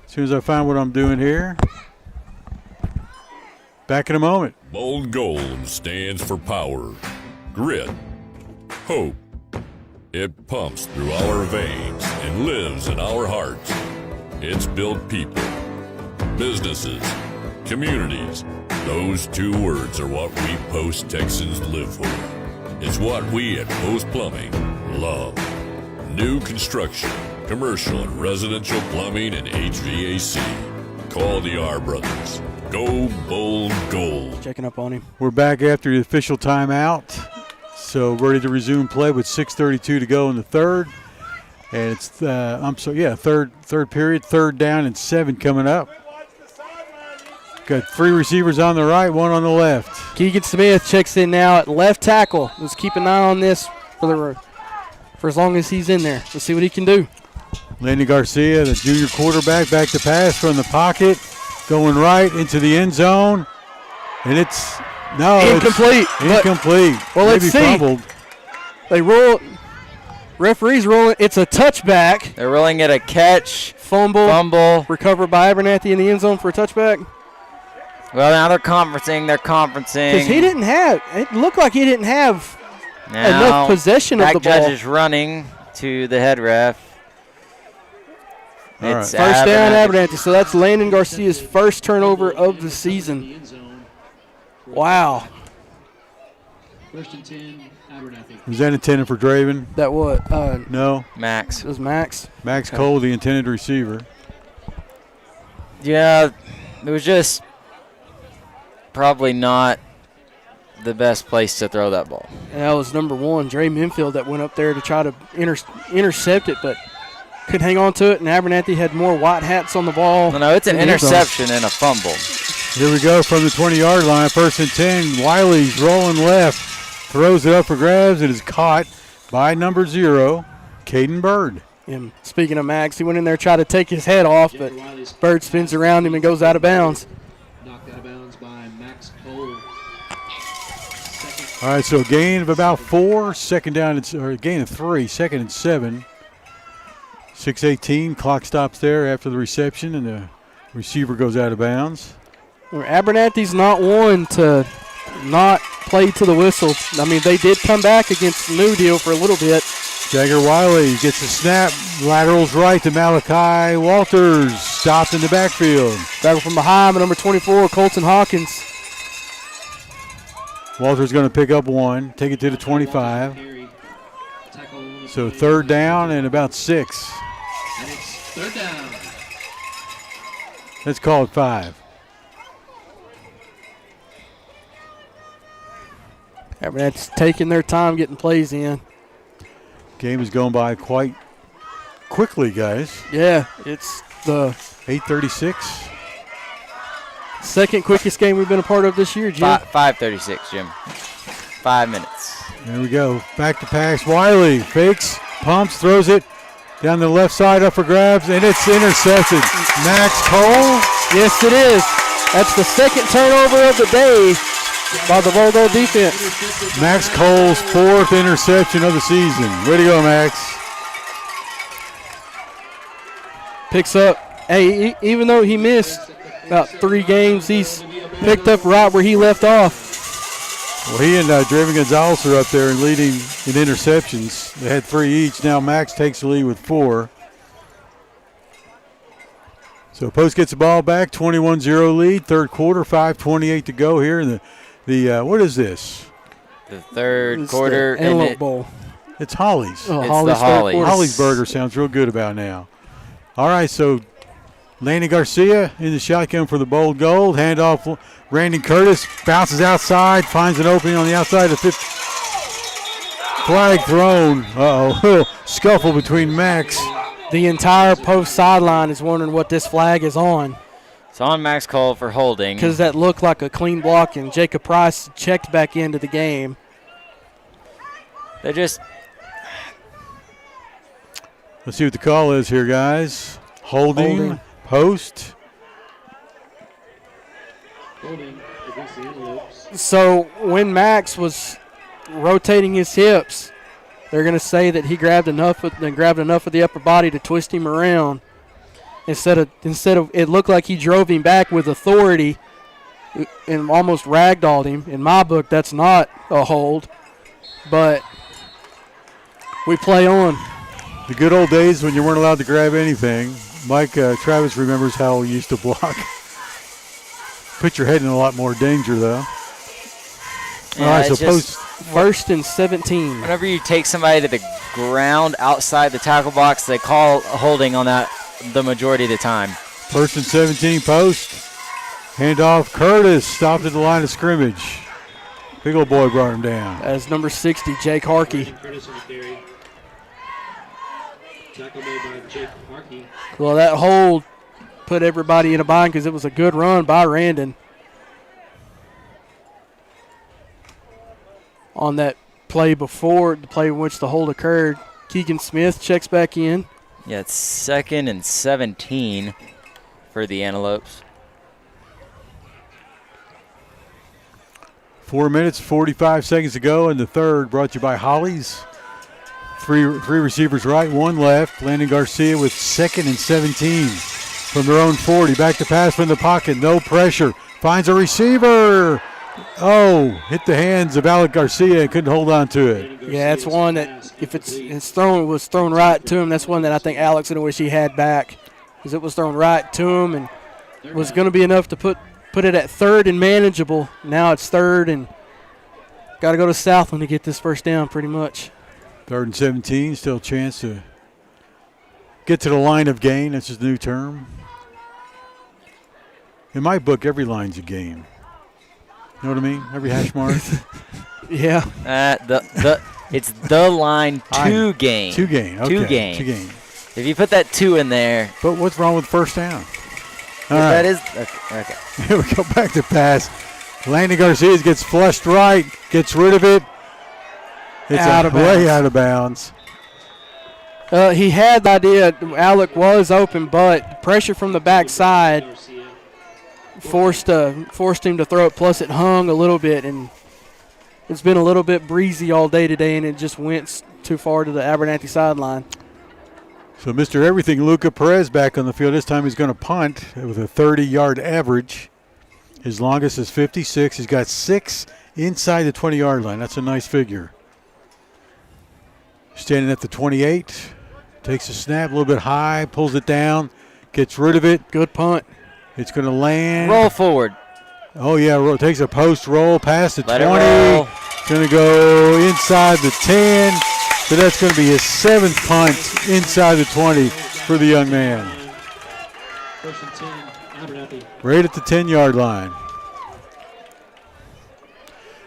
As soon as I find what I'm doing here. Back in a moment. Bold Gold stands for power, grit, hope. It pumps through our veins and lives in our hearts. It's built people, businesses, communities. Those 2 words are what we Post Texans live for. It's what we at Post Plumbing love. New construction, commercial and residential plumbing and HVAC. Call the R Brothers. Go Bold Gold. Checking up on him. We're back after the official timeout. So ready to resume play with 6:32 to go in the 3rd. And it's third period, 3rd down and 7 coming up. Got 3 receivers on the right, 1 on the left. Keegan Smith checks in now at left tackle. Let's keep an eye on this for as long as he's in there. Let's see what he can do. Lenny Garcia, the junior quarterback, back to pass from the pocket, going right into the end zone. And it's incomplete. Incomplete. Well, Maybe let's see. fumbled. They roll. Referee's rolling. It's a touchback. They're rolling it a catch. Fumble. Recovered by Abernathy in the end zone for a touchback. Well, now they're conferencing. Because he didn't have. It looked like he didn't have enough possession of the ball. Back judge is running to the head ref. It's first down, Abernathy. So that's Landon Garcia's first turnover of the season. Wow. 1st and 10, Abernathy. Was that intended for Draven? That what? No. Max. It was Max. Max Cole, the intended receiver. Yeah, it was just probably not the best place to throw that ball. And that was number 1, Dre Minfield, that went up there to try to intercept it, but could hang on to it, and Abernathy had more white hats on the ball. No, it's an interception and a fumble. Here we go from the 20-yard line. 1st and 10. Wiley's rolling left. Throws it up for grabs. It is caught by number 0, Caden Bird. And speaking of Max, he went in there, tried to take his head off, but Bird spins around him and goes out of bounds. Knocked out of bounds by Max Cole. All right, so a gain of about 4. Second down, or a gain of 3. 2nd and 7. 6:18. Clock stops there after the reception, and the receiver goes out of bounds. Abernathy's not one to not play to the whistle. I mean, they did come back against New Deal for a little bit. Jagger Wiley gets a snap, laterals right to Malachi Walters, stopped in the backfield. Back from behind, number 24, Colton Hawkins. Walters going to pick up 1, take it to the 25. So 3rd down and about 6. And it's 3rd down. Let's call it 5. Abernathy's taking their time getting plays in. Game is going by quite quickly, guys. Yeah, it's the 8:36. Second quickest game we've been a part of this year, Jim. 5:36, Jim. 5 minutes. There we go. Back to pass. Wiley fakes, pumps, throws it down the left side up for grabs, and it's intercepted. Max Cole. Yes, it is. That's the 2nd turnover of the day by the Volgo defense. Max Cole's 4th interception of the season. Way to go, Max. Picks up. Hey, even though he missed about 3 games, he's picked up right where he left off. Well, he and Draven Gonzalez are up there and leading in interceptions. They had 3 each. Now Max takes the lead with 4. So Post gets the ball back, 21-0 lead, 3rd quarter, 5:28 to go here. And the what is this? The 3rd quarter. The Antelope Bowl. It's Holly's. Oh, it's Holly's the Holly's. Holly's Burger sounds real good about now. All right, so Laney Garcia in the shotgun for the bold gold. Handoff, Brandon Curtis bounces outside, finds an opening on the outside of the 50. Flag thrown. Uh-oh. Scuffle between Max. The entire Post sideline is wondering what this flag is on. It's on Max Cole for holding. Because that looked like a clean block, and Jacob Price checked back into the game. They're just... Let's see what the call is here, guys. Holding. Post. So when Max was rotating his hips, they're going to say that he grabbed enough of the upper body to twist him around. Instead of it looked like he drove him back with authority and almost ragdolled him. In my book, that's not a hold, but we play on. The good old days when you weren't allowed to grab anything. Mike Travis remembers how we used to block. Put your head in a lot more danger, though. Yeah, all right, so Post. 1st and 17. Whenever you take somebody to the ground outside the tackle box, they call holding on that the majority of the time. 1st and 17, Post. Handoff, Curtis stopped at the line of scrimmage. Big old boy brought him down. As number 60, Jake Harkey. Tackle made by Jake Markey. Well, that hold put everybody in a bind because it was a good run by Randon on that play before, the play in which the hold occurred. Keegan Smith checks back in. Yeah, it's 2nd and 17 for the Antelopes. 4 minutes, 45 seconds to go in the third, brought to you by Hollies. Three receivers right, one left. Landon Garcia with 2nd and 17 from their own 40. Back to pass from the pocket, no pressure. Finds a receiver. Oh, hit the hands of Alec Garcia and couldn't hold on to it. Yeah, it's one that if was thrown right to him, that's one that I think Alex would wish he had back, because it was thrown right to him and was going to be enough to put it at 3rd and manageable. Now it's 3rd and got to go to Southland to get this first down pretty much. 3rd and 17, still a chance to get to the line of gain. That's his new term. In my book, every line's a gain. You know what I mean? Every hash mark. Yeah. It's the line to gain. To gain. Okay. To gain. To gain. If you put that 2 in there. But what's wrong with first down? That is okay. Here we go, back to pass. Landon Garcia gets flushed right, gets rid of it. It's way out of bounds. He had the idea. Alec was open, but pressure from the backside forced him to throw it. Plus, it hung a little bit, and it's been a little bit breezy all day today, and it just went too far to the Abernathy sideline. So Mr. Everything, Luca Perez, back on the field. This time he's going to punt with a 30-yard average. His longest is 56. He's got 6 inside the 20-yard line. That's a nice figure. Standing at the 28. Takes a snap, a little bit high, pulls it down, gets rid of it. Good punt. It's going to land. Roll forward. Oh, yeah, takes a post roll past the 20. It's going to go inside the 10. So that's going to be his 7th punt inside the 20 for the young man. 1st and 10, Abernathy. Right at the 10-yard line.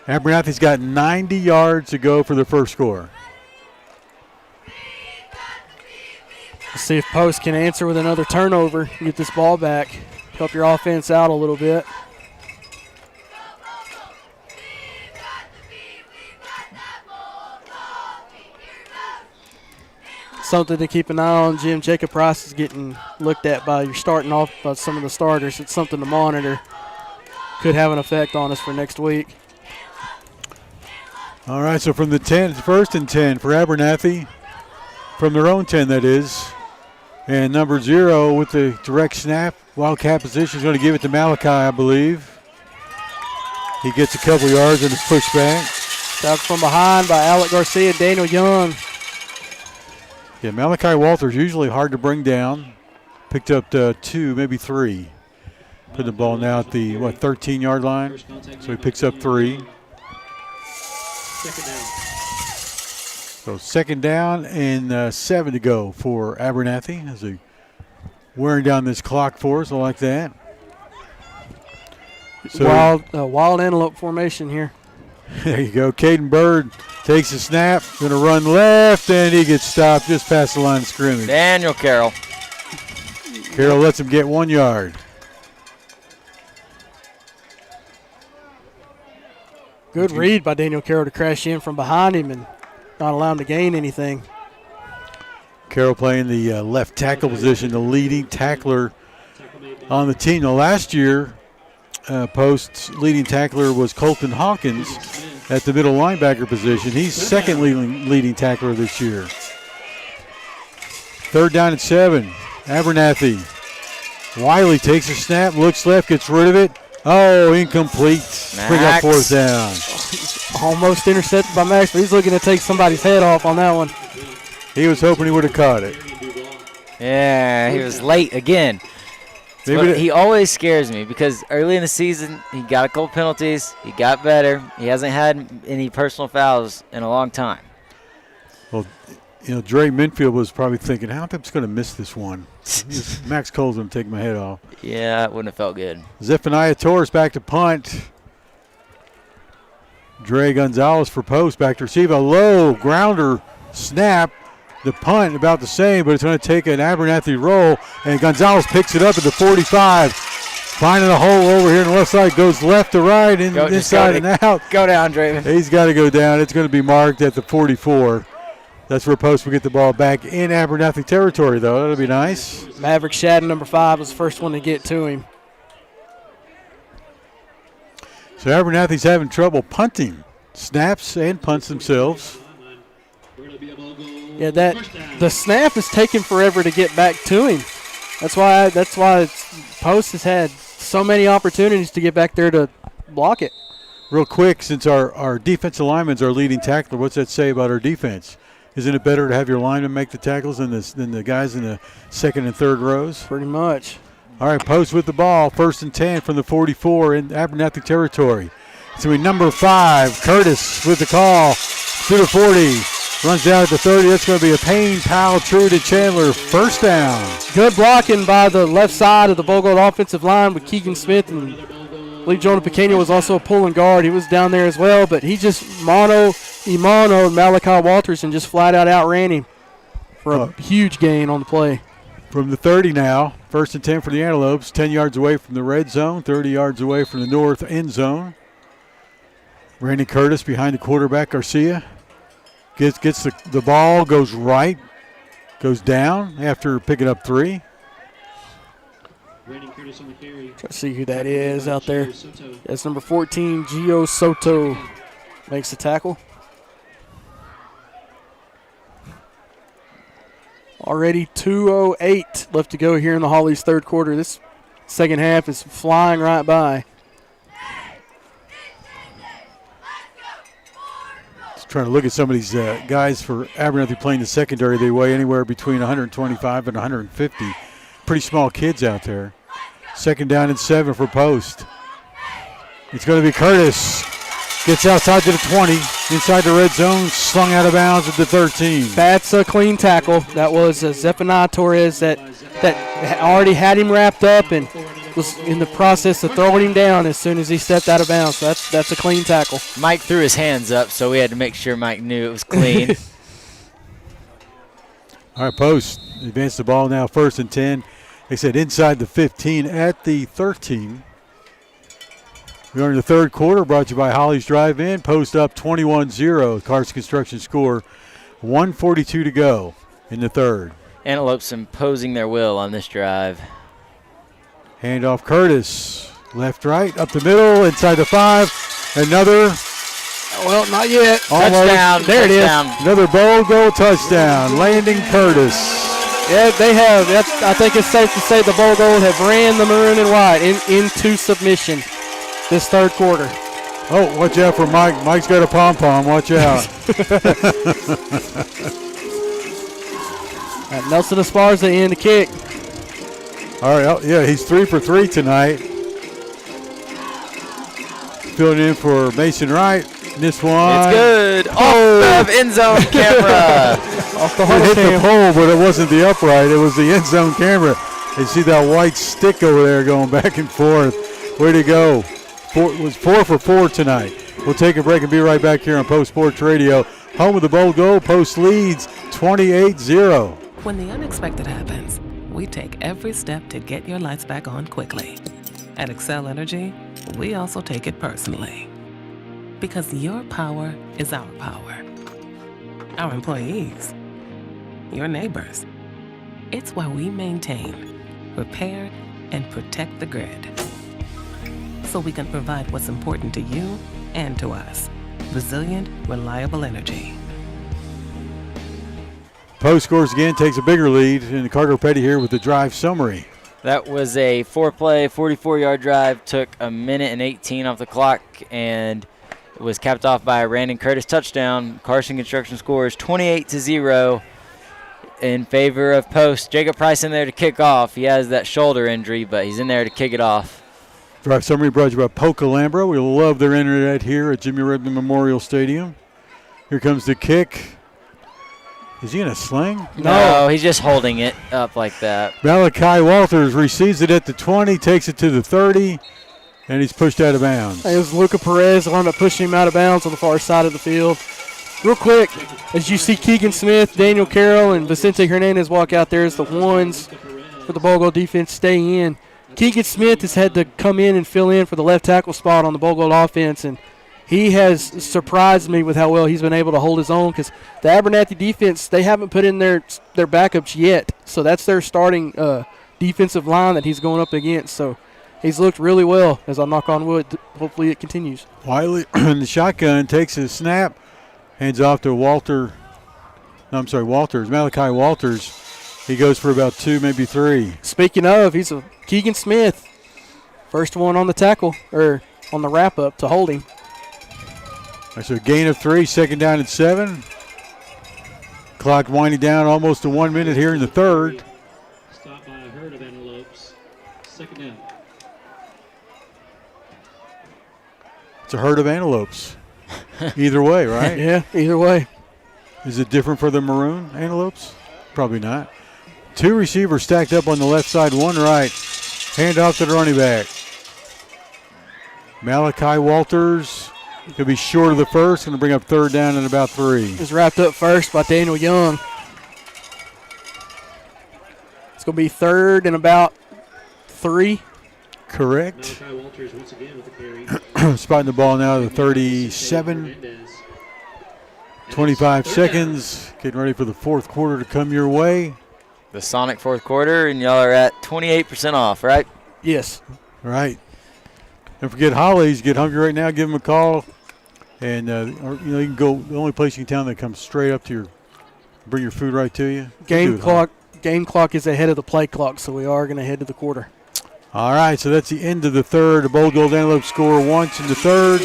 Abernathy's got 90 yards to go for the first score. Let's see if Post can answer with another turnover, get this ball back, help your offense out a little bit. Something to keep an eye on. Jim Jacob Price is getting looked at by your starting off by some of the starters. It's something to monitor. Could have an effect on us for next week. All right, so from the 10, 1st and 10 for Abernathy, from their own 10 that is, and number 0 with the direct snap. Wildcat position is going to give it to Malachi, I believe. He gets a couple yards and is pushed back. Stopped from behind by Alec Garcia, Daniel Young. Yeah, Malachi Walters usually hard to bring down. Picked up 2, maybe 3. Put the ball now at the 13-yard line. So he picks up 3. 2nd down. So 2nd down and 7 to go for Abernathy as they wearing down this clock for us. I like that. So wild antelope formation here. There you go. Caden Bird takes a snap, going to run left, and he gets stopped just past the line of scrimmage. Daniel Carroll. Carroll lets him get 1 yard. Good read by Daniel Carroll to crash in from behind him and not allow him to gain anything. Carroll playing the left tackle position, the leading tackler on the team. Now, last year, Post's leading tackler was Colton Hawkins at the middle linebacker position. He's 2nd leading tackler this year. 3rd down and 7. Abernathy. Wiley takes a snap, looks left, gets rid of it. Oh, incomplete. Bring up 4th down. Almost intercepted by Max, but he's looking to take somebody's head off on that one. He was hoping he would have caught it. Yeah, he was late again. He always scares me because early in the season, he got a couple penalties. He got better. He hasn't had any personal fouls in a long time. Well, Dre Minfield was probably thinking, how am I going to miss this one? Max Cole's going to take my head off. Yeah, it wouldn't have felt good. Zephaniah Torres back to punt. Dre Gonzalez for post, back to receive. A low grounder snap. The punt about the same, but it's going to take an Abernathy roll, and Gonzalez picks it up at the 45. Finding a hole over here on the left side, goes left to right, inside and out. Go down, Draven. He's got to go down. It's going to be marked at the 44. That's where Post will get the ball back in Abernathy territory, though. That'll be nice. Maverick Shadden, number 5, was the first one to get to him. So Abernathy's having trouble punting. Snaps and punts themselves. Yeah, the snap is taking forever to get back to him. That's why Post has had so many opportunities to get back there to block it. Real quick, since our defensive linemen's our leading tackler, what's that say about our defense? Isn't it better to have your linemen make the tackles than the guys in the second and third rows? Pretty much. All right, Post with the ball. 1st and 10 from the 44 in Abernathy territory. It's going to be number 5, Curtis with the call to the 40. Runs down at the 30. That's going to be a Payne Powell true to Chandler. First down. Good blocking by the left side of the Bogold offensive line with Keegan Smith, and I believe Jonah Pequeno was also a pulling guard. He was down there as well, but he just monoed Malachi Walters and just flat out outran him for a huge gain on the play. From the 30 now, 1st and 10 for the Antelopes. 10 yards away from the red zone, 30 yards away from the north end zone. Randy Curtis behind the quarterback, Garcia. Gets the ball, goes right, goes down after picking up 3. Try to see who that is out there. That's number 14, Gio Soto, makes the tackle. Already 2:08 left to go here in the Hollies third quarter. This second half is flying right by. Trying to look at some of these guys for Abernathy playing the secondary. They weigh anywhere between 125 and 150. Pretty small kids out there. 2nd down and 7 for Post. It's going to be Curtis. Gets outside to the 20, inside the red zone, slung out of bounds at the 13. That's a clean tackle. That was Zephaniah Torres that already had him wrapped up and was in the process of throwing him down as soon as he stepped out of bounds. So that's a clean tackle. Mike threw his hands up, so we had to make sure Mike knew it was clean. All right, Post advance the ball now, 1st and 10. They said inside the 15 at the 13. We are in the third quarter, brought to you by Holly's Drive-In. Post up 21-0. Carson Construction score. 1:42 to go in the third. Antelopes imposing their will on this drive. Handoff Curtis. Left, right, up the middle, inside the 5. Another. Well, not yet. Almost. Touchdown. There touchdown. It is. Another bowl goal touchdown. Landing Curtis. Yeah, they have. I think it's safe to say the Bowl Gold have ran the maroon and white into submission this third quarter. Oh, watch out for Mike. Mike's got a pom-pom. Watch out. Nelson Esparza in the kick. All right, yeah, he's 3 for 3 tonight. Filling in for Mason Wright. This one. It's good. Off the end zone camera. Off the hit the pole, but it wasn't the upright. It was the end zone camera. You see that white stick over there going back and forth. Way to go. It was 4 for 4 tonight. We'll take a break and be right back here on Post Sports Radio. Home of the Bowl goal. Post leads 28-0. When the unexpected happens, we take every step to get your lights back on quickly. At Excel Energy, we also take it personally. Because your power is our power. Our employees, your neighbors. It's why we maintain, repair, and protect the grid. So we can provide what's important to you and to us. Resilient, reliable energy. Post scores again, takes a bigger lead, and Carter Petty here with the drive summary. That was a 4-play, 44-yard drive. Took a minute and 18 off the clock, and it was capped off by a Randon Curtis touchdown. Carson Construction scores 28-0 in favor of Post. Jacob Price in there to kick off. He has that shoulder injury, but he's in there to kick it off. Drive summary brought to you by Polk Alhambra. We love their internet here at Jimmy Redmond Memorial Stadium. Here comes the kick. Is he in a sling? No, he's just holding it up like that. Malachi Walters receives it at the 20, takes it to the 30, and he's pushed out of bounds. It was Luca Perez the one that pushed him out of bounds on the far side of the field. Real quick, as you see Keegan Smith, Daniel Carroll, and Vicente Hernandez walk out there as the ones for the Bogold defense stay in. Keegan Smith has had to come in and fill in for the left tackle spot on the Bogold offense, and he has surprised me with how well he's been able to hold his own because the Abernathy defense, they haven't put in their backups yet. So that's their starting defensive line that he's going up against. So he's looked really well, as I knock on wood. Hopefully it continues. Wiley in the shotgun takes his snap, hands off to Walters. Malachi Walters. He goes for about 2, maybe 3. Speaking of, he's a Keegan Smith. First one on the tackle, or on the wrap-up to hold him. That's a gain of 3, second down and 7. Clock winding down almost to 1 minute here in the third. Stopped by a herd of antelopes. Second down. It's a herd of antelopes. Either way, right? Yeah, either way. Is it different for the maroon antelopes? Probably not. 2 receivers stacked up on the left side, 1 right. Hand off to the running back. Malachi Walters could be short of the first, going to bring up third down and about 3. It's wrapped up first by Daniel Young. It's going to be third and about 3. Correct. Malachi Walters once again with the carry. Spotting the ball now to 37. 25 seconds. Getting ready for the fourth quarter to come your way. The Sonic fourth quarter, and y'all are at 28% off, right? Yes. Right. Don't forget Holly's. Get hungry right now, give them a call. And, you can go, the only place in town that comes straight up to bring your food right to you. Game clock is ahead of the play clock, so we are going to head to the quarter. All right, so that's the end of the third. The Bogold Antelope score once in the third.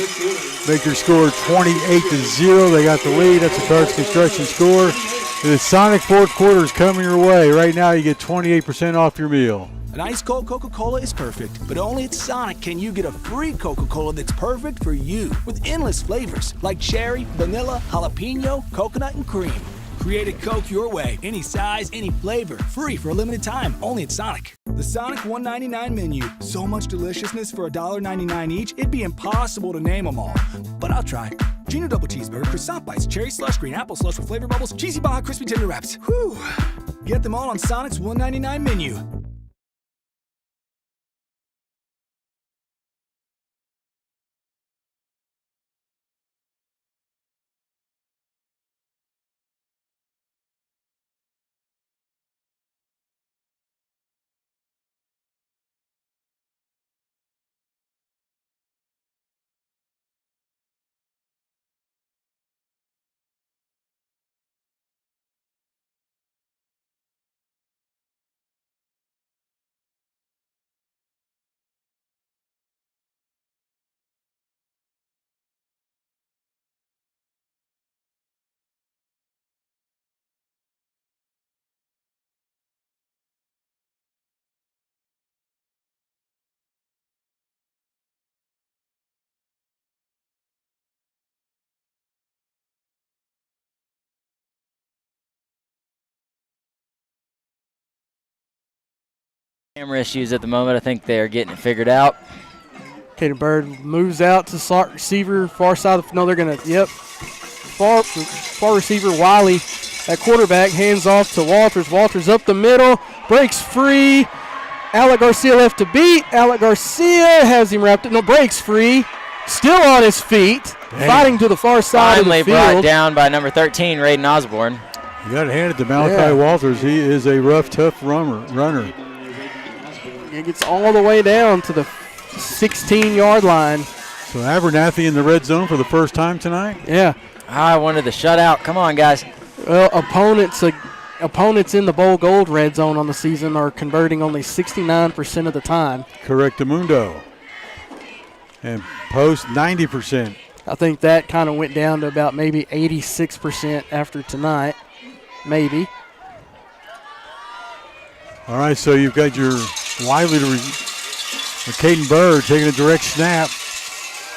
Make their score 28-0. They got the lead. That's the Cards Construction score. The Sonic fourth quarter is coming your way. Right now you get 28% off your meal. An ice cold Coca-Cola is perfect, but only at Sonic can you get a free Coca-Cola that's perfect for you with endless flavors like cherry, vanilla, jalapeno, coconut, and cream. Create a Coke your way, any size, any flavor, free for a limited time, only at Sonic. The Sonic $1.99 menu. So much deliciousness for $1.99 each, it'd be impossible to name them all. But I'll try. Junior double cheeseburger, croissant bites, cherry slush, green apple slush with flavor bubbles, cheesy Baja crispy tender wraps. Whew. Get them all on Sonic's $1.99 menu. Camera issues at the moment. I think they're getting it figured out. Caden Bird moves out to slot receiver, far side of, no, they're going to, far receiver Wiley at quarterback, hands off to Walters. Walters up the middle, breaks free. Alec Garcia left to beat. Alec Garcia has him wrapped, breaks free, still on his feet, fighting to the far side Finally of the field. brought down by number 13, Raiden Osborne. You got to hand it to Malachi Walters. He is a rough, tough runner. It gets all the way down to the 16-yard line. So Abernathy in the red zone for the first time tonight? Yeah. I wanted the shutout. Come on, guys. Well, opponents in the Bowl Gold red zone on the season are converting only 69% of the time. Correctamundo. And post 90%. I think that kind of went down to about maybe 86% after tonight. Maybe. All right, so you've got your Wiley to Caden Bird taking a direct snap.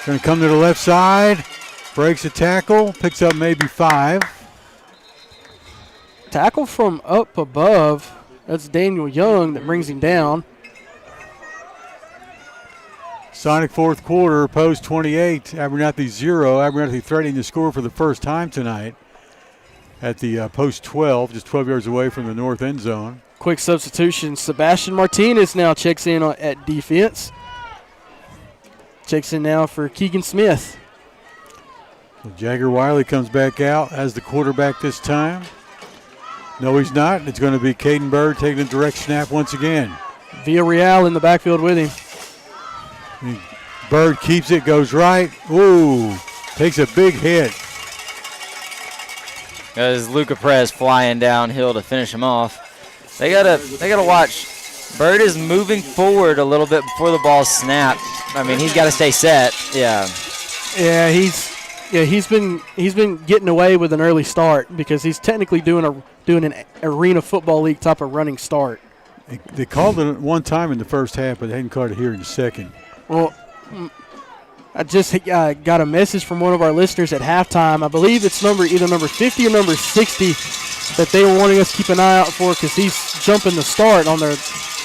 Going to come to the left side. Breaks a tackle. Picks up maybe 5. Tackle from up above. That's Daniel Young that brings him down. Sonic fourth quarter, Post 28, Abernathy 0. Abernathy threatening to score for the first time tonight at the Post 12, just 12 yards away from the north end zone. Quick substitution. Sebastian Martinez now checks in at defense. Checks in now for Keegan Smith. So Jagger Wiley comes back out as the quarterback this time. No, he's not. It's going to be Caden Bird taking a direct snap once again. Villarreal in the backfield with him. Bird keeps it, goes right. Ooh, takes a big hit. As Luca Perez flying downhill to finish him off. They gotta watch. Bird is moving forward a little bit before the ball snapped. I mean, he's got to stay set. Yeah. Yeah, he's been getting away with an early start because he's technically doing an arena football league type of running start. They called it one time in the first half, but they hadn't called it here in the second. Well, I just got a message from one of our listeners at halftime. I believe it's either number 50 or number 60 that they were wanting us to keep an eye out for because he's jumping the start on their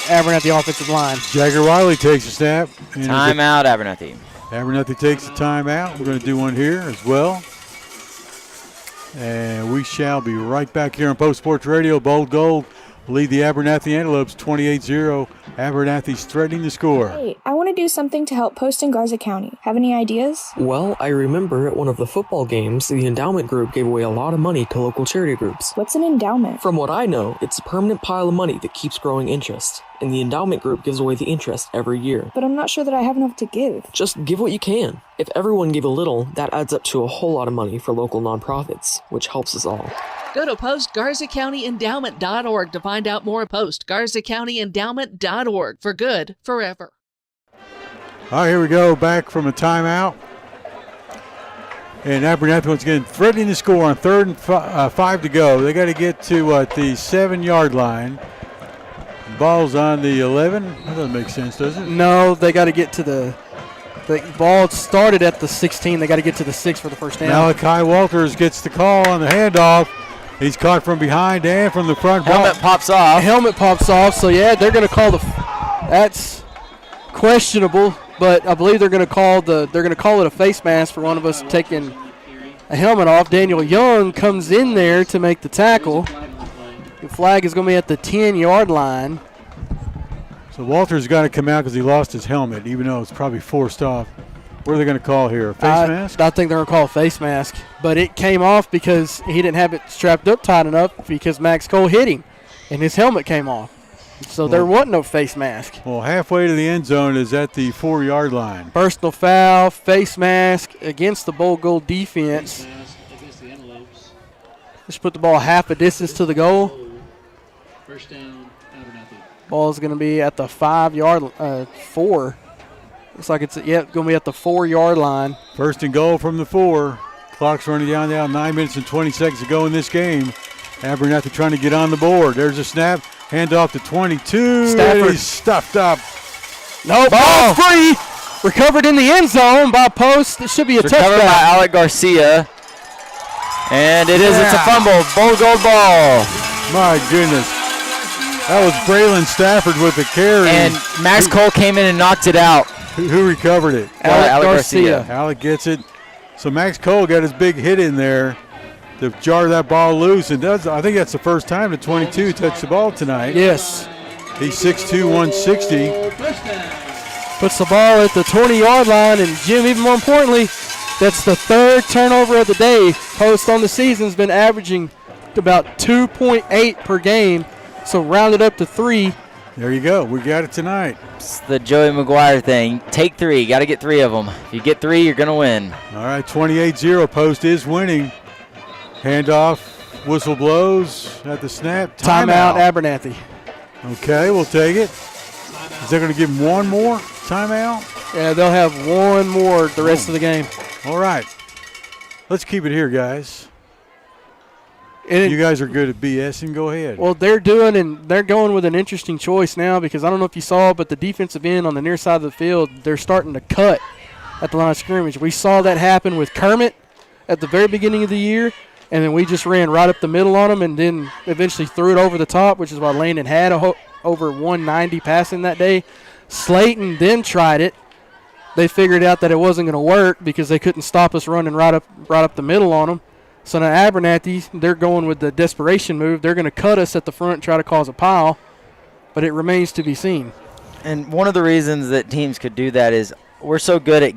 Abernathy offensive line. Jagger Wiley takes a snap. Timeout, Abernathy. Abernathy takes a timeout. We're going to do one here as well. And we shall be right back here on Post Sports Radio. Bold Gold lead the Abernathy Antelopes 28-0. Abernathy's threatening to score. Hey, I want to do something to help Post and Garza County. Have any ideas? Well, I remember at one of the football games, the endowment group gave away a lot of money to local charity groups. What's an endowment? From what I know, it's a permanent pile of money that keeps growing interest. And the endowment group gives away the interest every year. But I'm not sure that I have enough to give. Just give what you can. If everyone gave a little, that adds up to a whole lot of money for local nonprofits, which helps us all. Go to postgarzacountyendowment.org to find out more. postgarzacountyendowment.org. For good, forever. All right, here we go. Back from a timeout. And Abernathy once again threatening to score on 3rd and 5 to go. They got to get to the 7-yard line. Ball's on the 11. That doesn't make sense, does it? No, they got to get to the ball started at the 16. They got to get to the 6 for the first down. Malachi Walters gets the call on the handoff. He's caught from behind and from the front. Helmet pops off. Helmet pops off. So yeah, they're going to call that's questionable, but I believe they're going to call it a face mask for one of us taking a helmet off. Daniel Young comes in there to make the tackle. The flag is going to be at the 10-yard line. So Walter's got to come out because he lost his helmet, even though it's probably forced off. What are they going to call here, a face mask? I think they're going to call a face mask. But it came off because he didn't have it strapped up tight enough because Max Cole hit him, and his helmet came off. So there wasn't no face mask. Well, halfway to the end zone is at the 4-yard line. Personal foul, face mask against the Bold Gold defense. Just put the ball half a distance to the goal. First down, Abernathy. Ball is going to be at the 5-yard 4. Looks like it's going to be at the 4-yard line. First and goal from the 4. Clock's running down now. 9 minutes and 20 seconds to go in this game. Abernathy trying to get on the board. There's a snap. Hand off to 22. Stafford. He's stuffed up. No, ball free. Recovered in the end zone by Post. It should be a touchdown. Recovered by Alec Garcia. And it is. It's a fumble. Bold Gold ball. My goodness. That was Braylon Stafford with the carry. And Max Cole came in and knocked it out. Who recovered it? Alec Garcia. Alec gets it. So Max Cole got his big hit in there to jar that ball loose. And I think that's the first time the 22 touched the ball tonight. Yes. He's 6'2", 160. Puts the ball at the 20-yard line. And, Jim, even more importantly, that's the 3rd turnover of the day. Post on the season has been averaging about 2.8 per game. So rounded up to 3. There you go. We got it tonight. It's the Joey McGuire thing. Take 3. Got to get 3 of them. If you get 3, you're going to win. All right, 28-0. Post is winning. Handoff. Whistle blows at the snap. Timeout, Abernathy. Okay, we'll take it. Is that going to give him one more timeout? Yeah, they'll have one more the rest of the game. All right. Let's keep it here, guys. You guys are good at BSing. Go ahead. Well, they're going with an interesting choice now because I don't know if you saw, but the defensive end on the near side of the field, they're starting to cut at the line of scrimmage. We saw that happen with Kermit at the very beginning of the year, and then we just ran right up the middle on them and then eventually threw it over the top, which is why Landon had over 190 passing that day. Slayton then tried it, they figured out that it wasn't going to work because they couldn't stop us running right up the middle on them. So now Abernathy, they're going with the desperation move. They're going to cut us at the front and try to cause a pile, but it remains to be seen. And one of the reasons that teams could do that is we're so good at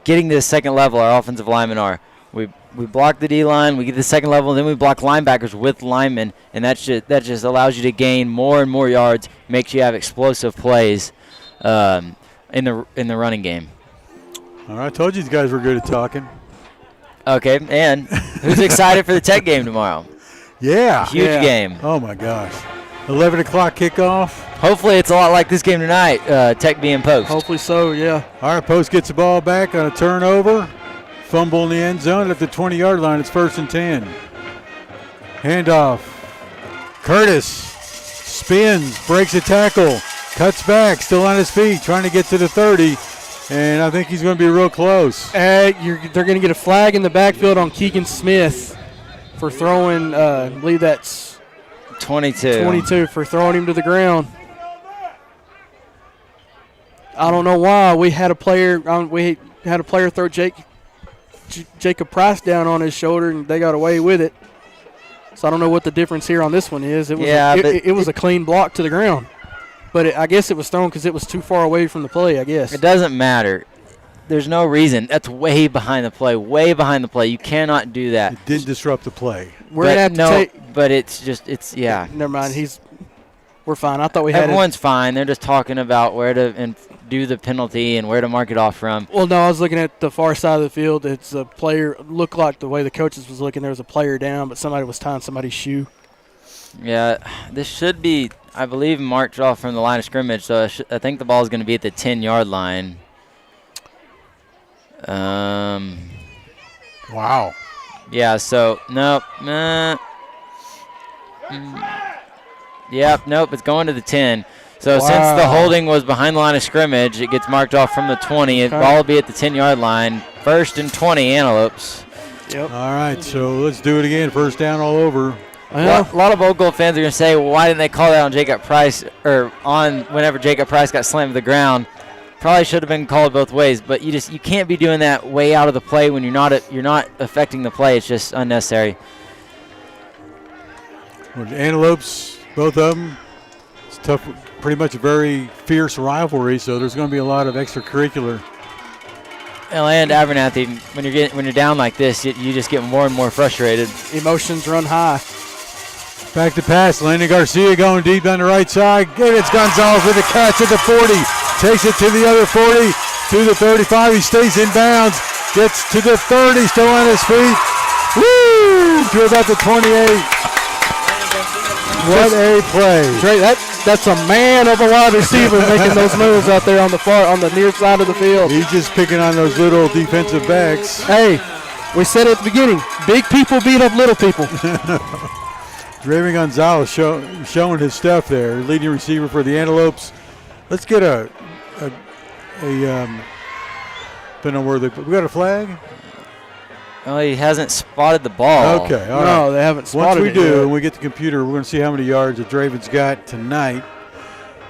getting to the second level, our offensive linemen are. We block the D-line, we get to the second level, and then we block linebackers with linemen, and that just allows you to gain more and more yards, makes you have explosive plays in the running game. All right, I told you these guys were good at talking. Okay, and who's excited for the Tech game tomorrow? Yeah. Huge game. Oh, my gosh. 11 o'clock kickoff. Hopefully it's a lot like this game tonight, Tech being Post. Hopefully so, yeah. All right, Post gets the ball back on a turnover. Fumble in the end zone at the 20-yard line. It's 1st and 10. Handoff. Curtis spins, breaks a tackle, cuts back, still on his feet, trying to get to the 30. And I think he's going to be real close. They're going to get a flag in the backfield on Keegan Smith for throwing, I believe that's 22 for throwing him to the ground. I don't know why. We had a player throw Jacob Price down on his shoulder, and they got away with it. So I don't know what the difference here on this one is. It was a clean block to the ground. But I guess it was thrown because it was too far away from the play, I guess. It doesn't matter. There's no reason. That's way behind the play. Way behind the play. You cannot do that. It didn't disrupt the play. But it's Never mind. We're fine. I thought we Everyone's fine. They're just talking about where to do the penalty and where to mark it off from. Well, no, I was looking at the far side of the field. It's a player. Looked like the way the coaches was looking, there was a player down, but somebody was tying somebody's shoe. Yeah, this should be, I believe, marked off from the line of scrimmage, so I think the ball is going to be at the 10-yard line. Wow. Yeah, so, nope. Yep, nope, it's going to the 10. So since the holding was behind the line of scrimmage, it gets marked off from the 20. The ball will be at the 10-yard line. 1st and 20, Antelopes. Yep. All right, so let's do it again. 1st down all over. A lot of Old Gold fans are going to say, well, why didn't they call that on Jacob Price, or on whenever Jacob Price got slammed to the ground? Probably should have been called both ways, but you can't be doing that way out of the play when you're not affecting the play. It's just unnecessary. Well, the Antelopes, both of them, it's tough, pretty much a very fierce rivalry, so there's going to be a lot of extracurricular. And Abernathy, when you're down like this, you just get more and more frustrated. Emotions run high. Back to pass. Landon Garcia going deep on the right side. It's Gonzalez with a catch at the 40. Takes it to the other 40, to the 35. He stays in bounds. Gets to the 30, still on his feet. Woo! To about the 28. What a play. Drake, that's a man of a wide receiver making those moves out there on the near side of the field. He's just picking on those little defensive backs. Hey, we said at the beginning, big people beat up little people. Draven Gonzalez showing his stuff there, leading receiver for the Antelopes. Let's get we got a flag? Oh, he hasn't spotted the ball. Okay, all right. No, they haven't spotted it. Once we do, and we get the computer, we're going to see how many yards that Draven's got tonight.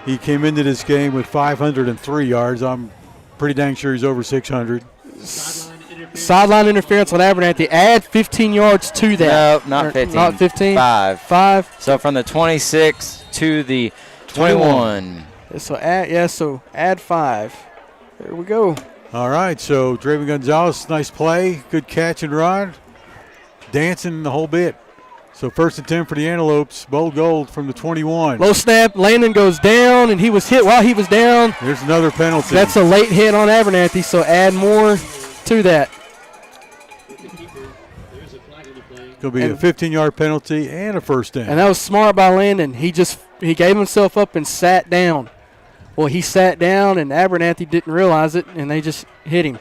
He came into this game with 503 yards. I'm pretty dang sure he's over 600. Sideline interference on Abernathy. Add 15 yards to that. No, not 15. Not 15? 5. 5. So from the 26 to the 21. So add 5. There we go. All right, so Draven Gonzalez, nice play, good catch and run, dancing the whole bit. So 1st and 10 for the Antelopes, Bold Gold from the 21. Low snap, Landon goes down, and he was hit while he was down. There's another penalty. That's a late hit on Abernathy, so add more to that. It's going to be a 15-yard penalty and a 1st down. And that was smart by Landon. He gave himself up and sat down. Well, he sat down, and Abernathy didn't realize it, and they just hit him.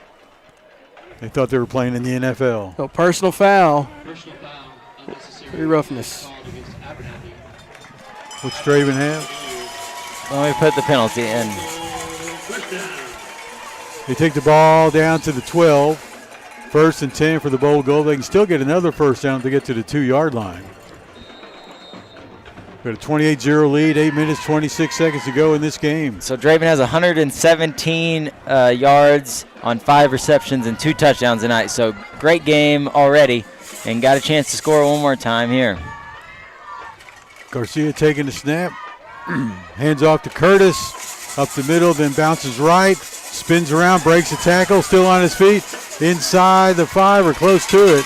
They thought they were playing in the NFL. So personal foul. Free roughness. What's Draven have? Let me put the penalty in. They take the ball down to the 12. 1st and 10 for the Bold Gold. They can still get another 1st down to get to the 2-yard line. Got a 28-0 lead, 8 minutes, 26 seconds to go in this game. So Draven has 117 yards on 5 receptions and 2 touchdowns tonight. So great game already, and got a chance to score one more time here. Garcia taking the snap. Hands off to Curtis. Up the middle, then bounces right. Spins around, breaks a tackle, still on his feet. Inside the 5 or close to it.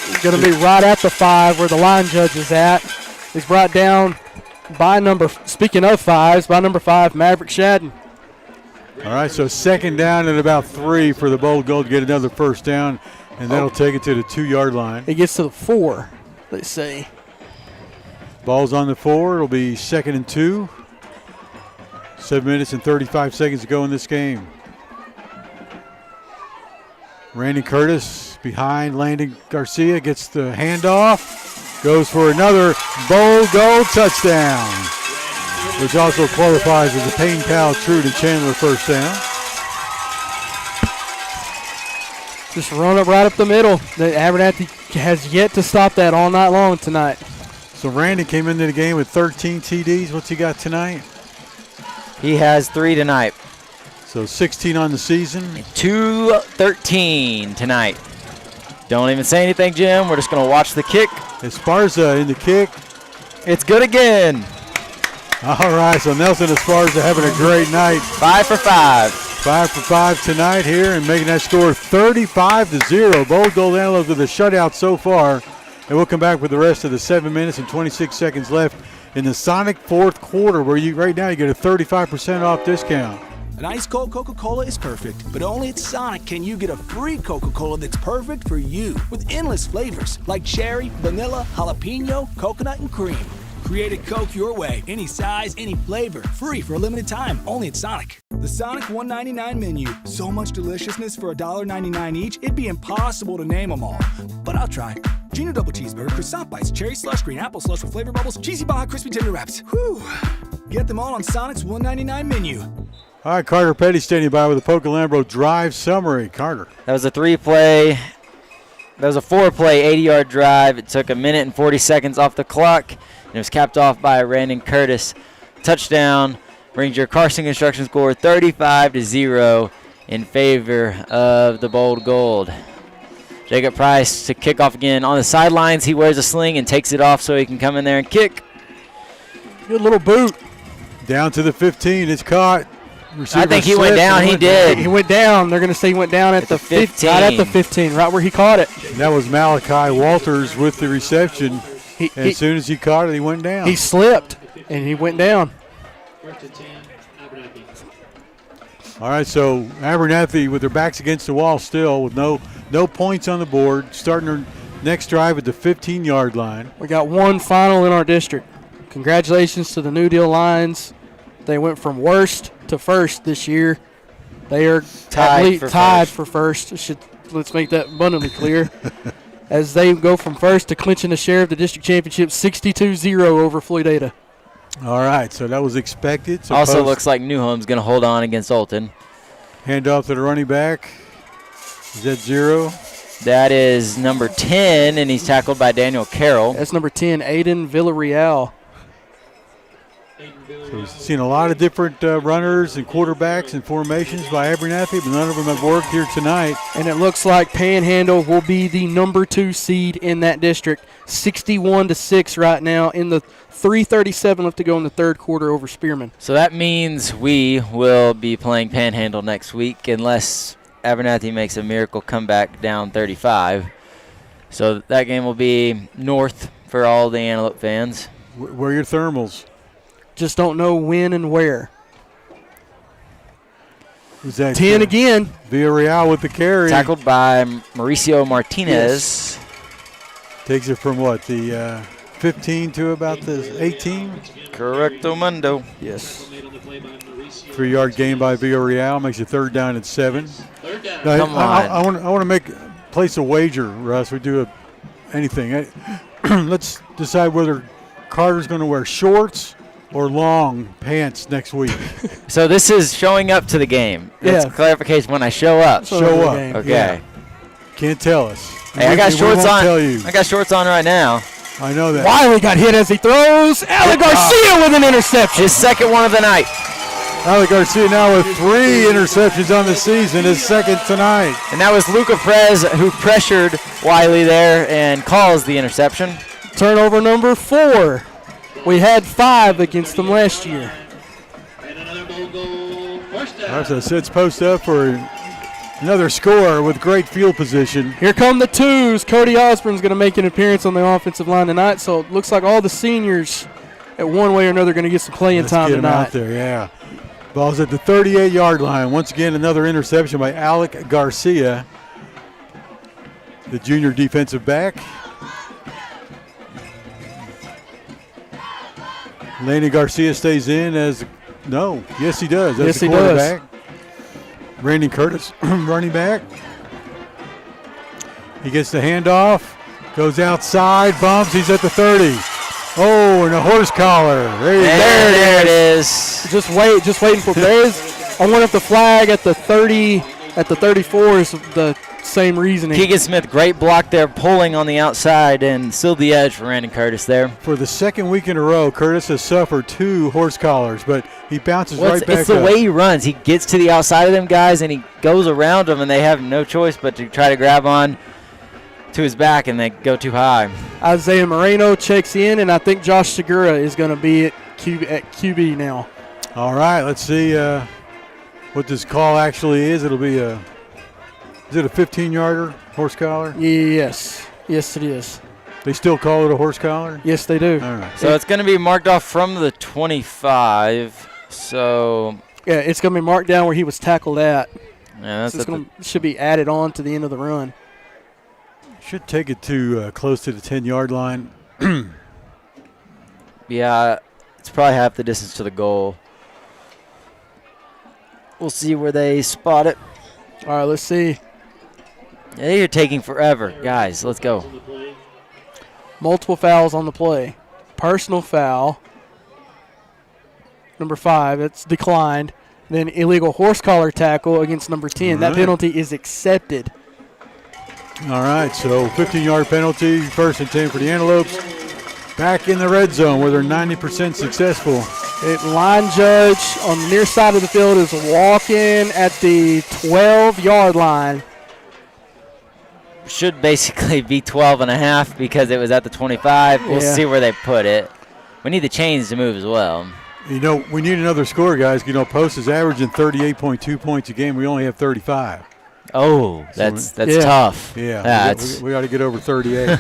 He's going to be right at the 5 where the line judge is at. He's brought down by speaking of 5s, by number 5, Maverick Shadden. All right, so second down and about 3 for the Bold Gold to get another first down, and that'll take it to the 2-yard line. It gets to the 4, let's see. Ball's on the 4. It'll be 2nd and 2. 7 minutes and 35 seconds to go in this game. Randy Curtis behind Landon Garcia, gets the handoff. Goes for another Bold Gold touchdown, which also qualifies as a Payne Powell True to Chandler first down. Just run up right up the middle. The Abernathy has yet to stop that all night long tonight. So Randy came into the game with 13 TDs. What's he got tonight? He has 3 tonight. So 16 on the season. 2-13 tonight. Don't even say anything, Jim. We're just going to watch the kick. Esparza in the kick. It's good again. All right, so Nelson Esparza having a great night. 5 for 5. 5 for 5 tonight here and making that score 35-0. Bold Gold Antelope with a shutout so far. And we'll come back with the rest of the 7 minutes and 26 seconds left in the Sonic fourth quarter, where right now you get a 35% off discount. An ice cold Coca-Cola is perfect, but only at Sonic can you get a free Coca-Cola that's perfect for you with endless flavors like cherry, vanilla, jalapeno, coconut, and cream. Create a Coke your way, any size, any flavor, free for a limited time, only at Sonic. The Sonic $1.99 menu. So much deliciousness for $1.99 each, it'd be impossible to name them all. But I'll try. Junior double cheeseburger, croissant bites, cherry slush, green apple slush with flavor bubbles, cheesy Baja crispy tender wraps. Whew. Get them all on Sonic's $1.99 menu. All right, Carter Petty standing by with a Pocolambro drive summary. Carter. That was a 4-play 80-yard drive. It took 1 minute and 40 seconds off the clock. And it was capped off by Randon Curtis. Touchdown brings your Carson Construction score 35-0 in favor of the Bold Gold. Jacob Price to kick off again on the sidelines. He wears a sling and takes it off so he can come in there and kick. Good little boot. Down to the 15. It's caught. Receiver I think he went down. He did. He went down. They're going to say he went down at the 15. Right at the 15, right where he caught it. That was Malachi Walters with the reception. As soon as he caught it, he went down. He slipped, and he went down. All right, so Abernathy with their backs against the wall still with no points on the board, starting their next drive at the 15-yard line. We got one final in our district. Congratulations to the New Deal Lions. They went from worst to first this year. They are tied for first. Let's make that abundantly clear. As they go from first to clinching the share of the district championship 62-0 over Floydada. All right, so that was expected. So also looks like Newhome's going to hold on against Olton. Hand off to the running back. Is that 0? That is number 10, and he's tackled by Daniel Carroll. That's number 10, Aiden Villarreal. So we've seen a lot of different runners and quarterbacks and formations by Abernathy, but none of them have worked here tonight. And it looks like Panhandle will be the number 2 seed in that district, 61-6 right now in the 3:37 left to go in the third quarter over Spearman. So that means we will be playing Panhandle next week unless Abernathy makes a miracle comeback down 35. So that game will be north for all the Antelope fans. Where are your thermals? Just don't know when and where. Who's that? 10 again. Villarreal with the carry. Tackled by Mauricio Martinez. Yes. Takes it from what, the 15 to about the 18? Correcto mundo. Yes. 3-yard gain by Villarreal makes it 3rd down and 7. Now, Come on. I want to place a wager, Russ. We do anything. Let's decide whether Carter's going to wear shorts or long pants next week. So this is showing up to the game. That's clarification when I show up. Show up. Okay. Yeah. Can't tell us. Hey, I got shorts on. Tell you. I got shorts on right now. I know that. Wiley got hit as he throws. Alec Garcia with an interception. His second one of the night. Alec Garcia now with 3 interceptions on the season, his second tonight. And that was Luca Perez who pressured Wiley there and caused the interception. Turnover number 4. We had 5 against them last year. So sets post up for another score with great field position. Here come the 2s. Cody Osborne's going to make an appearance on the offensive line tonight, so it looks like all the seniors at one way or another going to get some playing time get him tonight. out there, yeah. Ball's at the 38-yard line. Once again, another interception by Alec Garcia, the junior defensive back. Laney Garcia stays in as yes he does. That's the quarterback. Randy Curtis running back. He gets the handoff, goes outside, bumps, he's at the 30. Oh, and a horse collar. There it is. Just waiting for Perez. I wonder if the flag at the 30, at the 34 is the same reasoning. Keegan Smith, great block there, pulling on the outside and sealed the edge for Randy Curtis there. For the second week in a row, Curtis has suffered 2 horse collars, but he bounces right back up. It's the way he runs. He gets to the outside of them guys and he goes around them, and they have no choice but to try to grab on to his back, and they go too high. Isaiah Moreno checks in, and I think Josh Segura is going to be at QB now. All right, let's see what this call actually is. It'll be is it a 15-yarder horse collar? Yes, it is. They still call it a horse collar? Yes, they do. All right. So it's going to be marked off from the 25. So yeah, it's going to be marked down where he was tackled at. Yeah, so should be added on to the end of the run. Should take it to close to the 10-yard line. Yeah, it's probably half the distance to the goal. We'll see where they spot it. All right, let's see. Yeah, you're taking forever. Guys, let's go. Multiple fouls on the play. Personal foul. Number 5, it's declined. Then illegal horse collar tackle against number 10. Right. That penalty is accepted. All right, so 15-yard penalty, 1st and 10 for the Antelopes. Back in the red zone where they're 90% successful. Line judge on the near side of the field is walking at the 12-yard line. Should basically be 12 and a half because it was at the 25. We'll see where they put it. We need the chains to move as well. You know, we need another score, guys. You know, Post is averaging 38.2 points a game. We only have 35. Oh, that's tough. Yeah, we got to get over 38.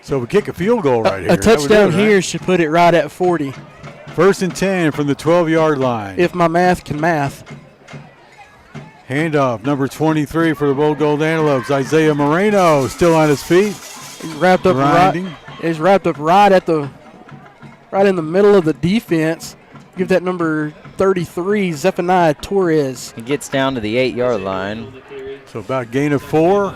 So we kick a field goal right here. A touchdown here should put it right at 40. 1st and 10 from the 12-yard line. If my math can math. Handoff, number 23 for the Bold Gold Antelopes. Isaiah Moreno still on his feet. He's wrapped up right in the middle of the defense. Give that number 33, Zephaniah Torres. He gets down to the 8-yard line. So about gain of 4.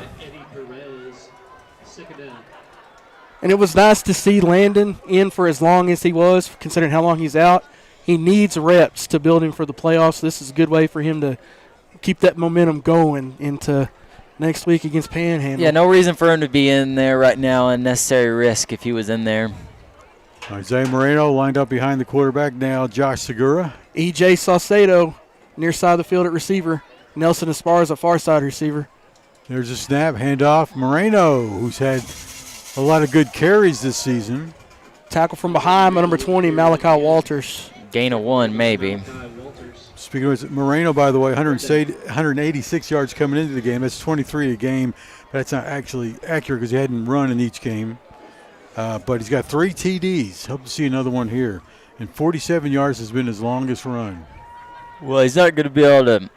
And it was nice to see Landon in for as long as he was, considering how long he's out. He needs reps to build him for the playoffs. This is a good way for him to keep that momentum going into next week against Panhandle. Yeah, no reason for him to be in there right now. Unnecessary risk if he was in there. Isaiah Moreno lined up behind the quarterback now. Josh Segura. E.J. Saucedo near side of the field at receiver. Nelson Esparza, far side receiver. There's a snap, handoff. Moreno, who's had a lot of good carries this season. Tackle from behind by number 20, Malachi Walters. Gain of 1, maybe. Speaking of Moreno, by the way, 186 yards coming into the game. That's 23 a game. That's not actually accurate because he hadn't run in each game. But he's got 3 TDs. Hope to see another one here. And 47 yards has been his longest run. Well, he's not going to be able to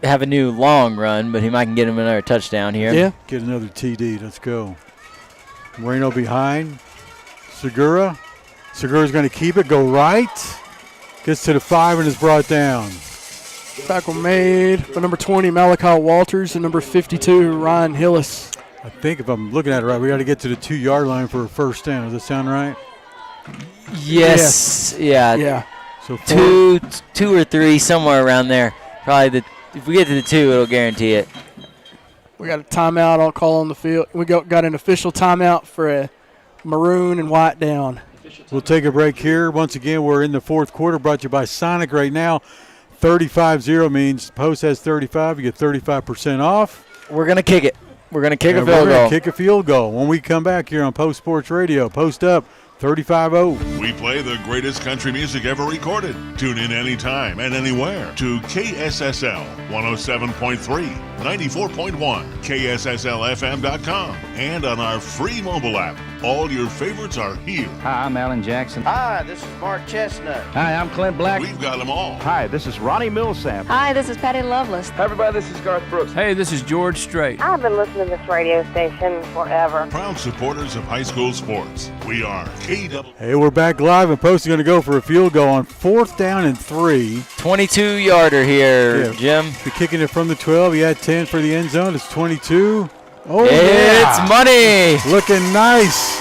have a new long run, but he might get him another touchdown here. Yeah. Get another TD. Let's go. Moreno behind. Segura. Segura's going to keep it, go right. Gets to the 5 and is brought down. Tackle made by number 20, Malachi Walters, and number 52, Ryan Hillis. I think if I'm looking at it right, we got to get to the 2-yard line for a first down. Does that sound right? Yes. Yeah. So 2 or 3, somewhere around there. Probably if we get to the 2, it'll guarantee it. We got a timeout. I'll call on the field. We got an official timeout for a maroon and white down. We'll take a break here. Once again, we're in the fourth quarter, brought to you by Sonic right now. 35-0 means Post has 35. You get 35% off. We're going to kick it. We're going to kick a field We're goal. going to kick a field goal. When we come back here on Post Sports Radio, Post up 35-0. We play the greatest country music ever recorded. Tune in anytime and anywhere to KSSL 107.3, 94.1, KSSLFM.com, and on our free mobile app. All your favorites are here. Hi, I'm Alan Jackson. Hi, this is Mark Chestnut. Hi, I'm Clint Black. We've got them all. Hi, this is Ronnie Millsap. Hi, this is Patty Loveless. Hi, everybody, this is Garth Brooks. Hey, this is George Strait. I've been listening to this radio station forever. Proud supporters of high school sports. We are KW. Hey, we're back live, and Post is going to go for a field goal on 4th down and 3. 22-yarder here, Jim. You're kicking it from the 12. You had 10 for the end zone. It's 22. Oh, it's money. Looking nice.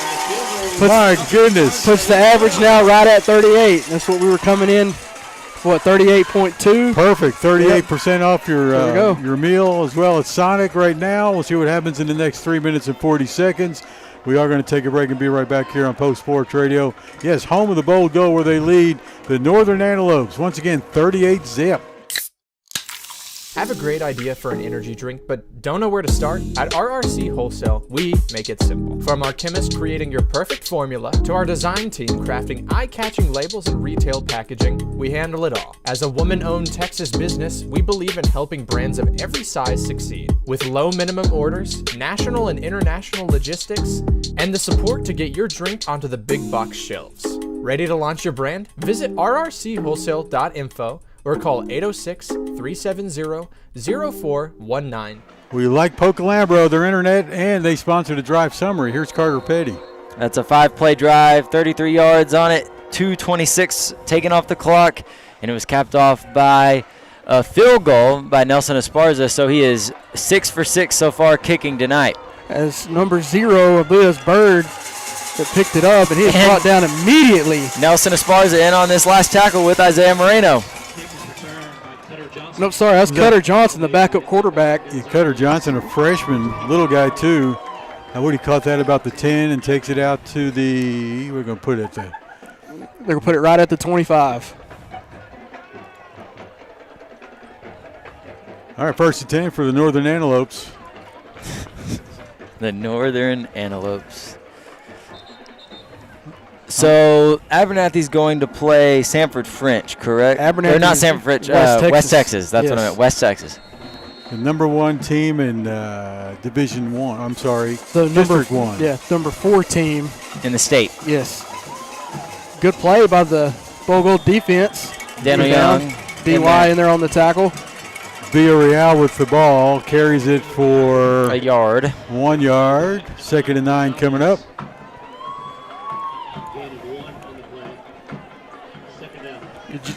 My goodness. Puts the average now right at 38. That's what we were coming in, 38.2? Perfect. 38% off There your meal as well as Sonic right now. We'll see what happens in the next 3 minutes and 40 seconds. We are going to take a break and be right back here on Post Sports Radio. Yes, home of the bold goal where they lead the Northern Antelopes. Once again, 38-0. Have a great idea for an energy drink, but don't know where to start? At RRC Wholesale, we make it simple. From our chemist creating your perfect formula, to our design team crafting eye-catching labels and retail packaging, we handle it all. As a woman-owned Texas business, we believe in helping brands of every size succeed. With low minimum orders, national and international logistics, and the support to get your drink onto the big box shelves. Ready to launch your brand? Visit rrchwholesale.info or call 806-370-0419. We like Pocalambro, their internet, and they sponsored a drive summary. Here's Carter Petty. That's a 5-play drive, 33 yards on it, 2:26 taken off the clock, and it was capped off by a field goal by Nelson Esparza, so he is 6 for 6 so far kicking tonight. As number 0, Abuya's Bird, that picked it up, and he was brought down immediately. Nelson Esparza in on this last tackle with Isaiah Moreno. Nope, sorry, that's Cutter Johnson, the backup quarterback. Yeah, Cutter Johnson, a freshman, little guy too. I would have caught that about the 10 and takes it out to the, we're going to put it there. They're going to put it right at the 25. All right, 1st and 10 for the Northern Antelopes. The Northern Antelopes. So Abernathy's going to play Sanford French, correct? Abernathy, or not Sanford French, West Texas. That's what I meant, West Texas. The number 1 team in Division 1. I'm sorry, the District 1. Yeah, number 4 team. In the state. Yes. Good play by the Bogle defense. Daniel Young. BY in there on the tackle. Villarreal with the ball, carries it for a yard. 1 yard. 2nd and 9 coming up.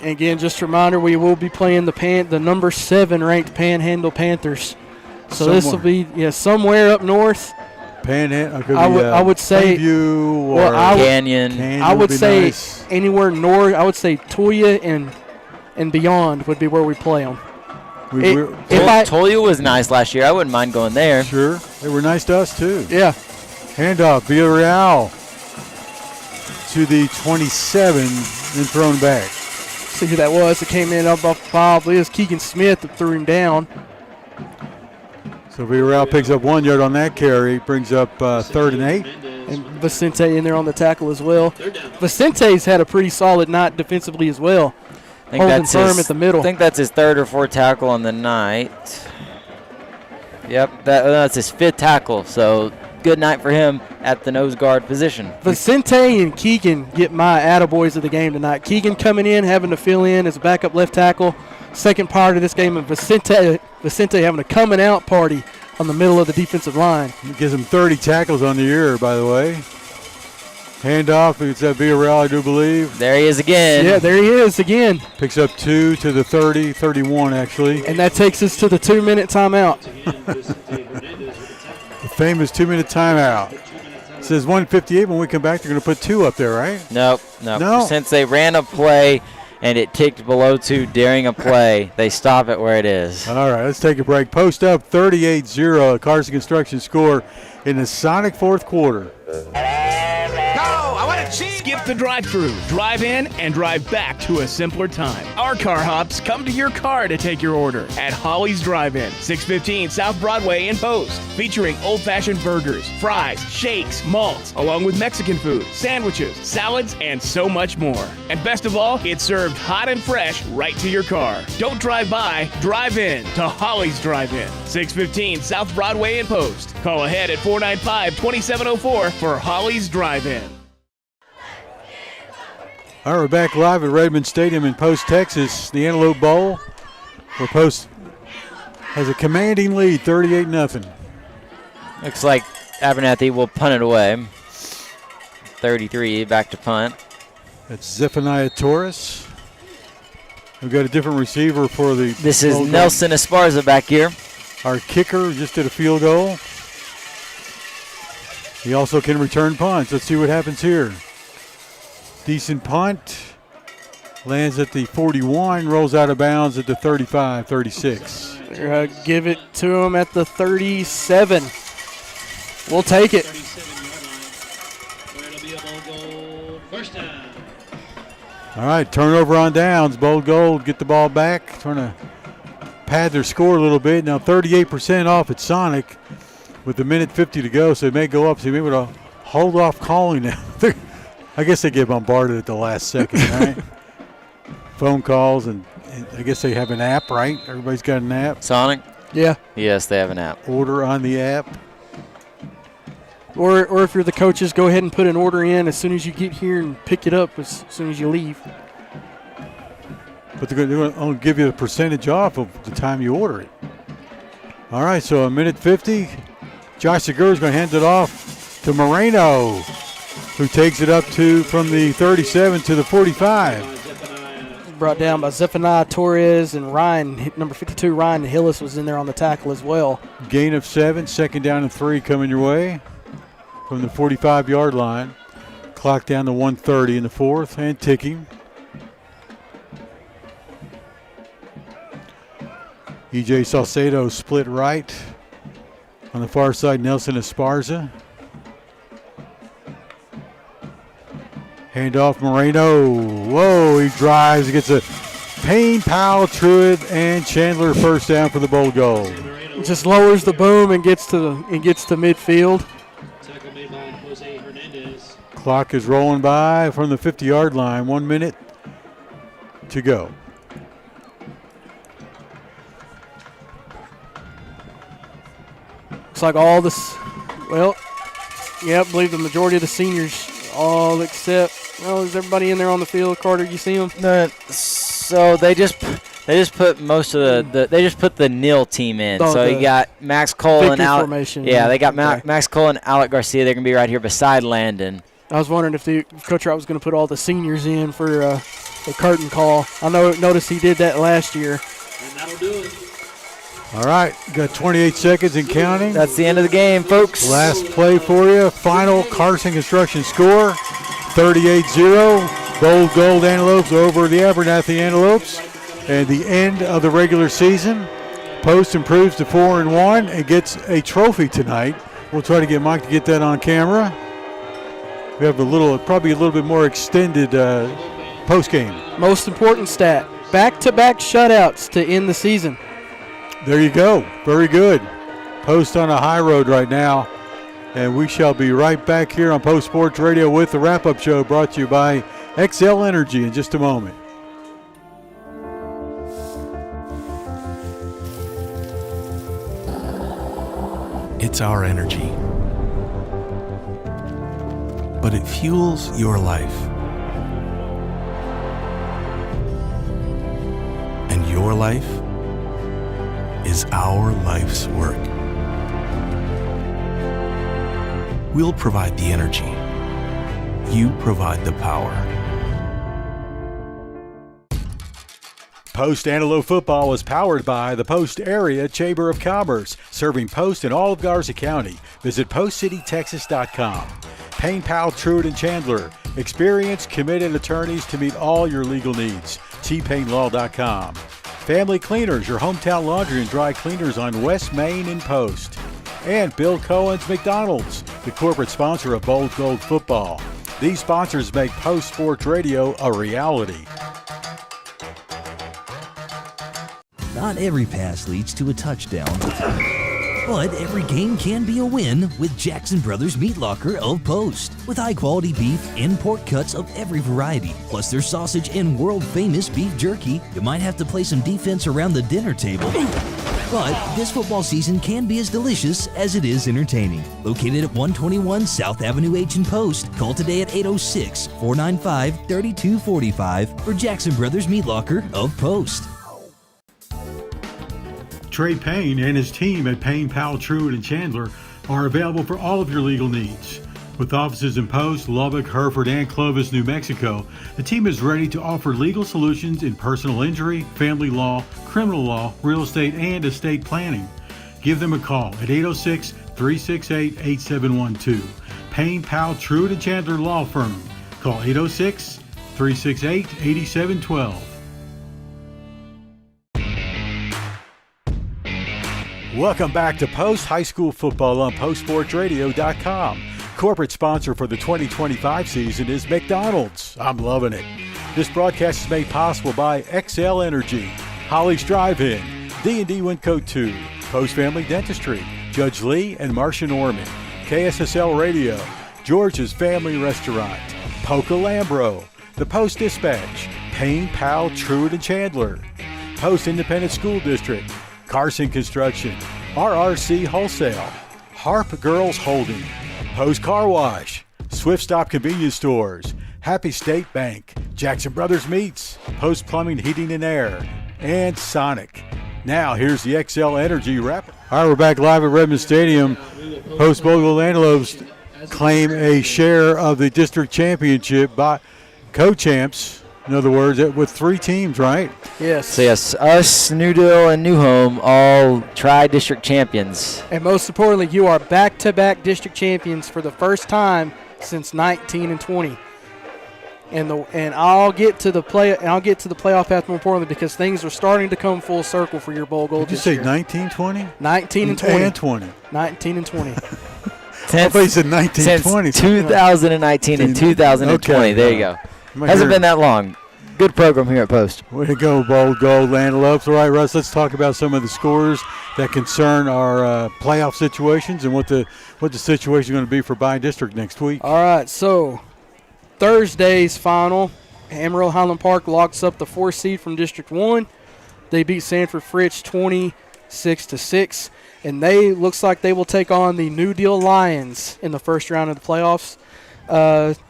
Again, just a reminder, we will be playing the number 7 ranked Panhandle Panthers. So this will be somewhere up north. Panhandle. I would say Plainview or Canyon. I would say nice. Anywhere north. I would say Toya and beyond would be where we play them. Toya was nice last year. I wouldn't mind going there. Sure, they were nice to us too. Yeah. Handoff, Villarreal to the 27 and thrown back. See who that was that came in up off the pile. It was Keegan Smith that threw him down. So Villarreal picks up 1 yard on that carry, brings up 3rd and 8. And Vicente in there on the tackle as well. Vicente's had a pretty solid night defensively as well. Holding firm at the middle. I think that's his 3rd or 4th tackle on the night. Yep, that's his 5th tackle. So good night for him at the nose guard position. Vicente and Keegan get my attaboys of the game tonight. Keegan coming in, having to fill in as a backup left tackle. Second part of this game, and Vicente having a coming out party on the middle of the defensive line. It gives him 30 tackles on the year, by the way. Handoff, it's at Villarreal, I do believe. There he is again. Yeah, there he is again. Picks up 2 to the 30, 31 actually. And that takes us to the 2-minute timeout. The famous 2-minute timeout. It says 1:58. When we come back, they're going to put 2 up there, right? Nope. Since they ran a play and it ticked below 2 during a play, they stop it where it is. All right, let's take a break. Post up 38-0. Carson Construction score in the Sonic 4th quarter. Skip the drive-thru, drive in, and drive back to a simpler time. Our car hops come to your car to take your order at Holly's Drive-In, 615 South Broadway in Post, featuring old-fashioned burgers, fries, shakes, malts, along with Mexican food, sandwiches, salads, and so much more. And best of all, it's served hot and fresh right to your car. Don't drive by, drive in to Holly's Drive-In, 615 South Broadway in Post. Call ahead at 495-2704 for Holly's Drive-In. All right, we're back live at Redmond Stadium in Post, Texas, the Antelope Bowl, where Post has a commanding lead, 38-0. Looks like Abernathy will punt it away. 33 back to punt. That's Zephaniah Torres. We've got a different receiver for the. This is Nelson Esparza back here. Our kicker just did a field goal. He also can return punts. Let's see what happens here. Decent punt. Lands at the 41, rolls out of bounds at the 35, 36. They're going to give it to him at the 37. We'll take it. First down. All right, turnover on downs. Bold Gold get the ball back. Trying to pad their score a little bit. Now 38% off at Sonic with a minute 50 to go, so they may go up. So they may be able to hold off calling now. I guess they get bombarded at the last second, right? Phone calls, and I guess they have an app, right? Everybody's got an app. Sonic? Yeah. Yes, they have an app. Order on the app. Or if you're the coaches, go ahead and put an order in as soon as you get here and pick it up as soon as you leave. But they're going to only give you the percentage off of the time you order it. All right, so a minute 50. Josh Segura is going to hand it off to Moreno, who takes it up from the 37 to the 45. Brought down by Zephaniah Torres, and Ryan, number 52, Ryan Hillis was in there on the tackle as well. Gain of 7, second down and 3 coming your way from the 45-yard line. Clock down to 1:30 in the fourth and ticking. E.J. Salcedo split right. On the far side, Nelson Esparza. Handoff Moreno. Whoa, he drives. He gets a Payne, Powell, Truitt, and Chandler first down for the Bold Gold. Just lowers the boom and gets to midfield. Tackle made by Jose Hernandez. Clock is rolling by from the 50-yard line. 1 minute to go. Looks like all this, well, yeah, I believe the majority of the seniors, all except, well, is everybody in there on the field? Carter, you see them? No, so they just put most of they just put the nil team in. So you got Max Cole and Alec. Formation, yeah, they got Max Cole and Alec Garcia. They're gonna be right here beside Landon. I was wondering if Coach Wright was going to put all the seniors in for the curtain call. I noticed he did that last year. And that'll do it. All right, got 28 seconds and counting. That's the end of the game, folks. Last play for you. Final Carson Construction score, 38-0. Bold Gold Antelopes over the Abernathy Antelopes. And the end of the regular season. Post improves to 4-1 and gets a trophy tonight. We'll try to get Mike to get that on camera. We have probably a little bit more extended post game. Most important stat: back-to-back shutouts to end the season. There you go. Very good. Post on a high road right now. And we shall be right back here on Post Sports Radio with the wrap-up show brought to you by XL Energy in just a moment. It's our energy. But it fuels your life. And your life is our life's work. We'll provide the energy. You provide the power. Post Antelope Football is powered by the Post Area Chamber of Commerce, serving Post in all of Garza County. Visit postcitytexas.com. Payne, Powell, Truitt, and Chandler. Experienced, committed attorneys to meet all your legal needs. tpaynelaw.com. Family Cleaners, your hometown laundry and dry cleaners on West Main and Post. And Bill Cohen's McDonald's, the corporate sponsor of Bold Gold Football. These sponsors make Post Sports Radio a reality. Not every pass leads to a touchdown, but every game can be a win with Jackson Brothers Meat Locker of Post. With high-quality beef and pork cuts of every variety, plus their sausage and world-famous beef jerky, you might have to play some defense around the dinner table. But this football season can be as delicious as it is entertaining. Located at 121 South Avenue H in Post, call today at 806-495-3245 for Jackson Brothers Meat Locker of Post. Trey Payne and his team at Payne, Powell, Truett, and Chandler are available for all of your legal needs. With offices in Post, Lubbock, Hereford, and Clovis, New Mexico, the team is ready to offer legal solutions in personal injury, family law, criminal law, real estate, and estate planning. Give them a call at 806-368-8712. Payne, Powell, Truett, and Chandler Law Firm. Call 806-368-8712. Welcome back to Post High School Football on postsportsradio.com. Corporate sponsor for the 2025 season is McDonald's. I'm loving it. This broadcast is made possible by XL Energy, Holly's Drive-In, D&D Winco 2, Post Family Dentistry, Judge Lee and Marcia Norman, KSSL Radio, George's Family Restaurant, Poca Lambro, the Post Dispatch, Payne, Powell, Truett, and Chandler, Post Independent School District, Carson Construction, RRC Wholesale, Harp Girls Holding, Post Car Wash, Swift Stop Convenience Stores, Happy State Bank, Jackson Brothers Meats, Post Plumbing, Heating and Air, and Sonic. Now here's the XL Energy wrap. All right, we're back live at Redmond Stadium. Post Bogle Antelopes claim a share of the district championship by co-champs. In other words, with 3 teams, right? Yes. So yes, us, New Deal, and New Home all tri-district champions. And most importantly, you are back-to-back district champions for the first time since 19 and 20. And I'll get to the playoff path more importantly because things are starting to come full circle for your bowl goal. Did you say 19, 20? 19 and 20. And 20. 19 and 20. I thought you said 19, 20. 2019 and 2020. Okay. There you go. Hasn't been that long. Good program here at Post. Way to go, Bold Gold Antelopes. All right, Russ, let's talk about some of the scores that concern our playoff situations and what the situation is going to be for bi-district next week. All right, so Thursday's final, Amarillo Highland Park locks up the 4th seed from District 1. They beat Sanford Fritz 26-6, and they looks like they will take on the New Deal Lions in the first round of the playoffs.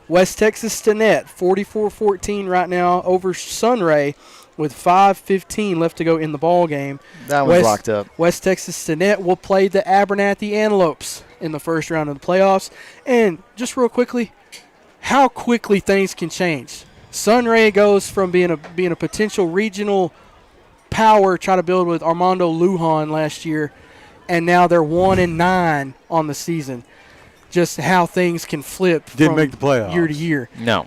West Texas Stinnett, 44-14 right now over Sunray with 5:15 left to go in the ball game. That one's locked up. West Texas Stinnett will play the Abernathy Antelopes in the first round of the playoffs. And just real quickly, how quickly things can change. Sunray goes from being a potential regional power, try to build with Armando Lujan last year, and now they're 1-9 on the season. Just how things can flip Didn't make the playoffs. Year to year. No.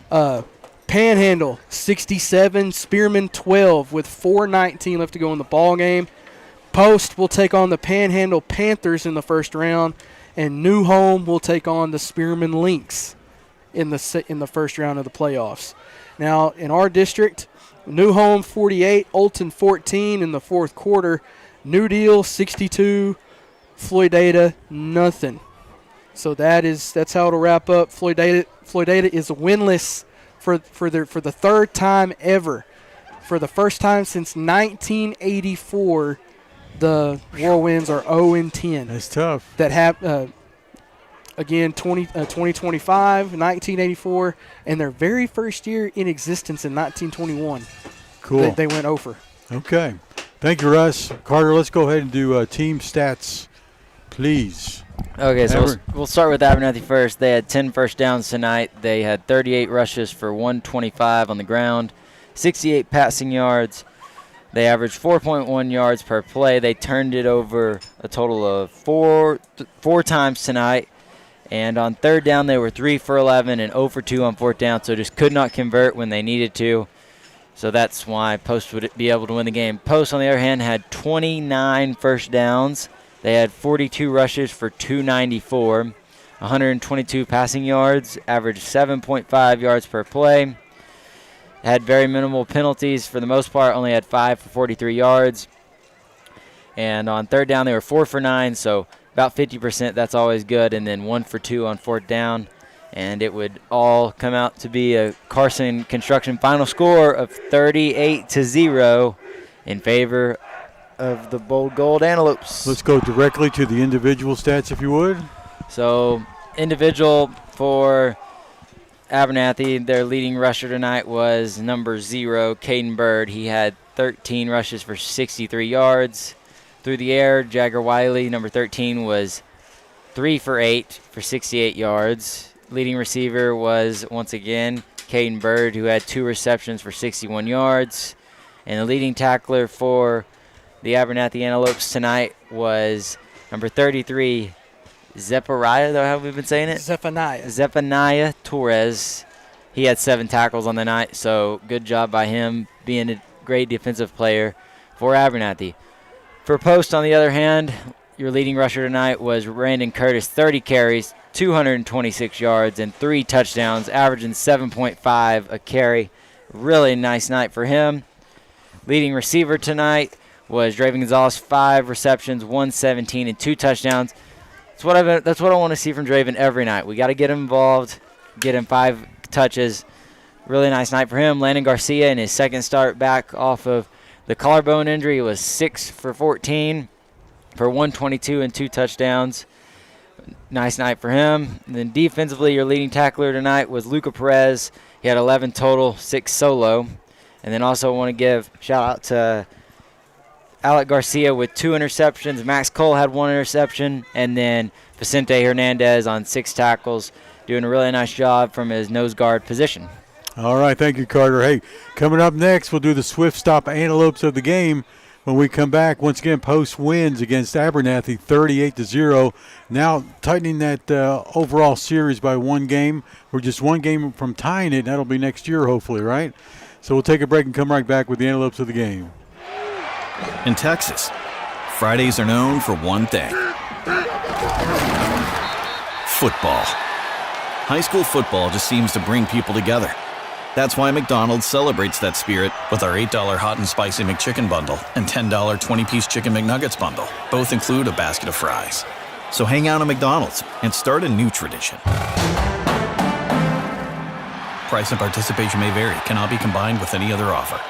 Panhandle 67, Spearman 12 with 4:19 left to go in the ball game. Post will take on the Panhandle Panthers in the first round, and New Home will take on the Spearman Lynx in the first round of the playoffs. Now in our district, New Home 48, Olton 14 in the fourth quarter. New Deal 62, Floydada nothing. So that's how it'll wrap up. Floydada is winless for the third time ever. For the first time since 1984, the Whirlwinds are 0-10. That's tough. That again 2025, 1984, and their very first year in existence in 1921. Cool. They went over. Okay. Thank you, Russ. Carter, let's go ahead and do team stats, please. Okay, so we'll start with Abernathy first. They had 10 first downs tonight. They had 38 rushes for 125 on the ground, 68 passing yards. They averaged 4.1 yards per play. They turned it over a total of four times tonight. And on third down, they were 3 for 11 and 0 for 2 on fourth down, so just could not convert when they needed to. So that's why Post would be able to win the game. Post, on the other hand, had 29 first downs. They had 42 rushes for 294. 122 passing yards, averaged 7.5 yards per play. Had very minimal penalties for the most part, only had 5 for 43 yards. And on third down, they were 4 for 9, so about 50%. That's always good. And then 1 for 2 on fourth down. And it would all come out to be a Carson Construction final score of 38-0 in favor of the Bold Gold Antelopes. Let's go directly to the individual stats, if you would. So individual for Abernathy, their leading rusher tonight was number 0, Caden Bird. He had 13 rushes for 63 yards. Through the air, Jagger Wiley, number 13, was 3 for 8 for 68 yards. Leading receiver was, once again, Caden Bird, who had 2 receptions for 61 yards. And the leading tackler for the Abernathy Antelopes tonight was number 33, Zephaniah, though, how have we been saying it? Zephaniah Torres. He had 7 tackles on the night, so good job by him being a great defensive player for Abernathy. For Post, on the other hand, your leading rusher tonight was Brandon Curtis, 30 carries, 226 yards, and 3 touchdowns, averaging 7.5 a carry. Really nice night for him. Leading receiver tonight was Draven Gonzalez, 5 receptions, 117, and 2 touchdowns. That's what I want to see from Draven every night. We got to get him involved, get him 5 touches. Really nice night for him. Landon Garcia in his second start back off of the collarbone injury was 6 for 14 for 122 and 2 touchdowns. Nice night for him. And then defensively, your leading tackler tonight was Luca Perez. He had 11 total, 6 solo. And then also want to give shout out to Alec Garcia with 2 interceptions. Max Cole had 1 interception. And then Vicente Hernandez on 6 tackles, doing a really nice job from his nose guard position. All right, thank you, Carter. Hey, coming up next, we'll do the Swift Stop Antelopes of the game. When we come back, once again, Post wins against Abernathy 38-0. Now tightening that overall series by 1 game. We're just 1 game from tying it, and that'll be next year, hopefully, right? So we'll take a break and come right back with the Antelopes of the game. In Texas, Fridays are known for one thing: football. High school football just seems to bring people together. That's why McDonald's celebrates that spirit with our $8 hot and spicy McChicken bundle and $10 20-piece Chicken McNuggets bundle. Both include a basket of fries. So hang out at McDonald's and start a new tradition. Price and participation may vary. Cannot be combined with any other offer.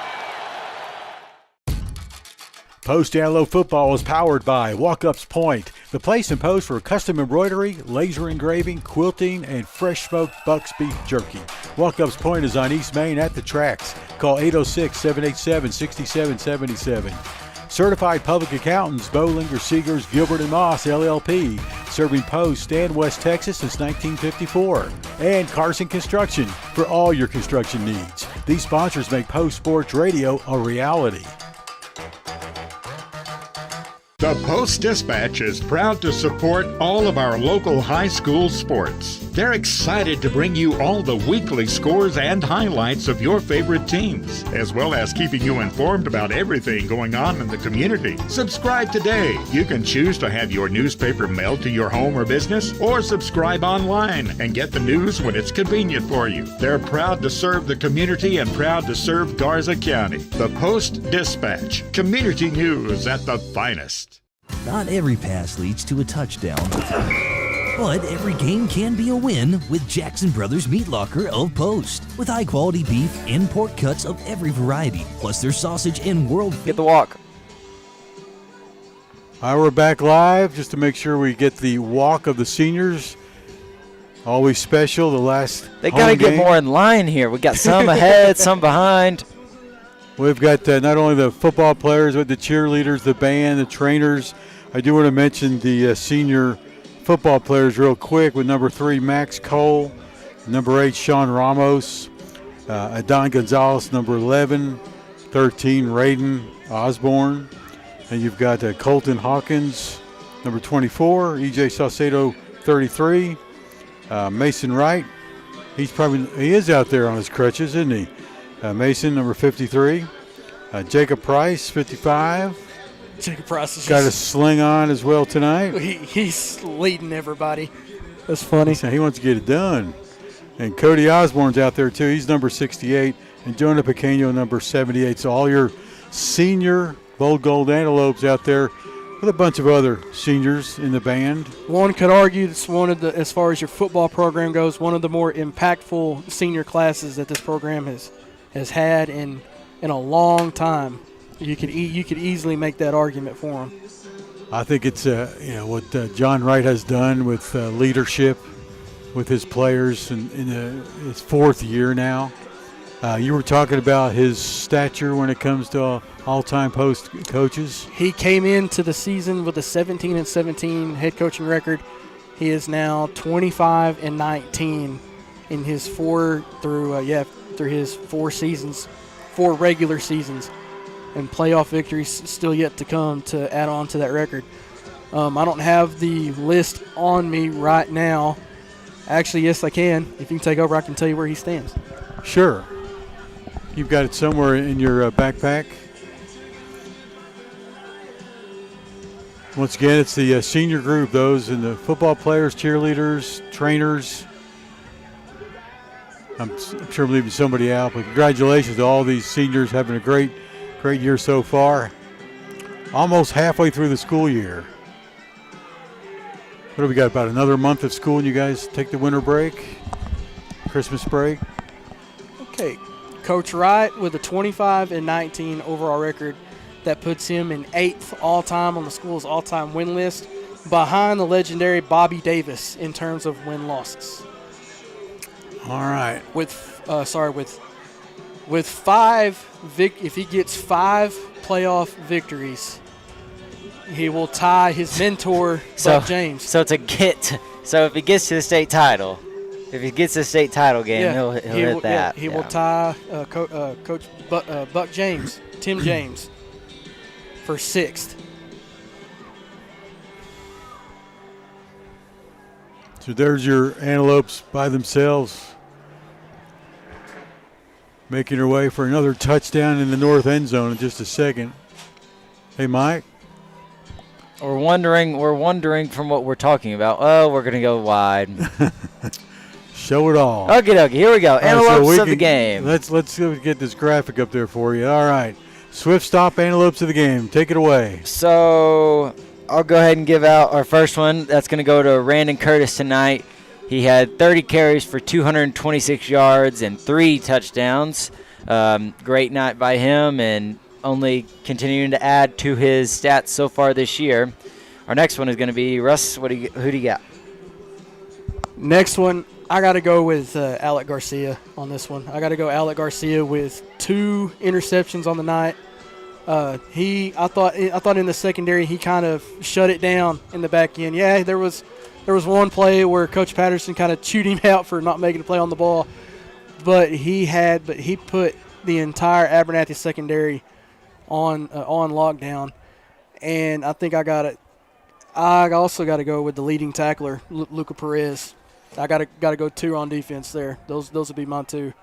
Post Antelope Football is powered by Walk-Ups Point, the place in Post for custom embroidery, laser engraving, quilting, and fresh smoked Buck's beef jerky. Walk-Ups Point is on East Main at the tracks. Call 806-787-6777. Certified Public Accountants, Bollinger, Seegers, Gilbert & Moss, LLP, serving Post and West Texas since 1954. And Carson Construction for all your construction needs. These sponsors make Post Sports Radio a reality. The Post-Dispatch is proud to support all of our local high school sports. They're excited to bring you all the weekly scores and highlights of your favorite teams, as well as keeping you informed about everything going on in the community. Subscribe today. You can choose to have your newspaper mailed to your home or business, or subscribe online and get the news when it's convenient for you. They're proud to serve the community and proud to serve Garza County. The Post-Dispatch, community news at the finest. Not every pass leads to a touchdown, but every game can be a win with Jackson Brothers Meat Locker of Post. With high-quality beef and pork cuts of every variety, plus their sausage and world... Get the walk. All right, we're back live just to make sure we get the walk of the seniors. Always special, the last They got to get more in line here. We got some ahead, some behind. We've got not only the football players, but the cheerleaders, the band, the trainers. I do want to mention the senior football players real quick with number 3, Max Cole, number 8, Sean Ramos, Adon Gonzalez, number 11, 13, Raiden Osborne. And you've got Colton Hawkins, number 24, EJ Saucedo, 33, Mason Wright. He is out there on his crutches, isn't he? Mason, number 53. Jacob Price, 55. Jacob Price is got a sling on as well tonight. He's leading everybody. That's funny. He wants to get it done. And Cody Osborne's out there, too. He's number 68. And Jonah Pequeño, number 78. So all your senior Bold Gold Antelopes out there with a bunch of other seniors in the band. One could argue it's one of the, as far as your football program goes, one of the more impactful senior classes that this program has had in a long time. You could easily make that argument for them. I think it's what John Wright has done with leadership with his players in his fourth year now. You were talking about his stature when it comes to all-time post coaches. He came into the season with a 17-17 head coaching record. He is now 25-19 in his through his 4 seasons, 4 regular seasons, and playoff victories still yet to come to add on to that record. I don't have the list on me right now. Actually, yes, I can. If you can take over, I can tell you where he stands. Sure. You've got it somewhere in your backpack. Once again, it's the senior group, those and the football players, cheerleaders, trainers. I'm sure I'm leaving somebody out, but congratulations to all these seniors having a great year so far. Almost halfway through the school year. What do we got, about another month of school and you guys take the winter break, Christmas break? Okay. Coach Wright with a 25-19 overall record. That puts him in 8th all-time on the school's all-time win list, behind the legendary Bobby Davis in terms of win-losses. All right. With 5 if he gets 5 playoff victories, he will tie his mentor, Buck James. So if he gets to the state title, if he gets to the state title game, he'll hit that. He will tie Coach Buck James, Tim James, for 6th. So there's your Antelopes by themselves, making their way for another touchdown in the north end zone in just a second. Hey, Mike. We're wondering from what we're talking about. Oh, we're going to go wide. Show it all. Okay, here we go. Antelopes of the game. Let's get this graphic up there for you. All right. Swift stop Antelopes of the game. Take it away. So I'll go ahead and give out our first one. That's going to go to Randon Curtis tonight. He had 30 carries for 226 yards and 3 touchdowns. Great night by him, and only continuing to add to his stats so far this year. Our next one is going to be Russ. Who do you got? Next one, I got to go with Alec Garcia on this one. I got to go Alec Garcia with 2 interceptions on the night. I thought in the secondary he kind of shut it down in the back end. Yeah, there was one play where Coach Patterson kind of chewed him out for not making a play on the ball, but he put the entire Abernathy secondary on lockdown, and I think I also got to go with the leading tackler, Luca Perez. I got to go 2 on defense there. Those would be my 2.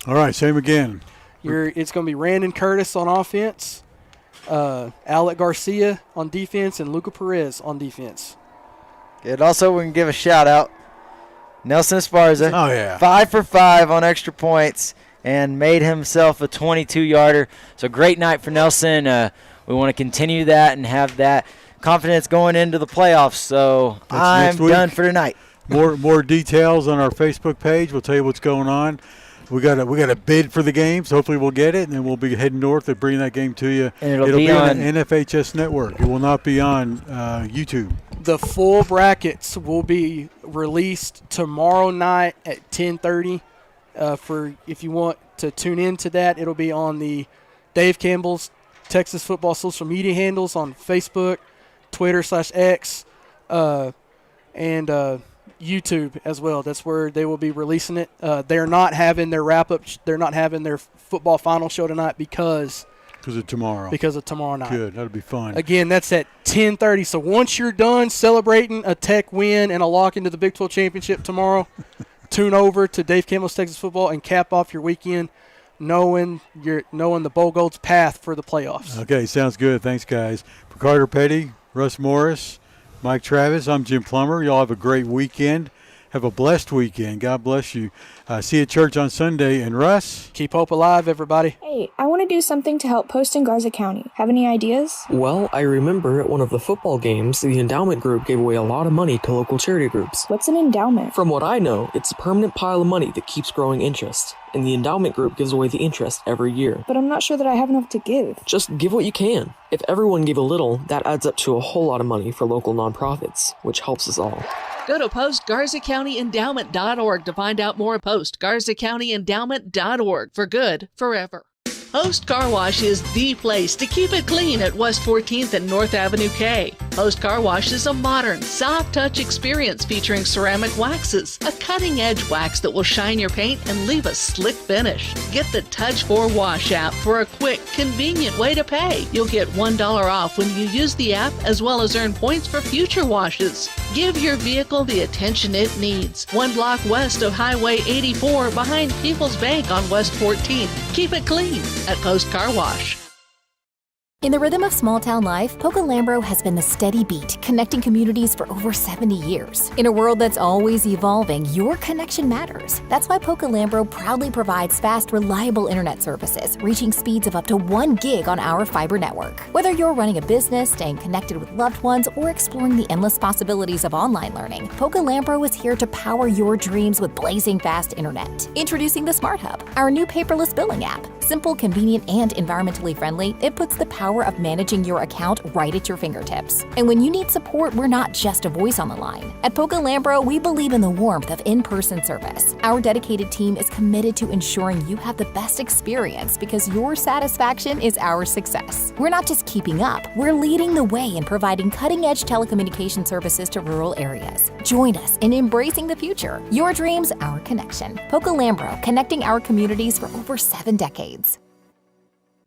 All right, same again. It's going to be Randon Curtis on offense, Alec Garcia on defense, and Luca Perez on defense. Good. Also, we can give a shout-out. Nelson Esparza. Oh, yeah. 5 for 5 on extra points and made himself a 22-yarder. So great night for Nelson. We want to continue that and have that confidence going into the playoffs. So I'm done for tonight. More details on our Facebook page. We'll tell you what's going on. We got a bid for the game, so hopefully we'll get it, and then we'll be heading north to bring that game to you. And it'll be on the NFHS network. It will not be on YouTube. The full brackets will be released tomorrow night at 10:30. For if you want to tune into that, it'll be on the Dave Campbell's Texas Football social media handles on Facebook, Twitter /X, and YouTube as well. That's where they will be releasing it. They're not having their wrap-up. They're not having their football final show tonight because of tomorrow. Because of tomorrow night. Good. That'll be fun. Again, that's at 10:30. So once you're done celebrating a Tech win and a lock into the Big 12 championship tomorrow, tune over to Dave Campbell's Texas Football and cap off your weekend knowing the Bowl Gold's path for the playoffs. Okay, sounds good. Thanks, guys. For Carter Petty, Russ Morris, Mike Travis, I'm Jim Plummer. Y'all have a great weekend. Have a blessed weekend. God bless you. See you at church on Sunday. And Russ? Keep hope alive, everybody. Hey, I want to do something to help Post and Garza County. Have any ideas? Well, I remember at one of the football games, the endowment group gave away a lot of money to local charity groups. What's an endowment? From what I know, it's a permanent pile of money that keeps growing interest. And the endowment group gives away the interest every year. But I'm not sure that I have enough to give. Just give what you can. If everyone gave a little, that adds up to a whole lot of money for local nonprofits, which helps us all. Go to postgarzacountyendowment.org to find out more. postgarzacountyendowment.org. For good, forever. Post Car Wash is the place to keep it clean at West 14th and North Avenue K. Post Car Wash is a modern, soft-touch experience featuring ceramic waxes, a cutting-edge wax that will shine your paint and leave a slick finish. Get the Touch 4 Wash app for a quick, convenient way to pay. You'll get $1 off when you use the app, as well as earn points for future washes. Give your vehicle the attention it needs. 1 block west of Highway 84 behind People's Bank on West 14th. Keep it clean at Post Car Wash. In the rhythm of small-town life, Poca-Lambro has been the steady beat, connecting communities for over 70 years. In a world that's always evolving, your connection matters. That's why Poca-Lambro proudly provides fast, reliable internet services, reaching speeds of up to 1 gig on our fiber network. Whether you're running a business, staying connected with loved ones, or exploring the endless possibilities of online learning, Poca-Lambro is here to power your dreams with blazing fast internet. Introducing the Smart Hub, our new paperless billing app. Simple, convenient, and environmentally friendly, it puts the power of managing your account right at your fingertips. And when you need support, we're not just a voice on the line. At Poca-Lambro, we believe in the warmth of in-person service. Our dedicated team is committed to ensuring you have the best experience because your satisfaction is our success. We're not just keeping up, we're leading the way in providing cutting-edge telecommunication services to rural areas. Join us in embracing the future. Your dreams, our connection. Poca-Lambro, connecting our communities for over 7 decades.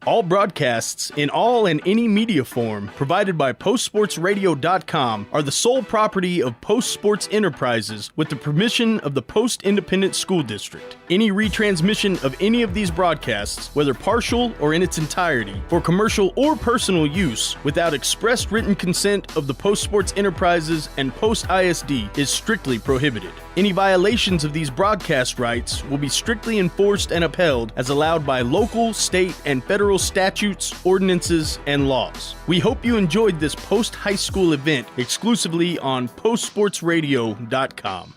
All broadcasts in all and any media form provided by postsportsradio.com are the sole property of Post Sports Enterprises with the permission of the Post Independent School District. Any retransmission of any of these broadcasts, whether partial or in its entirety, for commercial or personal use without express written consent of the Post Sports Enterprises and Post ISD is strictly prohibited. Any violations of these broadcast rights will be strictly enforced and upheld as allowed by local, state, and federal statutes, ordinances, and laws. We hope you enjoyed this post-high school event exclusively on postsportsradio.com.